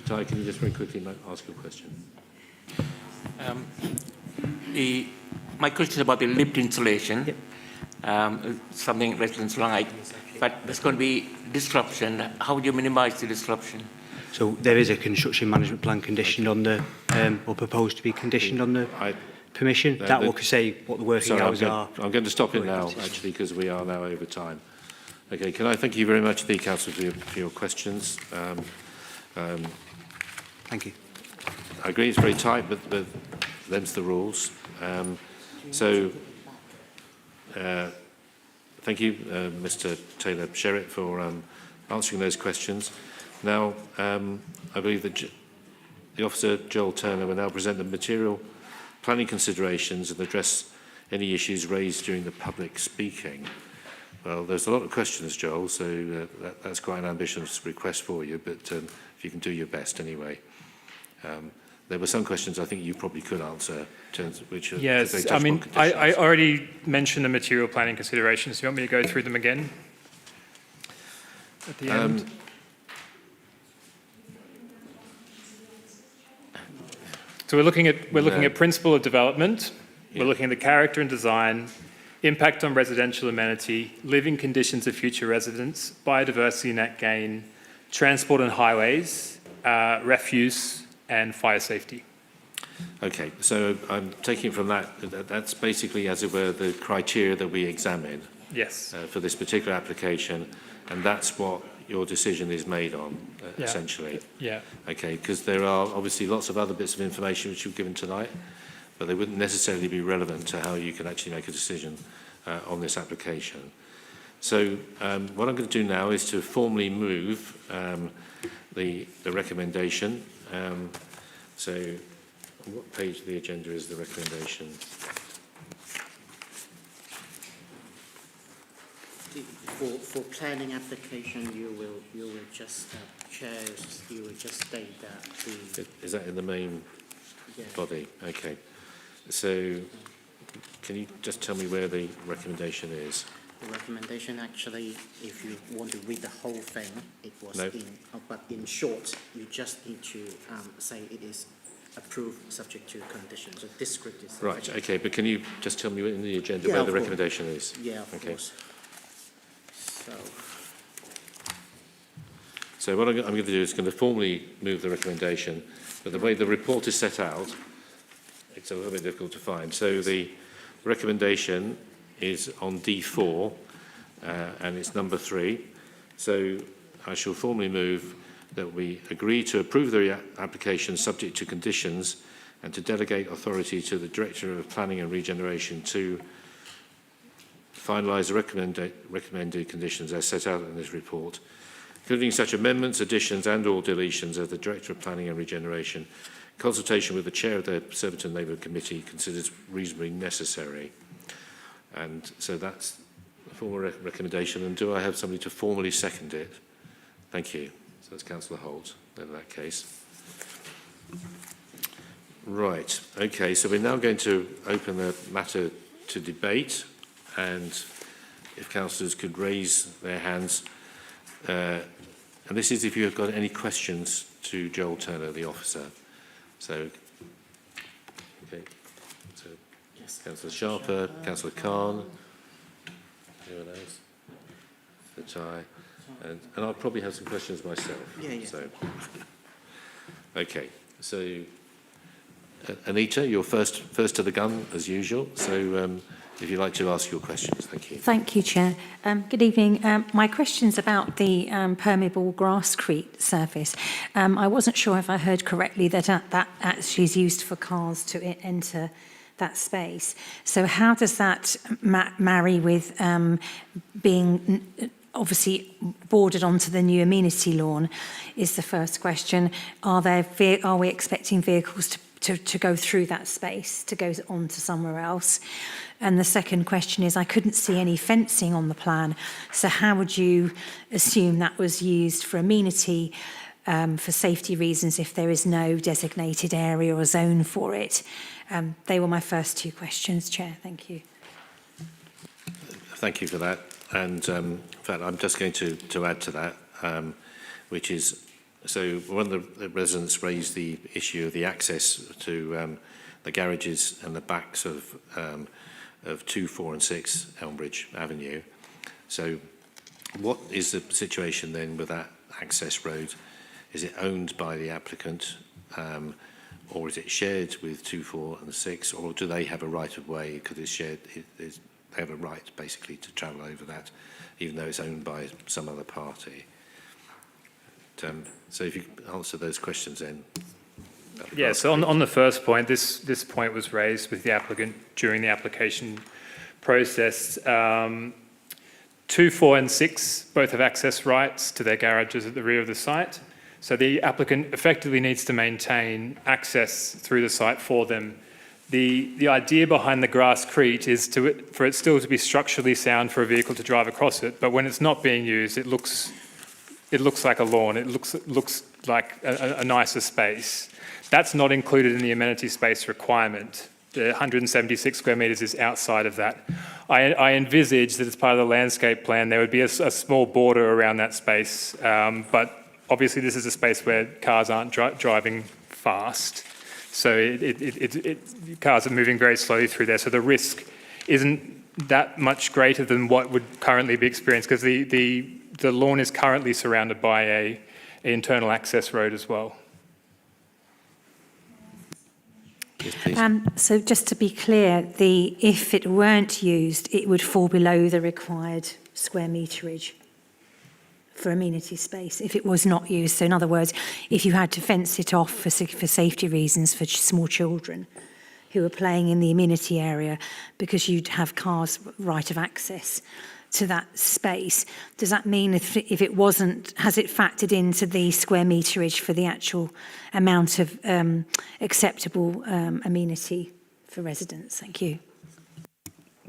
Ty, can you just very quickly ask your question? My question is about the lift installation. Yep. Something residents like, but there's going to be disruption. How would you minimise the disruption? So there is a construction management plan conditioned on the, or proposed to be conditioned on the permission. That will say what the working hours are. I'm going to stop it now, actually, because we are now over time. Okay, can I thank you very much, the councillor, for your questions. Thank you. I agree it's very tight, but them's the rules. Thank you, Mr. Taylor-Sherritt, for answering those questions. Now, I believe that the officer, Joel Turner, will now present the material planning considerations and address any issues raised during the public speaking. Well, there's a lot of questions, Joel, so that's quite an ambitious request for you, but if you can do your best anyway. There were some questions I think you probably could answer, which are... Yes, I mean, I already mentioned the material planning considerations. Do you want me to go through them again at the end? So we're looking at principle of development. Yeah. We're looking at the character and design, impact on residential amenity, living conditions of future residents, biodiversity net gain, transport and highways, refuse, and fire safety. Okay, so I'm taking from that's basically, as it were, the criteria that we examine. Yes. For this particular application, and that's what your decision is made on, essentially. Yeah. Okay, because there are obviously lots of other bits of information which you've given tonight, but they wouldn't necessarily be relevant to how you can actually make a decision on this application. So what I'm going to do now is to formally move the recommendation. So on what page of the agenda is the recommendation? For planning application, you will just you will just state that the... Is that in the main body? Okay. So can you just tell me where the recommendation is? The recommendation, actually, if you want to read the whole thing, it was but in short, you just need to say it is approved subject to conditions. So this script is... Right, okay, but can you just tell me in the agenda where the recommendation is? Yeah, of course. So what I'm going to do is going to formally move the recommendation, but the way the report is set out, it's a little bit difficult to find. So the recommendation is on D4, and it's number 3. So I shall formally move that we agree to approve the application subject to conditions and to delegate authority to the Director of Planning and Regeneration to finalise the recommended conditions as set out in this report, including such amendments, additions and/or deletions as the Director of Planning and Regeneration, consultation with the Chair of the Surbiton Neighbourhood Committee, considers reasonably necessary. And so that's the formal recommendation. And do I have somebody to formally second it? Thank you. So that's Councillor Holt in that case. Right. Okay. So we're now going to open the matter to debate. And if councillors could raise their hands. And this is if you have got any questions to Joel Turner, the officer. So, okay. So, yes. Councillor Sharper, Councillor Khan, anyone else? The Chai. And I'll probably have some questions myself. Yeah. So, okay. So, Anita, you're first to the gun as usual. So, if you'd like to ask your questions, thank you. Thank you, Chair. Good evening. My question's about the permeable grasscrete surface. I wasn't sure if I heard correctly that that actually is used for cars to enter that space. So how does that marry with being obviously bordered onto the new amenity lawn, is the first question. Are we expecting vehicles to go through that space, to go on to somewhere else? And the second question is, I couldn't see any fencing on the plan, so how would you assume that was used for amenity, for safety reasons, if there is no designated area or zone for it? They were my first two questions, Chair. Thank you. Thank you for that. And in fact, I'm just going to add to that, which is, so one of the residents raised the issue of the access to the garages and the backs of 2, 4 and 6 Elmbridge Avenue. So what is the situation then with that access road? Is it owned by the applicant, or is it shared with 2, 4 and 6, or do they have a right of way because it's shared? They have a right basically to travel over that, even though it's owned by some other party. So if you answer those questions then. Yeah, so on the first point, this point was raised with the applicant during the application process. 2, 4 and 6 both have access rights to their garages at the rear of the site. So the applicant effectively needs to maintain access through the site for them. The idea behind the grasscrete is for it still to be structurally sound for a vehicle to drive across it, but when it's not being used, it looks like a lawn. It looks like a nicer space. That's not included in the amenity space requirement. The 176 square metres is outside of that. I envisage that as part of the landscape plan, there would be a small border around that space, but obviously this is a space where cars aren't driving fast. So cars are moving very slowly through there. So the risk isn't that much greater than what would currently be experienced, because the lawn is currently surrounded by an internal access road as well. Yes, please. So just to be clear, if it weren't used, it would fall below the required square meterage for amenity space if it was not used. So in other words, if you had to fence it off for safety reasons for small children who are playing in the amenity area, because you'd have cars right of access to that space, does that mean if it wasn't, has it factored into the square meterage for the actual amount of acceptable amenity for residents? Thank you.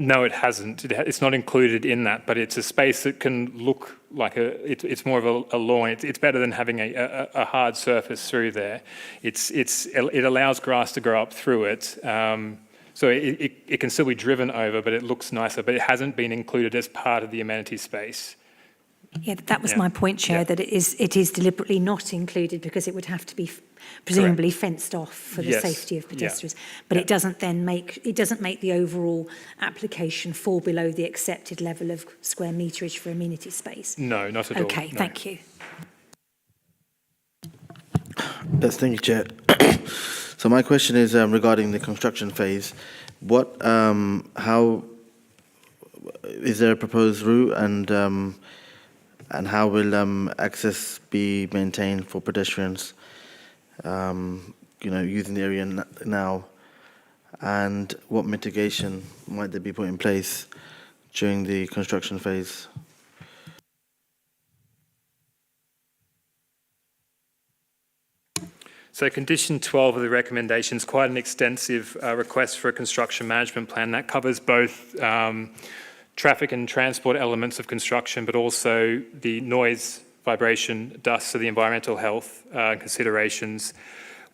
No, it hasn't. It's not included in that, but it's a space that can look like it's more of a lawn. It's better than having a hard surface through there. It allows grass to grow up through it. So it can still be driven over, but it looks nicer, but it hasn't been included as part of the amenity space. Yeah, that was my point, Chair, that it is deliberately not included because it would have to be presumably fenced off for the safety of pedestrians. But it doesn't then make the overall application fall below the accepted level of square meterage for amenity space. No, not at all. Okay, thank you. Yes, thank you, Chair. So my question is regarding the construction phase. How is there a proposed route, and how will access be maintained for pedestrians, using the area now, and what mitigation might they be put in place during the construction phase? So condition 12 of the recommendation is quite an extensive request for a construction management plan that covers both traffic and transport elements of construction, but also the noise, vibration, dust, so the environmental health considerations.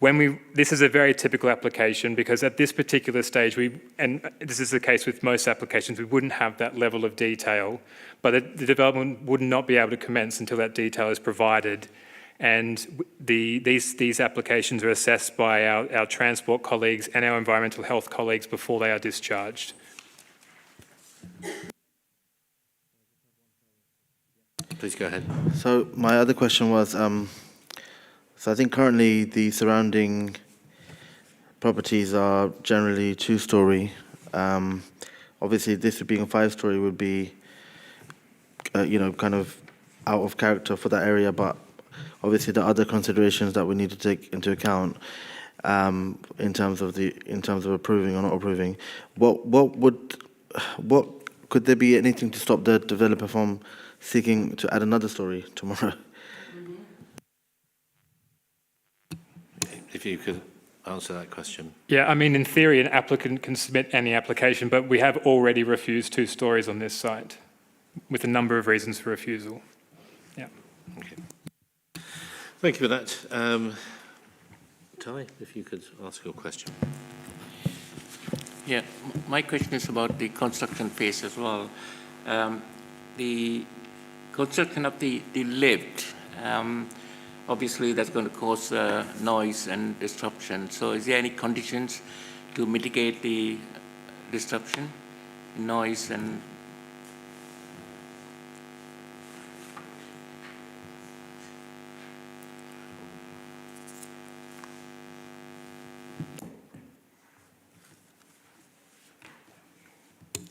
This is a very typical application because at this particular stage, and this is the case with most applications, we wouldn't have that level of detail, but the development would not be able to commence until that detail is provided. And these applications are assessed by our transport colleagues and our environmental health colleagues before they are discharged. Please go ahead. So my other question was, so I think currently the surrounding properties are generally 2-story. Obviously, this being a 5-story would be, kind of out of character for that area, but obviously the other considerations that we need to take into account in terms of approving or not approving. What could there be anything to stop the developer from seeking to add another story tomorrow. If you could answer that question. Yeah, I mean, in theory, an applicant can submit any application, but we have already refused 2 stories on this site with a number of reasons for refusal. Yeah. Okay. Thank you for that. Ty, if you could ask your question. Yeah, my question is about the construction phase as well. The construction of the lift, obviously that's going to cause noise and disruption. So is there any conditions to mitigate the disruption, noise and...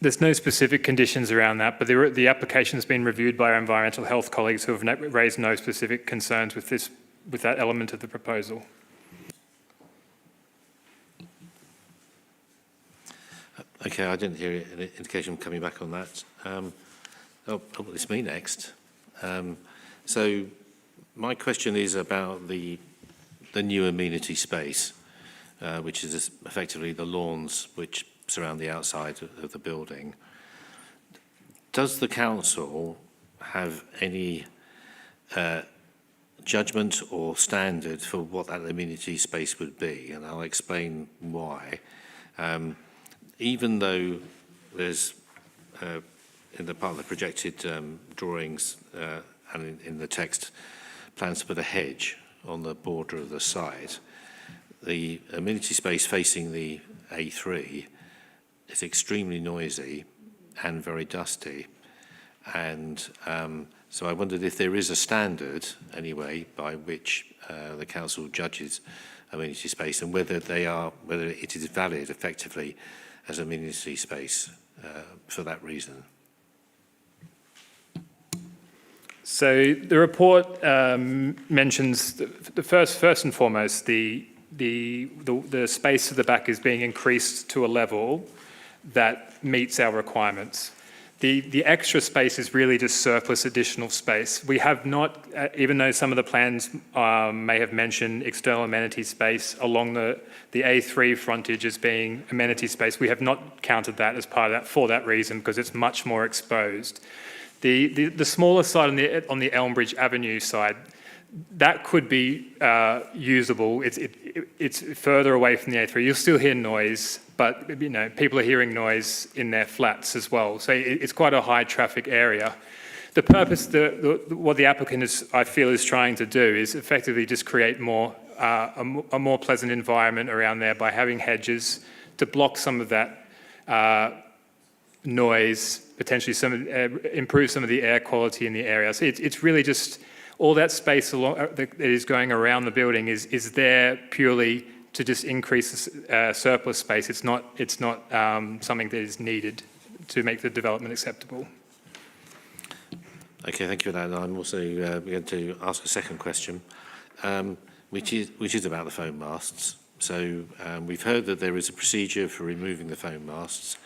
There's no specific conditions around that, but the application's been reviewed by our environmental health colleagues who have raised no specific concerns with that element of the proposal. Okay, I didn't hear an indication coming back on that. It's me next. So my question is about the new amenity space, which is effectively the lawns which surround the outside of the building. Does the council have any judgment or standard for what that amenity space would be? And I'll explain why. Even though there's, in the part of the projected drawings and in the text, plans to put a hedge on the border of the site, the amenity space facing the A3 is extremely noisy and very dusty. And so I wondered if there is a standard, anyway, by which the council judges amenity space and whether it is valid effectively as amenity space for that reason. So the report mentions the first and foremost, the space at the back is being increased to a level that meets our requirements. The extra space is really just surplus additional space. We have not, even though some of the plans may have mentioned external amenity space along the A3 frontage as being amenity space, we have not counted that as part of that for that reason, because it's much more exposed. The smaller side on the Elmbridge Avenue side, that could be usable. It's further away from the A3. You'll still hear noise, but people are hearing noise in their flats as well. So it's quite a high traffic area. The purpose, what the applicant I feel is trying to do is effectively just create a more pleasant environment around there by having hedges to block some of that noise, potentially improve some of the air quality in the area. So it's really just all that space that is going around the building is there purely to just increase surplus space. It's not something that is needed to make the development acceptable. Okay, thank you for that. I'm also going to ask a second question, which is about the foam masts. So we've heard that there is a procedure for removing the foam masts.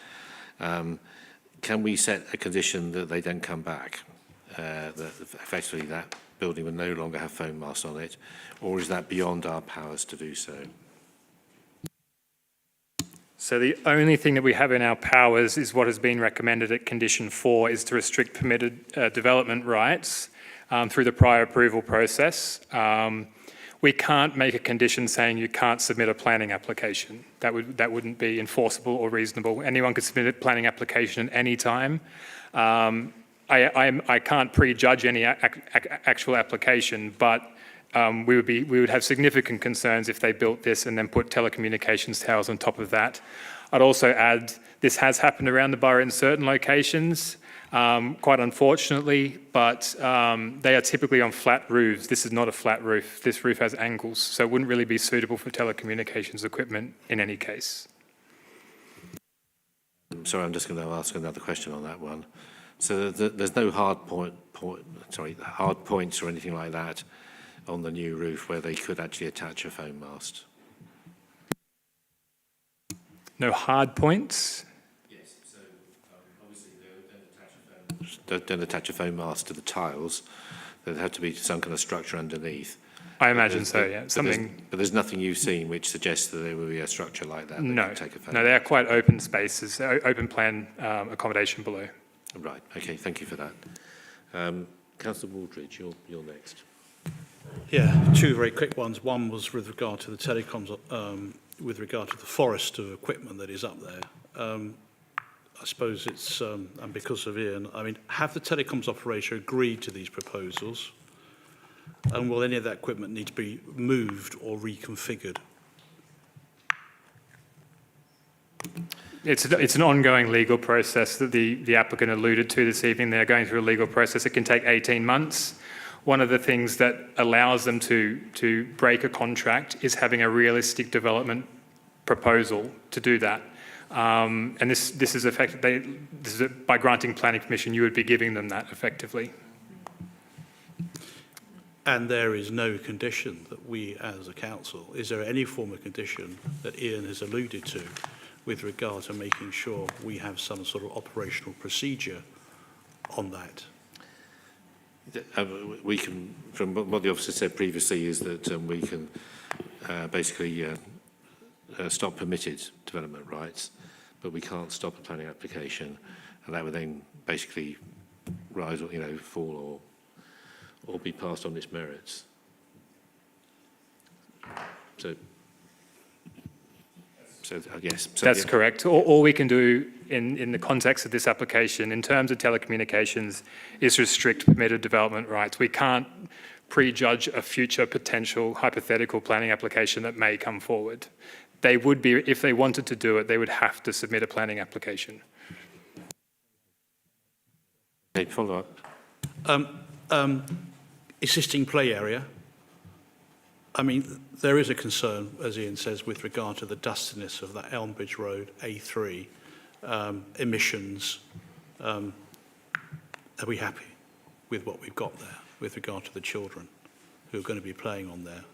Can we set a condition that they don't come back? That effectively that building will no longer have foam masts on it, or is that beyond our powers to do so? So the only thing that we have in our powers is what has been recommended at condition 4 is to restrict permitted development rights through the prior approval process. We can't make a condition saying you can't submit a planning application. That wouldn't be enforceable or reasonable. Anyone could submit a planning application at any time. I can't prejudge any actual application, but we would have significant concerns if they built this and then put telecommunications towers on top of that. I'd also add this has happened around the borough in certain locations, quite unfortunately, but they are typically on flat roofs. This is not a flat roof. This roof has angles, so it wouldn't really be suitable for telecommunications equipment in any case. Sorry, I'm just going to ask another question on that one. So there's no hard points or anything like that on the new roof where they could actually attach a foam mast? No hard points? Yes, so obviously they would then attach a foam don't attach a foam mast to the tiles. There'd have to be some kind of structure underneath. I imagine so, yeah. But there's nothing you've seen which suggests that there will be a structure like that. No, take a foam no, they are quite open spaces, open plan accommodation below. Right. Okay. Thank you for that. Councillor Waldridge, you're next. Yeah, two very quick ones. One was with regard to the telecoms, with regard to the forest of equipment that is up there. I suppose it's, and because of Ian, I mean, have the telecoms operator agreed to these proposals? And will any of that equipment need to be moved or reconfigured? It's an ongoing legal process that the applicant alluded to this evening. They're going through a legal process. It can take 18 months. One of the things that allows them to break a contract is having a realistic development proposal to do that. And this is by granting planning permission, you would be giving them that effectively. And there is no condition that we as a council, is there any form of condition that Ian has alluded to with regard to making sure we have some sort of operational procedure on that? We can, from what the officer said previously, is that we can basically stop permitted development rights, but we can't stop a planning application, and that would then basically rise, or fall, or be passed on its merits. So yes. So, that's correct. All we can do in the context of this application, in terms of telecommunications, is restrict permitted development rights. We can't prejudge a future potential hypothetical planning application that may come forward. They would be, if they wanted to do it, they would have to submit a planning application. Okay, follow up. Existing play area. I mean, there is a concern, as Ian says, with regard to the dustiness of that Elmbridge Road A3 emissions. Are we happy with what we've got there with regard to the children who are going to be playing on there?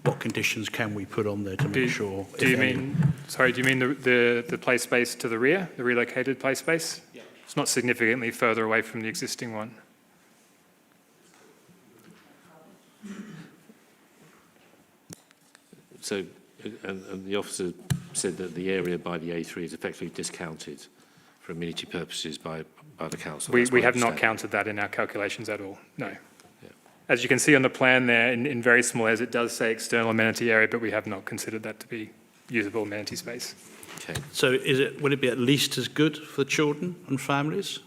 What conditions can we put on there to make sure? Do you mean the play space to the rear, the relocated play space? Yeah. It's not significantly further away from the existing one. So, and the officer said that the area by the A3 is effectively discounted for amenity purposes by the council. We have not counted that in our calculations at all, no. Yeah. As you can see on the plan there, in very small letters, it does say external amenity area, but we have not considered that to be usable amenity space. Okay. So will it be at least as good for children and families?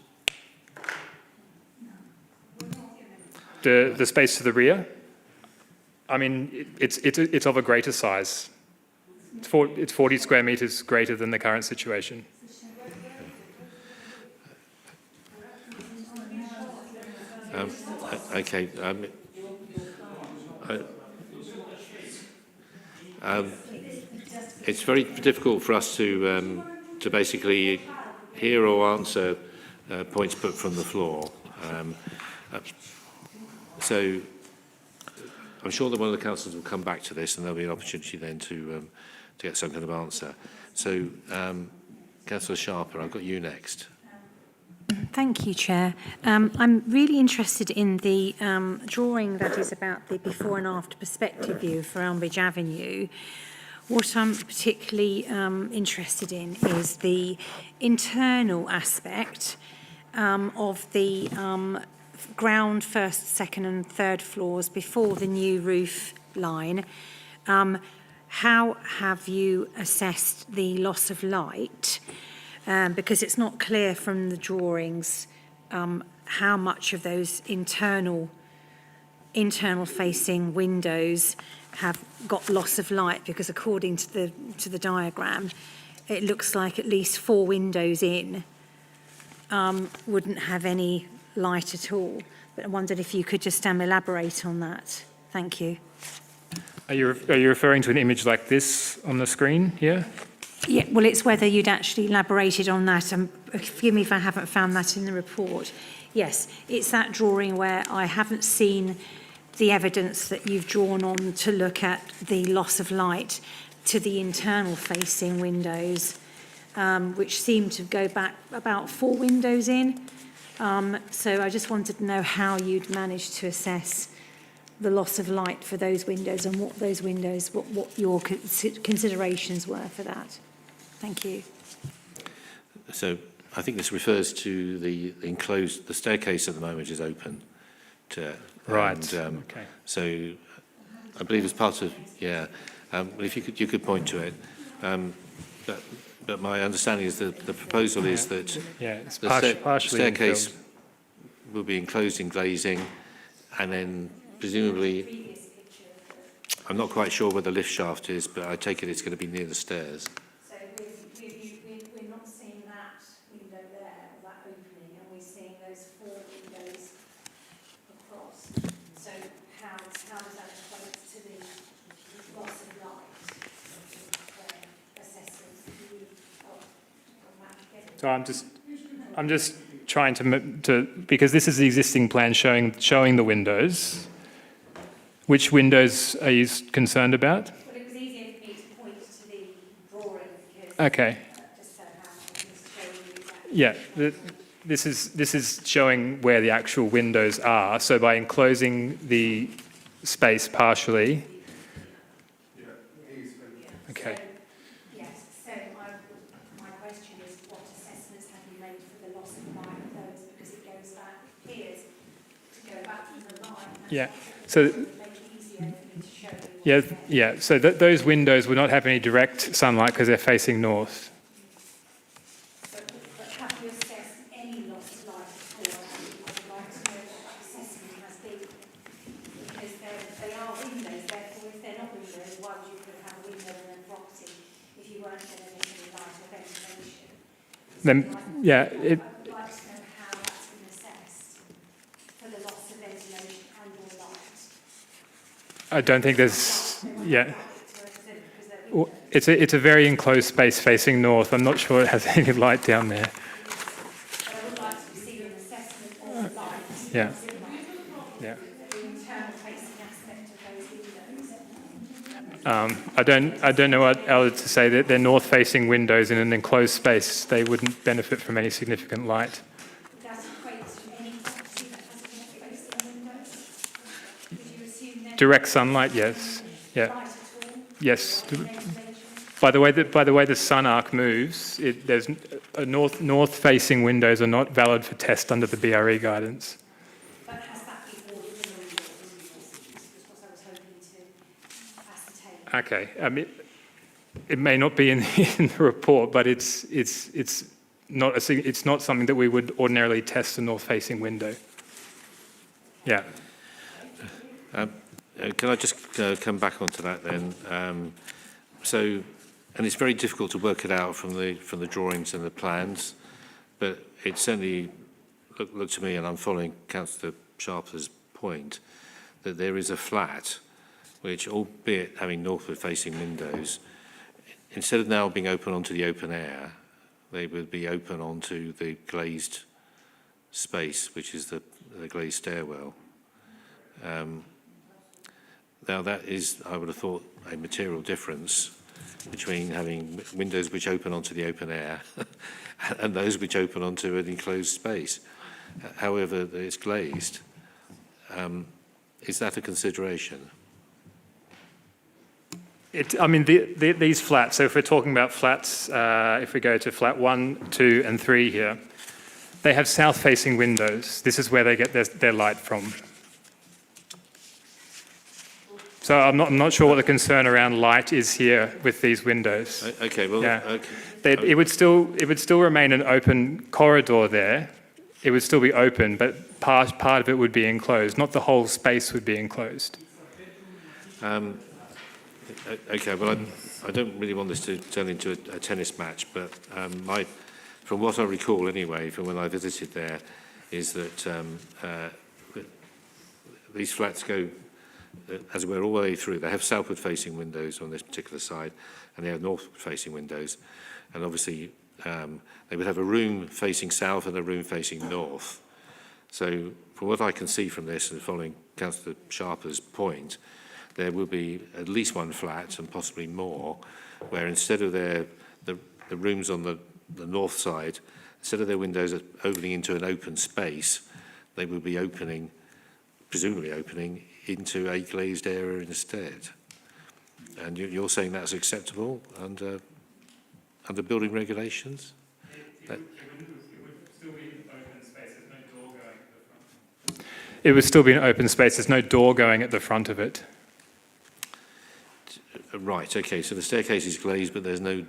The space to the rear? I mean, it's of a greater size. It's 40 square metres greater than the current situation. Okay. It's very difficult for us to basically hear or answer points put from the floor. So I'm sure that one of the councillors will come back to this, and there'll be an opportunity then to get some kind of answer. So, Councillor Sharper, I've got you next. Thank you, Chair. I'm really interested in the drawing that is about the before and after perspective view for Elmbridge Avenue. What I'm particularly interested in is the internal aspect of the ground, first, second and third floors before the new roof line. How have you assessed the loss of light? Because it's not clear from the drawings how much of those internal facing windows have got loss of light, because according to the diagram, it looks like at least 4 windows in wouldn't have any light at all. But I wondered if you could just elaborate on that. Thank you. Are you referring to an image like this on the screen here? Yeah, well, it's whether you'd actually elaborated on that. Forgive me if I haven't found that in the report. Yes, it's that drawing where I haven't seen the evidence that you've drawn on to look at the loss of light to the internal facing windows. which seem to go back about 4 windows in. So I just wanted to know how you'd managed to assess the loss of light for those windows and what those windows, what your considerations were for that. Thank you. So I think this refers to the enclosed, the staircase at the moment is open. Right, And, okay. So I believe as part of, if you could point to it. But my understanding is that the proposal is that it's the partially staircase infilled. will be enclosed in glazing, and then presumably, I'm not quite sure where the lift shaft is, but I take it it's going to be near the stairs. So we're not seeing that window there, that opening, and we're seeing those 4 windows across. So how does that equate to the loss of light? So I'm just trying to because this is the existing plan showing the windows. Which windows are you concerned about? Well, it was easier for me to point to the drawing because Okay. just so how things show you exactly. Yeah, this is showing where the actual windows are. So by enclosing the space partially. Okay. Yes, so my question is what assessments have you made for the loss of light of those, because it goes back, appears to go back from the line. Yeah. So. Yeah. So those windows would not have any direct sunlight because they're facing north. But have you assessed any loss of light at all? I would like to know what that assessment has been, because they are windows. Therefore, if they're not windows, why would you have a window in a property if you weren't going to get any light or ventilation? Then, yeah. I would like to know how that's been assessed for the loss of ventilation and or light. I don't think there's, It's a very enclosed space facing north. I'm not sure it has any light down there. But I would like to see an assessment of the light. Yeah. The internal facing aspect of those windows. I don't know what else to say. They're north facing windows in an enclosed space. They wouldn't benefit from any significant light. Does it equate to any property that has a north facing windows? Would you assume then? Direct sunlight, yes. Yeah. Light at all? Yes. By the way the sun arc moves, there's north-facing windows are not valid for test under the BRE guidance. But has that been ordered in the report? That's what I was hoping to ascertain. Okay. It may not be in the report, but it's not something that we would ordinarily test a north-facing window. Yeah. Can I just come back onto that then? And it's very difficult to work it out from the drawings and the plans, but it certainly looked to me, and I'm following Councillor Sharper's point, that there is a flat which, albeit having northward-facing windows, instead of now being open onto the open air, they would be open onto the glazed space, which is the glazed stairwell. Now that is, I would have thought, a material difference between having windows which open onto the open air and those which open onto an enclosed space. However, it's glazed. Is that a consideration? These flats, so if we're talking about flats, if we go to flat 1, 2 and 3 here, they have south-facing windows. This is where they get their light from. So I'm not sure what the concern around light is here with these windows. Okay, well, yeah. okay. It would still remain an open corridor there. It would still be open, but part of it would be enclosed. Not the whole space would be enclosed. Okay, well, I don't really want this to turn into a tennis match, but from what I recall anyway, from when I visited there, is that these flats go, as it were, all the way through. They have southward-facing windows on this particular side, and they have north-facing windows. And obviously, they would have a room facing south and a room facing north. So from what I can see from this, and following Councillor Sharper's point, there will be at least one flat, and possibly more, where instead of the the rooms on the north side, instead of their windows opening into an open space, they will be opening, presumably opening, into a glazed area instead. And you're saying that's acceptable under building regulations? It would still be an open space. There's no door going at the front of it. Right. Okay. So the staircase is glazed, but there's no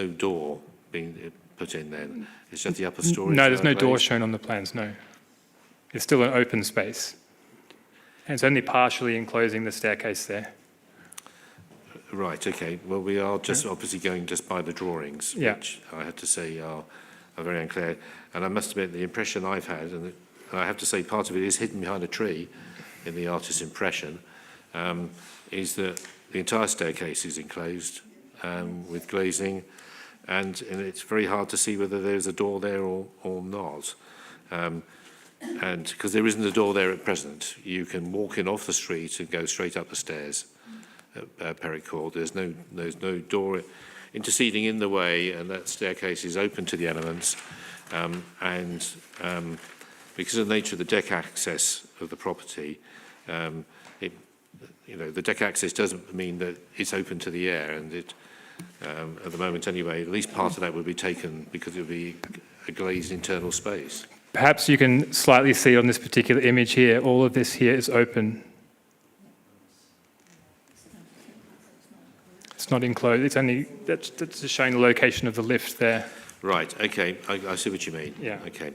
door being put in. Then it's just the upper story. No, there's no door shown on the plans. No, it's still an open space, and it's only partially enclosing the staircase there. Right. Okay. Well, we are just obviously going just by the drawings, which I have to say are very unclear. And I must admit, the impression I've had, and I have to say part of it is hidden behind a tree in the artist's impression, is that the entire staircase is enclosed with glazing, and it's very hard to see whether there's a door there or not. And because there isn't a door there at present, you can walk in off the street and go straight up the stairs at Perrick Court. There's no door interceding in the way, and that staircase is open to the elements. Because of the nature of the deck access of the property, the deck access doesn't mean that it's open to the air, and it, at the moment anyway, at least part of that would be taken because it would be a glazed internal space. Perhaps you can slightly see on this particular image here, all of this here is open. It's not enclosed. It's only, that's just showing the location of the lift there. Right. Okay. I see what you mean. Yeah. Okay.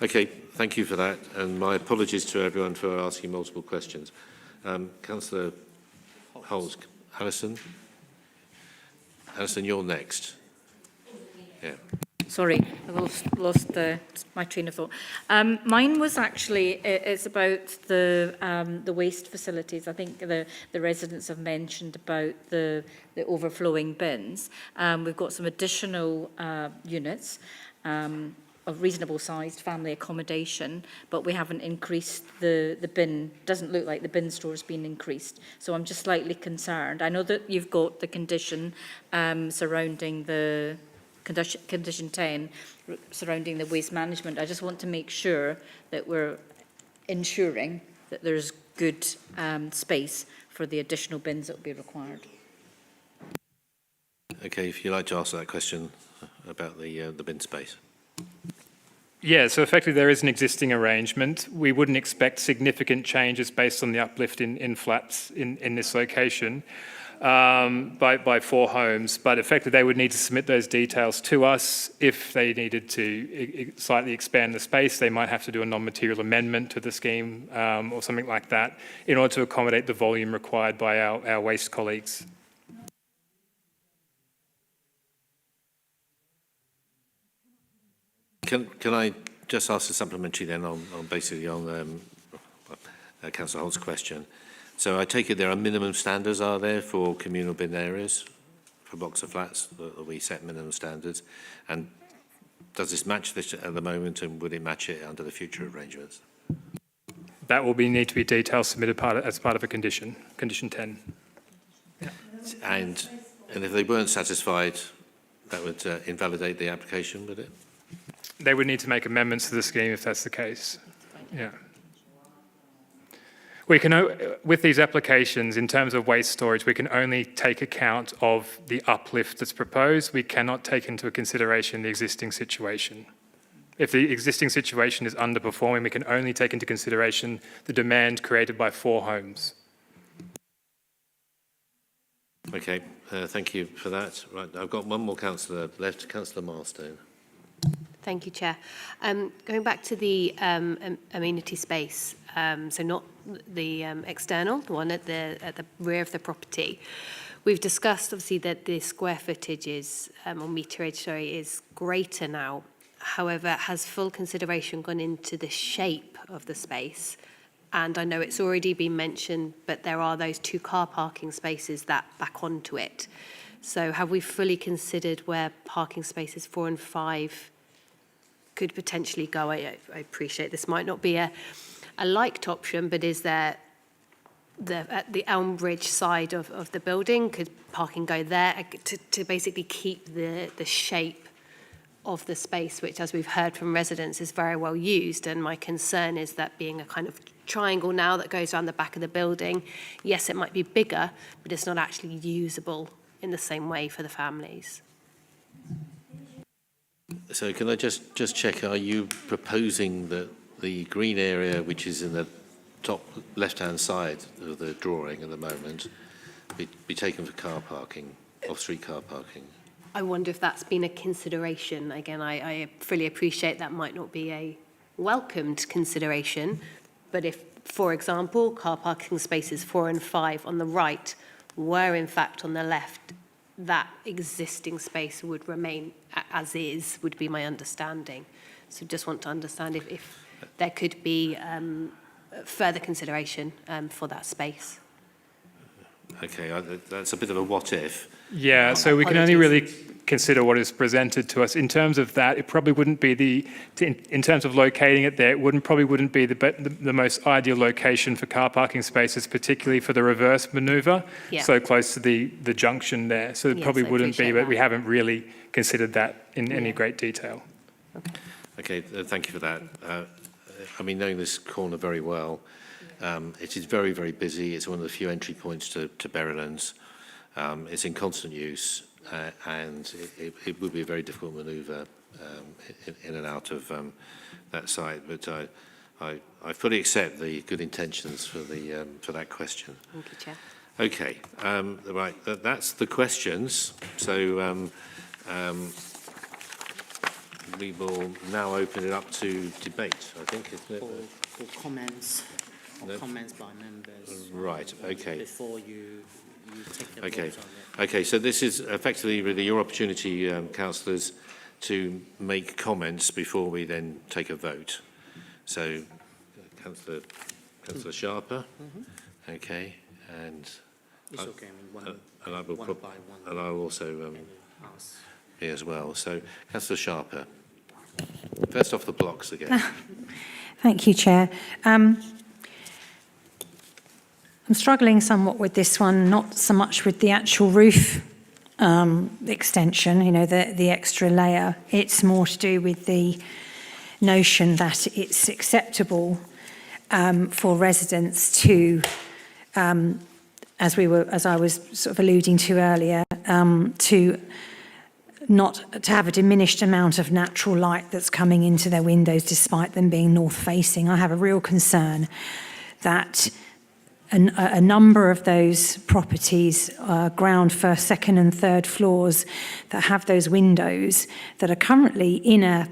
Okay. Thank you for that, and my apologies to everyone for asking multiple questions. Councillor Holmes, Alison, you're next. Yeah. Sorry, I lost my train of thought. Mine was actually, it's about the waste facilities. I think the residents have mentioned about the overflowing bins. We've got some additional units of reasonable sized family accommodation, but we haven't increased the bin. Doesn't look like the bin store's been increased. So I'm just slightly concerned. I know that you've got the condition surrounding the condition 10 surrounding the waste management. I just want to make sure that we're ensuring that there's good space for the additional bins that will be required. Okay, if you'd like to answer that question about the bin space. Yeah, so effectively there is an existing arrangement. We wouldn't expect significant changes based on the uplift in flats in this location by 4 homes, but effectively they would need to submit those details to us. If they needed to slightly expand the space, they might have to do a non-material amendment to the scheme or something like that in order to accommodate the volume required by our waste colleagues. Can I just ask a supplementary then on Councillor Holt's question? So I take it there are minimum standards, are there, for communal bin areas, for blocks of flats, that we set minimum standards? And does this match this at the moment, and would it match it under the future arrangements? That will need to be details submitted as part of a condition 10. Yeah. And if they weren't satisfied, that would invalidate the application, would it? They would need to make amendments to the scheme if that's the case. Yeah. We can, with these applications, in terms of waste storage, we can only take account of the uplift that's proposed. We cannot take into consideration the existing situation. If the existing situation is underperforming, we can only take into consideration the demand created by 4 homes. Okay, thank you for that. Right, I've got one more councillor left, Councillor Milestone. Thank you, Chair. Going back to the amenity space, so not the external, the one at the rear of the property. We've discussed, obviously, that the square footage is, or meterage, sorry, is greater now. However, has full consideration gone into the shape of the space? And I know it's already been mentioned, but there are those 2 car parking spaces that back onto it. So have we fully considered where parking spaces 4 and 5 could potentially go? I appreciate this might not be a liked option, but is there at the Elmbridge side of the building, could parking go there to basically keep the shape of the space, which, as we've heard from residents, is very well used. And my concern is that being a kind of triangle now that goes around the back of the building, yes, it might be bigger, but it's not actually usable in the same way for the families. So can I just check, are you proposing that the green area, which is in the top left-hand side of the drawing at the moment, be taken for car parking, off-street car parking? I wonder if that's been a consideration. Again, I fully appreciate that might not be a welcomed consideration, but if, for example, car parking spaces 4 and 5 on the right were in fact on the left, that existing space would remain as is, would be my understanding. So just want to understand if there could be further consideration for that space. Okay, that's a bit of a what if. Yeah, so we can only really consider what is presented to us. In terms of that, it probably wouldn't be in terms of locating it there, it probably wouldn't be the most ideal location for car parking spaces, particularly for the reverse manoeuvre, so close to the junction there. So it probably wouldn't be, but we haven't really considered that in any great detail. Okay, thank you for that. I mean, knowing this corner very well, it is very, very busy. It's one of the few entry points to Berrylands. It's in constant use, and it would be a very difficult manoeuvre in and out of that site. But I fully accept the good intentions for that question. Thank you, Chair. Okay, right. That's the questions. So we will now open it up to debate, I think, isn't it? For comments, comments by members. Right, okay. Before you take the Okay. vote on it. Okay, so this is effectively really your opportunity, councillors, to make comments before we then take a vote. So, Councillor Sharper, okay, and It's okay, I mean, and I will one by one. and I will also Ask. be as well. So, Councillor Sharper, first off the blocks again. Thank you, Chair. I'm struggling somewhat with this one, not so much with the actual roof extension, you know, the extra layer. It's more to do with the notion that it's acceptable for residents to, as I was sort of alluding to earlier, to have a diminished amount of natural light that's coming into their windows despite them being north facing. I have a real concern that a number of those properties, ground, first, second and third floors that have those windows that are currently in a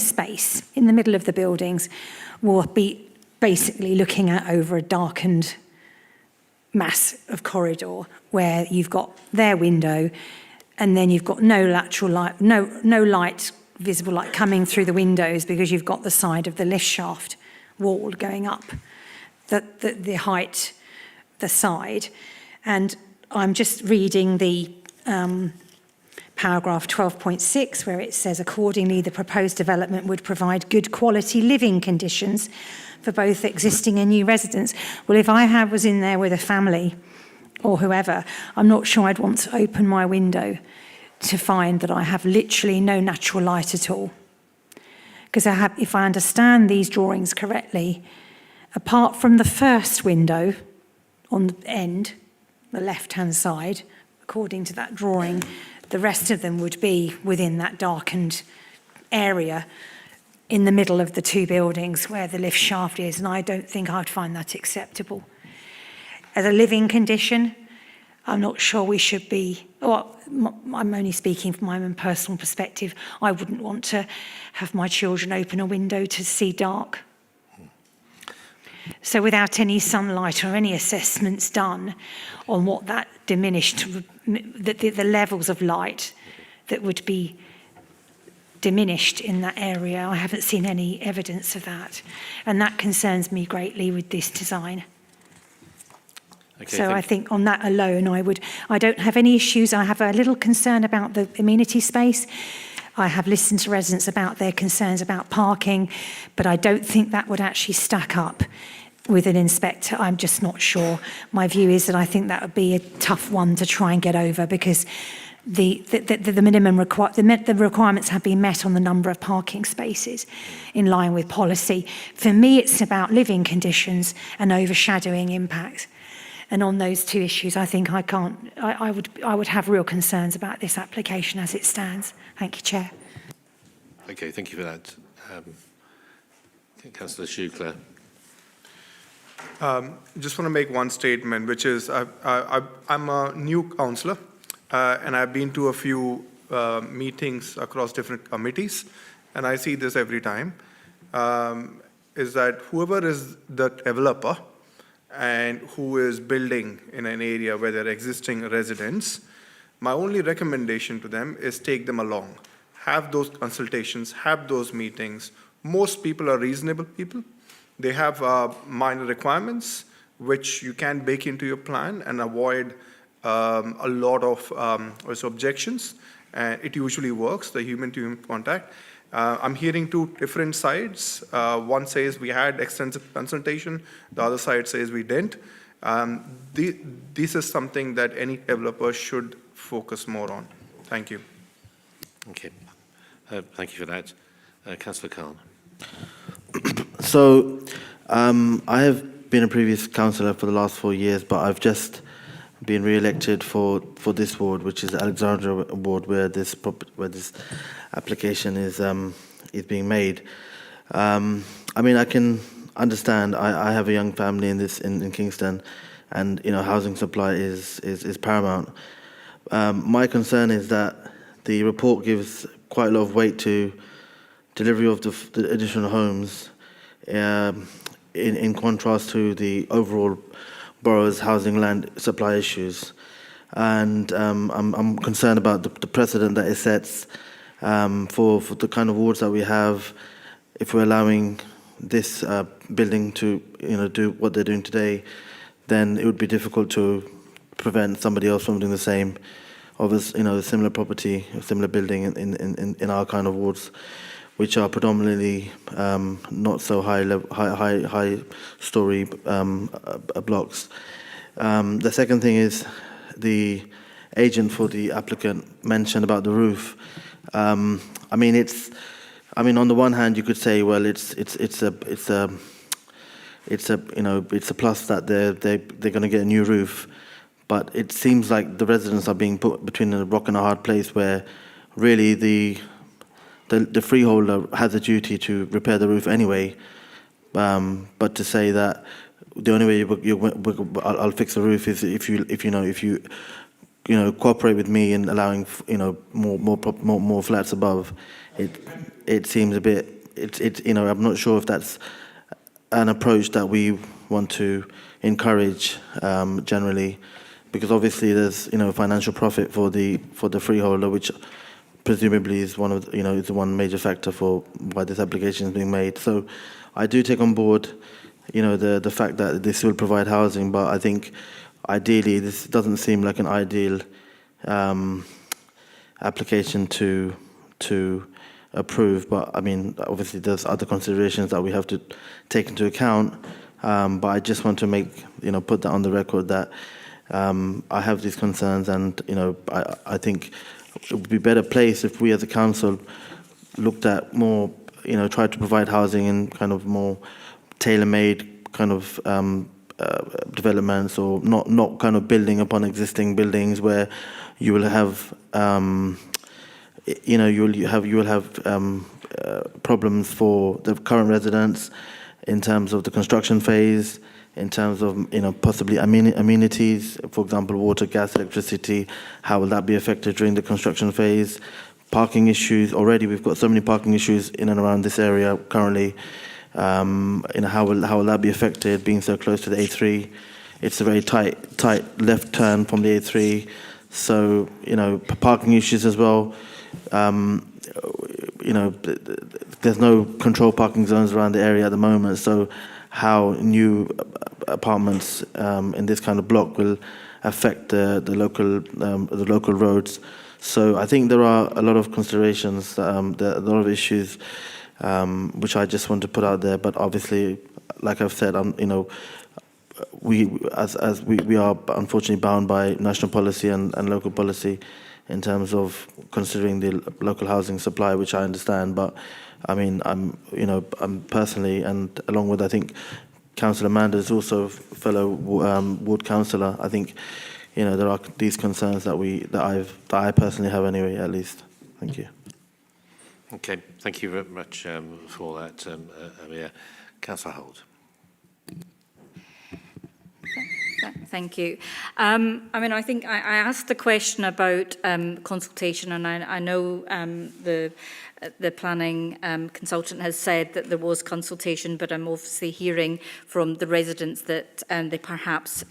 space in the middle of the buildings will be basically looking out over a darkened mass of corridor where you've got their window and then you've got no lateral light, no light, visible light coming through the windows because you've got the side of the lift shaft wall going up. The height, the side, and I'm just reading the paragraph 12.6 where it says, accordingly, the proposed development would provide good quality living conditions for both existing and new residents. Well, if I was in there with a family or whoever, I'm not sure I'd want to open my window to find that I have literally no natural light at all. Because if I understand these drawings correctly, apart from the first window on the end, the left-hand side, according to that drawing, the rest of them would be within that darkened area in the middle of the two buildings where the lift shaft is, and I don't think I'd find that acceptable. As a living condition, I'm not sure we should be, well, I'm only speaking from my own personal perspective, I wouldn't want to have my children open a window to see dark. So without any sunlight or any assessments done on what that diminished, the levels of light that would be diminished in that area, I haven't seen any evidence of that. And that concerns me greatly with this design. Okay, so I think on that alone, I don't have any issues. I have a little concern about the amenity space. I have listened to residents about their concerns about parking, but I don't think that would actually stack up with an inspector, I'm just not sure. My view is that I think that would be a tough one to try and get over, because the requirements have been met on the number of parking spaces in line with policy. For me, it's about living conditions and overshadowing impact. And on those two issues, I think I would have real concerns about this application as it stands. Thank you, Chair. Okay, thank you for that. Councillor Schuchler. Just want to make one statement, which is I'm a new councillor, and I've been to a few meetings across different committees, and I see this every time, is that whoever is the developer and who is building in an area where there are existing residents, my only recommendation to them is take them along. Have those consultations, have those meetings. Most people are reasonable people. They have minor requirements which you can bake into your plan and avoid a lot of objections. And it usually works, the human-to-human contact. I'm hearing two different sides. One says we had extensive consultation. The other side says we didn't. This is something that any developer should focus more on. Thank you. Okay. Thank you for that. Councillor Khan. So, I have been a previous councillor for the last 4 years, but I've just been re-elected for this ward, which is the Alexandra ward, where this application is being made. I mean, I can understand. I have a young family in Kingston, and housing supply is paramount. My concern is that the report gives quite a lot of weight to delivery of the additional homes, in contrast to the overall borough's housing land supply issues. And I'm concerned about the precedent that it sets for the kind of wards that we have. If we're allowing this building to do what they're doing today, then it would be difficult to prevent somebody else from doing the same of a similar property, a similar building in our kind of wards, which are predominantly not so high story blocks. The second thing is the agent for the applicant mentioned about the roof. I mean, on the one hand, you could say, well, it's a plus that they're going to get a new roof, but it seems like the residents are being put between a rock and a hard place, where really the freeholder has a duty to repair the roof anyway, but to say that the only way I'll fix the roof is if you cooperate with me in allowing more flats above. It seems a bit. I'm not sure if that's an approach that we want to encourage generally, because obviously there's financial profit for the freeholder, which presumably is one of is the one major factor for why this application is being made. So I do take on board the fact that this will provide housing, but I think ideally this doesn't seem like an ideal application to approve. But I mean, obviously there's other considerations that we have to take into account, but I just want to put that on the record that I have these concerns, and I think it would be better place if we as a council looked at more, tried to provide housing in kind of more tailor-made kind of developments, or not kind of building upon existing buildings where you will have you will have problems for the current residents in terms of the construction phase, in terms of possibly amenities, for example, water, gas, electricity. How will that be affected during the construction phase? Parking issues. Already we've got so many parking issues in and around this area currently. How will that be affected, being so close to the A3? It's a very tight left turn from the A3. So parking issues as well. There's no controlled parking zones around the area at the moment. So how new apartments in this kind of block will affect the local roads. So I think there are a lot of considerations, there are a lot of issues which I just want to put out there. But obviously, like I've said, we are unfortunately bound by national policy and local policy in terms of considering the local housing supply, which I understand. But I mean, I'm personally, and along with I think Councillor Manders, also fellow ward councillor, I think there are these concerns that I personally have anyway, at least. Thank you. Okay, thank you very much for that, Amir. Councillor Holt. Thank you. I mean, I think I asked the question about consultation, and I know the planning consultant has said that there was consultation, but I'm obviously hearing from the residents that they perhaps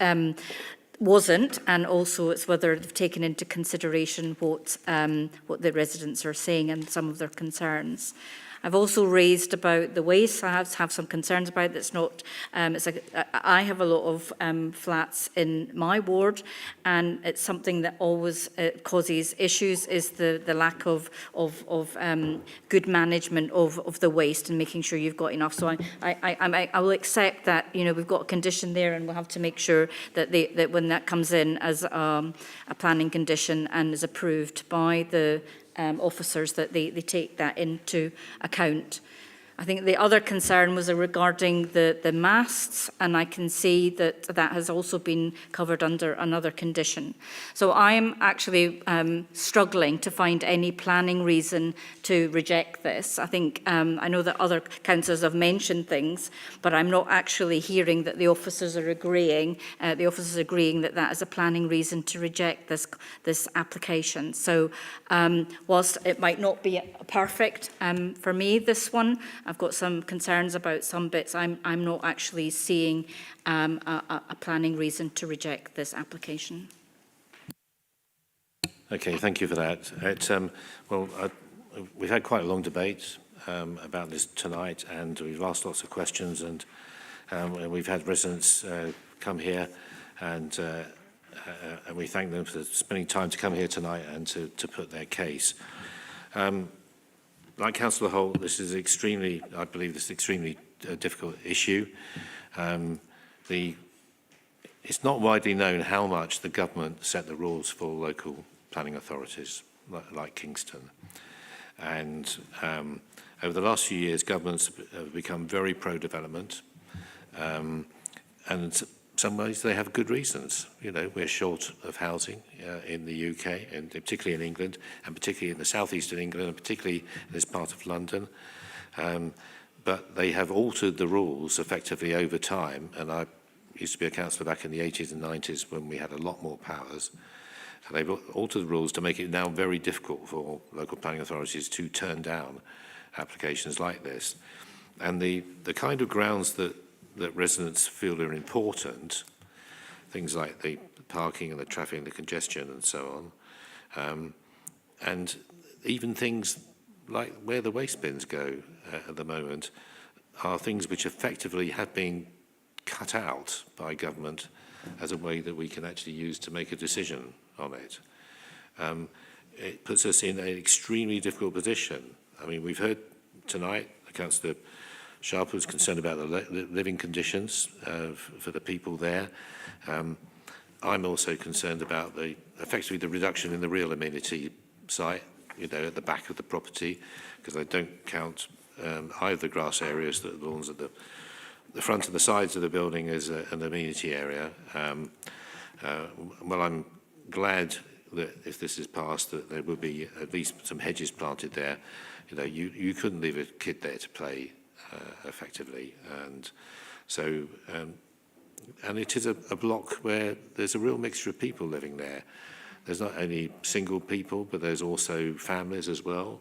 wasn't, and also it's whether they've taken into consideration what the residents are saying and some of their concerns. I've also raised about the waste. I have some concerns about it. It's not. I have a lot of flats in my ward, and it's something that always causes issues. Is the lack of good management of the waste and making sure you've got enough. So I will accept that we've got a condition there, and we'll have to make sure that that when that comes in as a planning condition and is approved by the officers, that they take that into account. I think the other concern was regarding the masts, and I can see that that has also been covered under another condition. So I am actually struggling to find any planning reason to reject this. I think I know that other councillors have mentioned things, but I'm not actually hearing that the officers are agreeing. That that is a planning reason to reject this application. So whilst it might not be perfect for me, this one, I've got some concerns about some bits. I'm not actually seeing a planning reason to reject this application. Okay, thank you for that. We've had quite a long debate about this tonight, and we've asked lots of questions, and we've had residents come here, and we thank them for spending time to come here tonight and to put their case. Like Councillor Holt, I believe this is extremely difficult issue. It's not widely known how much the government set the rules for local planning authorities, like Kingston. And over the last few years, governments have become very pro-development, and in some ways they have good reasons. We're short of housing in the UK, and particularly in England, and particularly in the southeast of England, and particularly in this part of London. But they have altered the rules effectively over time, and I used to be a councillor back in the 80s and 90s when we had a lot more powers. And they've altered the rules to make it now very difficult for local planning authorities to turn down applications like this. And the kind of grounds that residents feel are important, things like the parking and the traffic and the congestion and so on, and even things like where the waste bins go at the moment, are things which effectively have been cut out by government as a way that we can actually use to make a decision on it. It puts us in an extremely difficult position. I mean, we've heard tonight, Councillor Sharp was concerned about the living conditions for the people there. I'm also concerned about effectively the reduction in the real amenity site, at the back of the property, because I don't count either the grass areas, the lawns at the front and the sides of the building as an amenity area. Well, I'm glad that if this is passed, that there will be at least some hedges planted there. You couldn't leave a kid there to play effectively, and so and it is a block where there's a real mixture of people living there. There's not only single people, but there's also families as well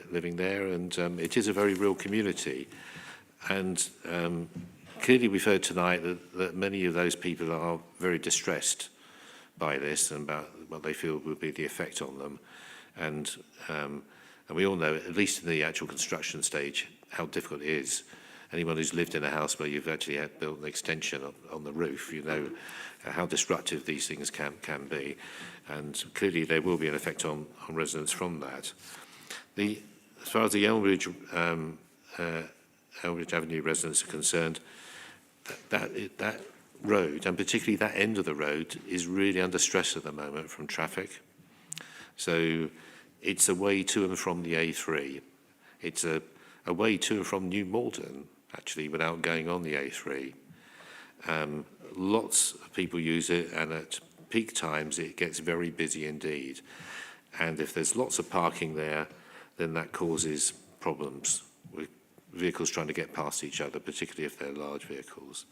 living there, and it is a very real community. And clearly we've heard tonight that many of those people are very distressed by this and about what they feel will be the effect on them. And we all know, at least in the actual construction stage, how difficult it is. Anyone who's lived in a house where you've actually built an extension on the roof, you know how disruptive these things can be. And clearly there will be an effect on residents from that. As far as the Elmbridge Elmbridge Avenue residents are concerned, that road, and particularly that end of the road, is really under stress at the moment from traffic. So it's a way to and from the A3. It's a way to and from New Malden, actually, without going on the A3. Lots of people use it, and at peak times it gets very busy indeed. And if there's lots of parking there, then that causes problems with vehicles trying to get past each other, particularly if they're large vehicles.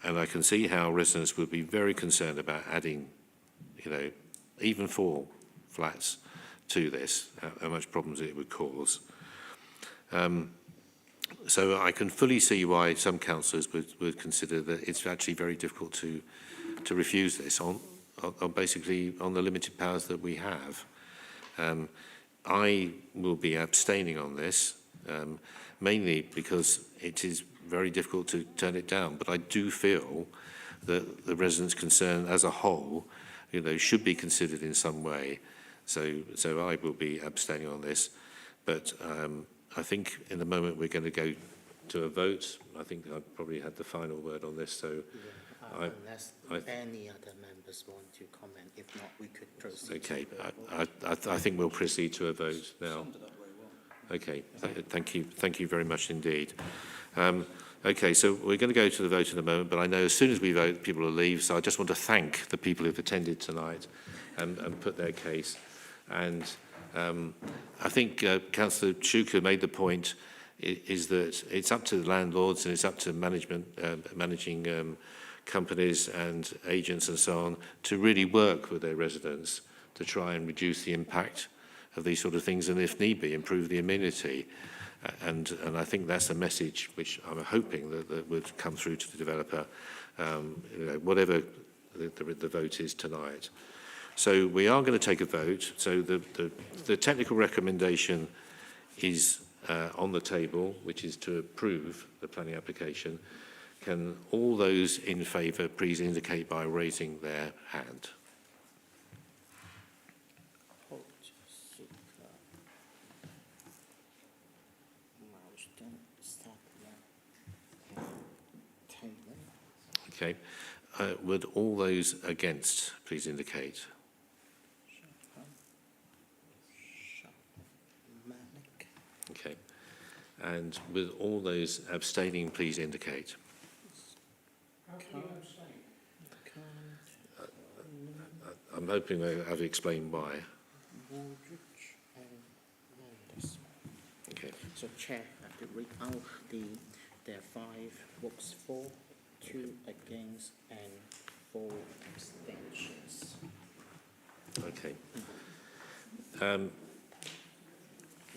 And I can see how residents would be very concerned about adding, you know, even 4 flats to this, how much problems it would cause. So I can fully see why some councillors would consider that it's actually very difficult to refuse this on basically on the limited powers that we have. I will be abstaining on this, mainly because it is very difficult to turn it down, but I do feel that the residents' concern as a whole, you know, should be considered in some way. So I will be abstaining on this, but I think in the moment we're going to go to a vote. I think I probably had the final word on this, so unless any other members want to comment. If not, we could proceed. Okay, I think we'll proceed to a vote now. Okay, thank you very much indeed. Okay, so we're going to go to the vote in a moment, but I know as soon as we vote, people will leave, so I just want to thank the people who've attended tonight and put their case. And I think Councillor Shuker made the point is that it's up to the landlords and it's up to managing companies and agents and so on to really work with their residents to try and reduce the impact of these sort of things, and if need be, improve the amenity. And I think that's a message which I'm hoping that would come through to the developer, you know, whatever the vote is tonight. So we are going to take a vote. So the technical recommendation is on the table, which is to approve the planning application. Can all those in favour please indicate by raising their hand? Okay. Would all those against please indicate? Okay. And with all those abstaining please indicate? I'm hoping I've explained why. Okay. So, Chair, I have to read out there are 5 votes for, 2 against, and 4 abstentions. Okay.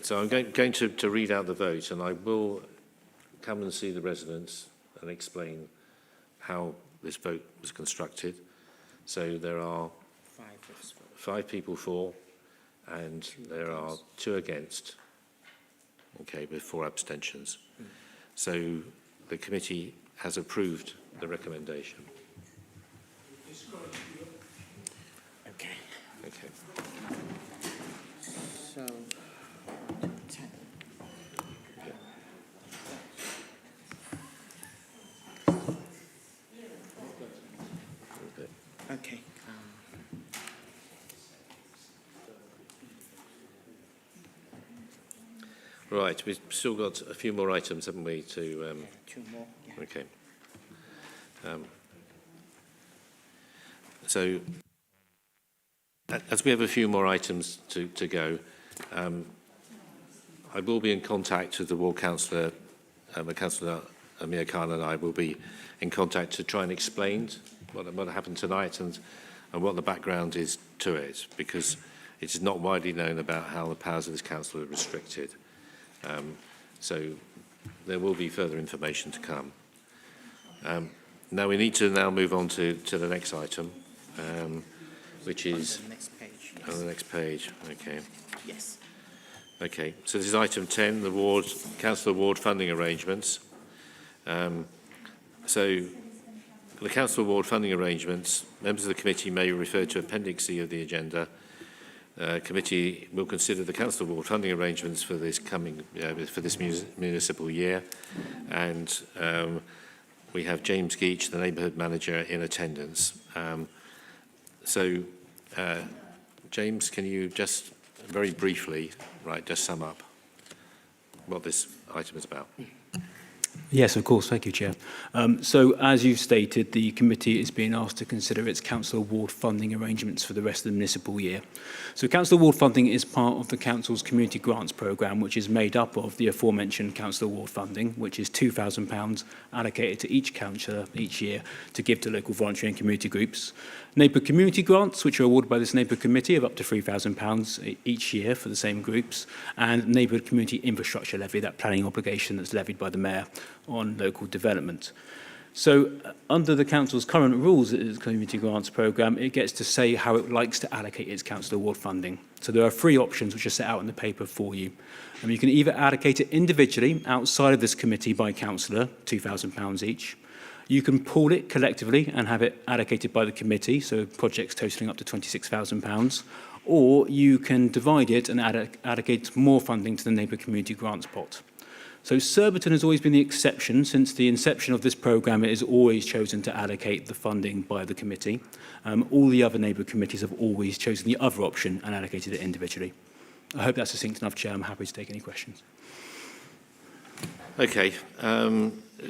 So I'm going to read out the vote, and I will come and see the residents and explain how this vote was constructed. So there are 5 people for, and there are 2 against. Okay, with 4 abstentions. So the committee has approved the recommendation. Okay. Okay. So, 10. Okay. Right, we've still got a few more items, haven't we, to... 2 more. Yeah. Okay. So, as we have a few more items to go, I will be in contact with the ward councillor, Councillor Amir Khan and I will be in contact to try and explain what happened tonight and what the background is to it, because it is not widely known about how the powers of this council are restricted. So there will be further information to come. Now we need to move on to the next item, which is on the next page. Yes. On the next page. Okay. Yes. Okay. So this is item 10, the council award funding arrangements. So the council award funding arrangements, members of the committee may refer to Appendix C of the agenda, committee will consider the council ward funding arrangements for this municipal year, and we have James Geach, the neighbourhood manager, in attendance. James, can you just very briefly, just sum up what this item is about? Yes, of course. Thank you, Chair. So, as you've stated, the committee is being asked to consider its council award funding arrangements for the rest of the municipal year. So, council award funding is part of the council's community grants programme, which is made up of the aforementioned council award funding, which is £2,000 allocated to each councillor each year to give to local voluntary and community groups. Neighbourhood community grants, which are awarded by this neighbourhood committee, of up to £3,000 each year for the same groups, and neighbourhood community infrastructure levy, that planning obligation that's levied by the mayor on local development. So under the council's current rules of the community grants programme, it gets to say how it likes to allocate its council award funding. So there are 3 options which are set out in the paper for you. You can either allocate it individually outside of this committee by councillor, £2,000 each. You can pool it collectively and have it allocated by the committee, so projects totalling up to £26,000, or you can divide it and allocate more funding to the neighbourhood community grants pot. So Surbiton has always been the exception. Since the inception of this programme, it has always chosen to allocate the funding by the committee. All the other neighbourhood committees have always chosen the other option and allocated it individually. I hope that's succinct enough, Chair. I'm happy to take any questions. Okay,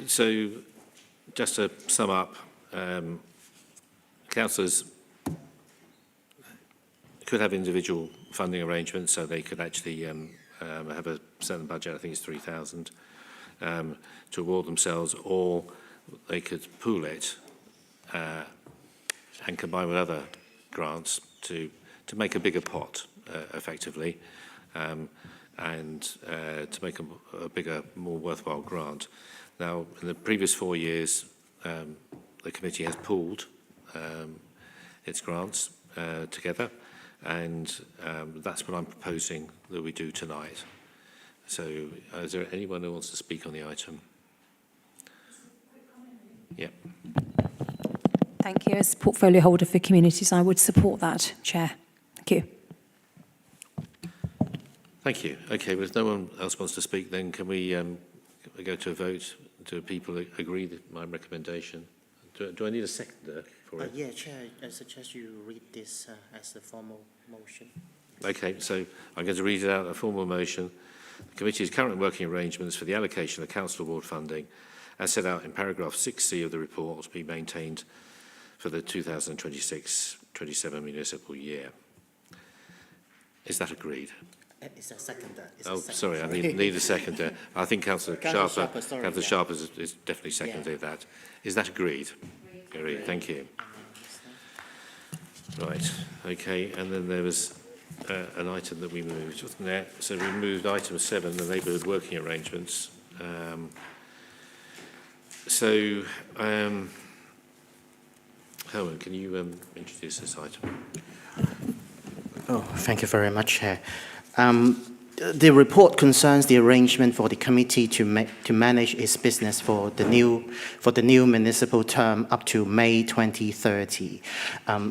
so just to sum up, councillors could have individual funding arrangements, so they could actually have a certain budget, I think it's 3,000, to award themselves, or they could pool it and combine with other grants to make a bigger pot, effectively, and to make a bigger, more worthwhile grant. Now, in the previous 4 years, the committee has pooled its grants together, and that's what I'm proposing that we do tonight. So, is there anyone who wants to speak on the item? Yeah. Thank you. As portfolio holder for communities, I would support that, Chair. Thank you. Thank you. Okay, well, if no one else wants to speak, then can we go to a vote? Do people agree with my recommendation? Do I need a seconder for it? Yeah, Chair, I suggest you read this as a formal motion. Okay, so I'm going to read it out, a formal motion. The committee's current working arrangements for the allocation of council award funding, as set out in paragraph 6C of the report, to be maintained for the 2026-27 municipal year. Is that agreed? It's a seconder. Sorry, I need a seconder. I think Councillor Sharp is definitely seconded that. Is that agreed? Agreed. Thank you. Right. Okay. And then there was an item that we moved, wasn't there? So we moved item 7, the neighbourhood working arrangements. Helen, can you introduce this item? Oh, thank you very much, Chair. The report concerns the arrangement for the committee to manage its business for the new municipal term up to May 2030.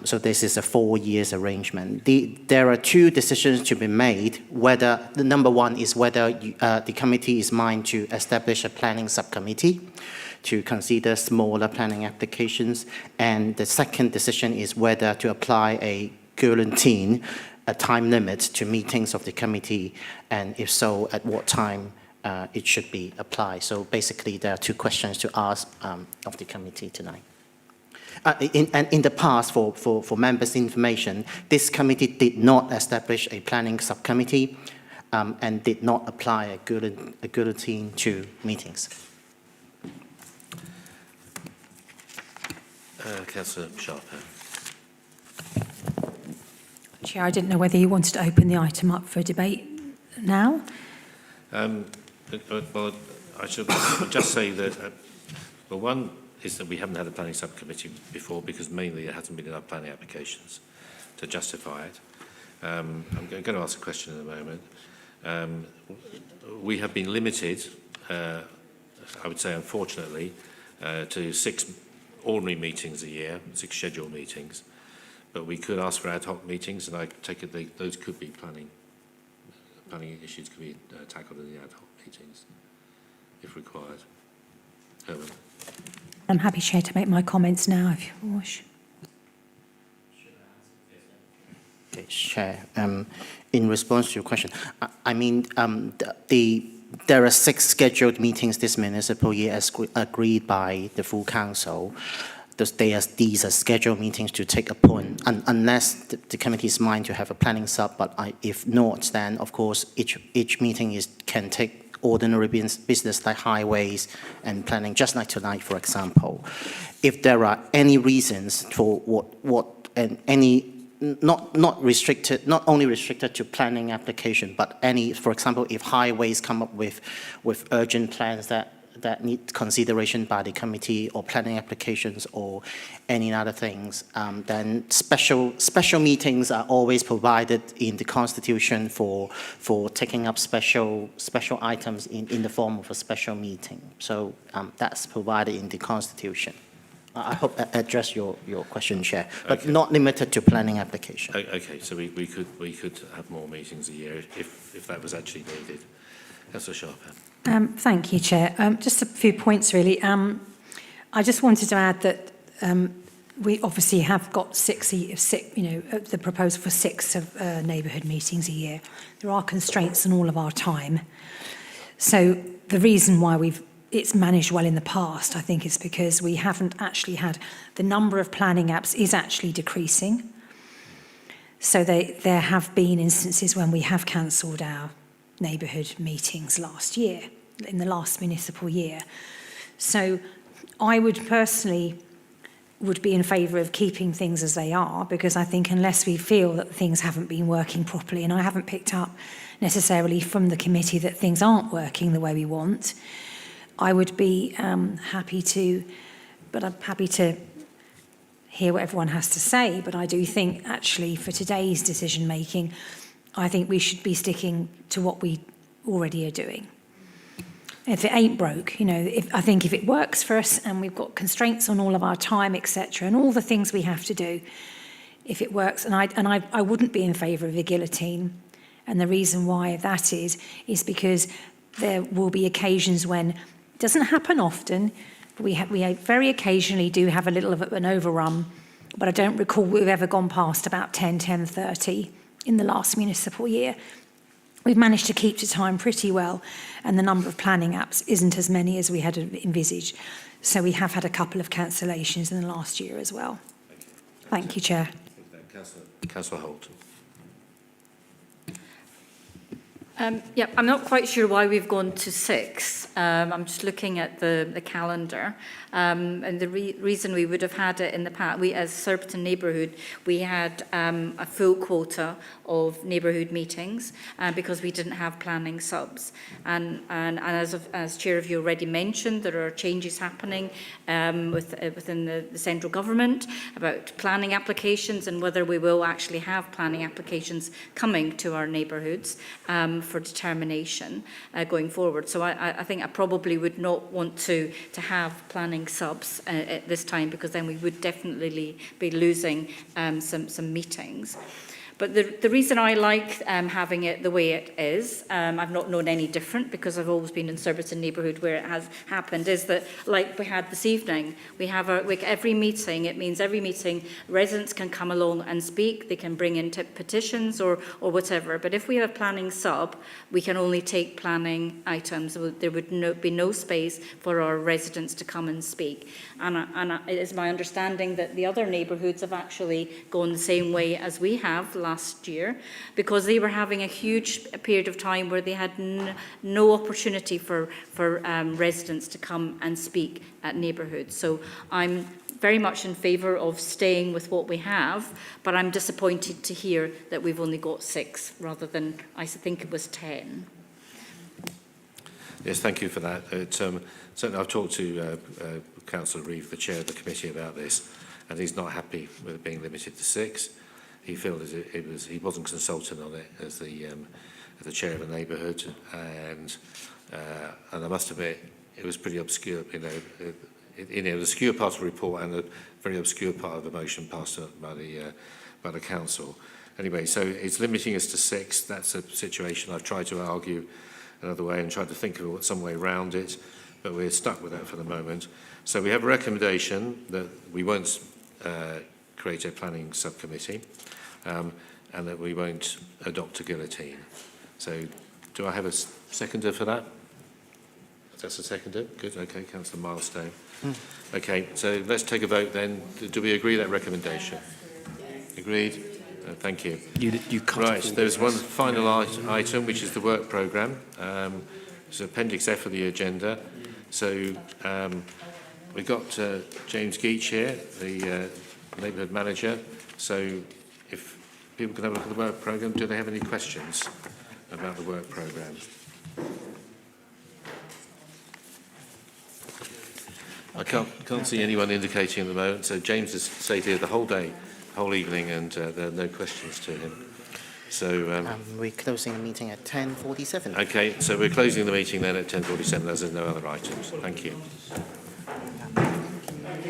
So this is a 4 years arrangement. There are 2 decisions to be made. Whether the number 1 is whether the committee is minded to establish a planning subcommittee to consider smaller planning applications, and the second decision is whether to apply a guillotine, a time limit to meetings of the committee, and if so, at what time it should be applied. So basically, there are 2 questions to ask of the committee tonight. In the past, for members' information, this committee did not establish a planning subcommittee and did not apply a guillotine to meetings. Councillor Sharp. Chair, I didn't know whether you wanted to open the item up for debate now. Well, I should just say that, well, one is that we haven't had a planning subcommittee before because mainly there hasn't been enough planning applications to justify it. I'm going to ask a question in a moment. We have been limited, I would say unfortunately, to 6 ordinary meetings a year, 6 scheduled meetings, but we could ask for ad hoc meetings, and I take it those could be planning issues could be tackled in the ad hoc meetings if required. Herman. I'm happy, Chair, to make my comments now if you wish. Okay, Chair, in response to your question, I mean, there are 6 scheduled meetings this municipal year as agreed by the full council. These are scheduled meetings to take a point, unless the committee's mind to have a planning sub, but if not, then of course each meeting can take ordinary business like highways and planning, just like tonight, for example. If there are any reasons for not only restricted to planning application, but any, for example, if highways come up with urgent plans that need consideration by the committee, or planning applications, or any other things, then special meetings are always provided in the Constitution for taking up special items in the form of a special meeting. So that's provided in the Constitution. I hope that addressed your question, Chair, but okay. Not limited to planning application. Okay, so we could have more meetings a year if that was actually needed. Councillor Sharper. Thank you, Chair. Just a few points, really. I just wanted to add that we obviously have got the proposal for 6 of neighbourhood meetings a year. There are constraints on all of our time. So the reason why it's managed well in the past, I think, is because we haven't actually had the number of planning apps is actually decreasing. So there have been instances when we have cancelled our neighbourhood meetings last year, in the last municipal year. So I would personally be in favour of keeping things as they are, because I think unless we feel that things haven't been working properly, and I haven't picked up necessarily from the committee that things aren't working the way we want, I would be happy to hear what everyone has to say, but I do think actually for today's decision making, I think we should be sticking to what we already are doing. If it ain't broke, I think if it works for us and we've got constraints on all of our time, etc., and all the things we have to do, if it works, and I wouldn't be in favour of a guillotine, and the reason why that is because there will be occasions when it doesn't happen often, but we very occasionally do have a little of an overrun, but I don't recall we've ever gone past about 10:30 in the last municipal year. We've managed to keep to time pretty well, and the number of planning apps isn't as many as we had envisaged. So we have had a couple of cancellations in the last year as well. Thank you, Chair. Councillor Holt. Yeah, I'm not quite sure why we've gone to 6. I'm just looking at the calendar. And the reason we would have had it in the past, we as Surbiton Neighbourhood, we had a full quota of neighbourhood meetings because we didn't have planning subs. And as Chair of you already mentioned, there are changes happening within the central government about planning applications and whether we will actually have planning applications coming to our neighbourhoods for determination going forward. So I think I probably would not want to have planning subs at this time, because then we would definitely be losing some meetings. But the reason I like having it the way it is, I've not known any different because I've always been in Surbiton Neighbourhood where it has happened, is that like we had this evening, we have every meeting, it means every meeting residents can come along and speak, they can bring in petitions or whatever. But if we have a planning sub, we can only take planning items. There would be no space for our residents to come and speak. And it is my understanding that the other neighbourhoods have actually gone the same way as we have last year, because they were having a huge period of time where they had no opportunity for residents to come and speak at neighbourhoods. So I'm very much in favour of staying with what we have, but I'm disappointed to hear that we've only got 6 rather than, I think it was 10. Yes, thank you for that. Certainly I've talked to Councillor Reeve, the chair of the committee, about this, and he's not happy with it being limited to 6. He feels he wasn't consulted on it as the chair of the neighbourhood, and I must admit it was pretty obscure. in an obscure part of the report and a very obscure part of the motion passed by the council. Anyway, so it's limiting us to 6. That's a situation I've tried to argue another way and tried to think of some way around it, but we're stuck with that for the moment. So we have a recommendation that we won't create a planning subcommittee and that we won't adopt a guillotine. So do I have a seconder for that? That's a seconder? Good, okay, Councillor Milestone. Okay, so let's take a vote then. Do we agree that recommendation? Agreed? Thank you. You cut right, there's one final item, which is the work programme. It's Appendix F of the agenda. So we've got James Geach here, the Neighbourhood Manager. So if people can have a look at the work programme, do they have any questions about the work programme? I can't see anyone indicating at the moment, so James has stayed here the whole day, whole evening, and there are no questions to him. So we're closing the meeting at 10:47. Okay, so we're closing the meeting then at 10:47 as there's no other items. Thank you.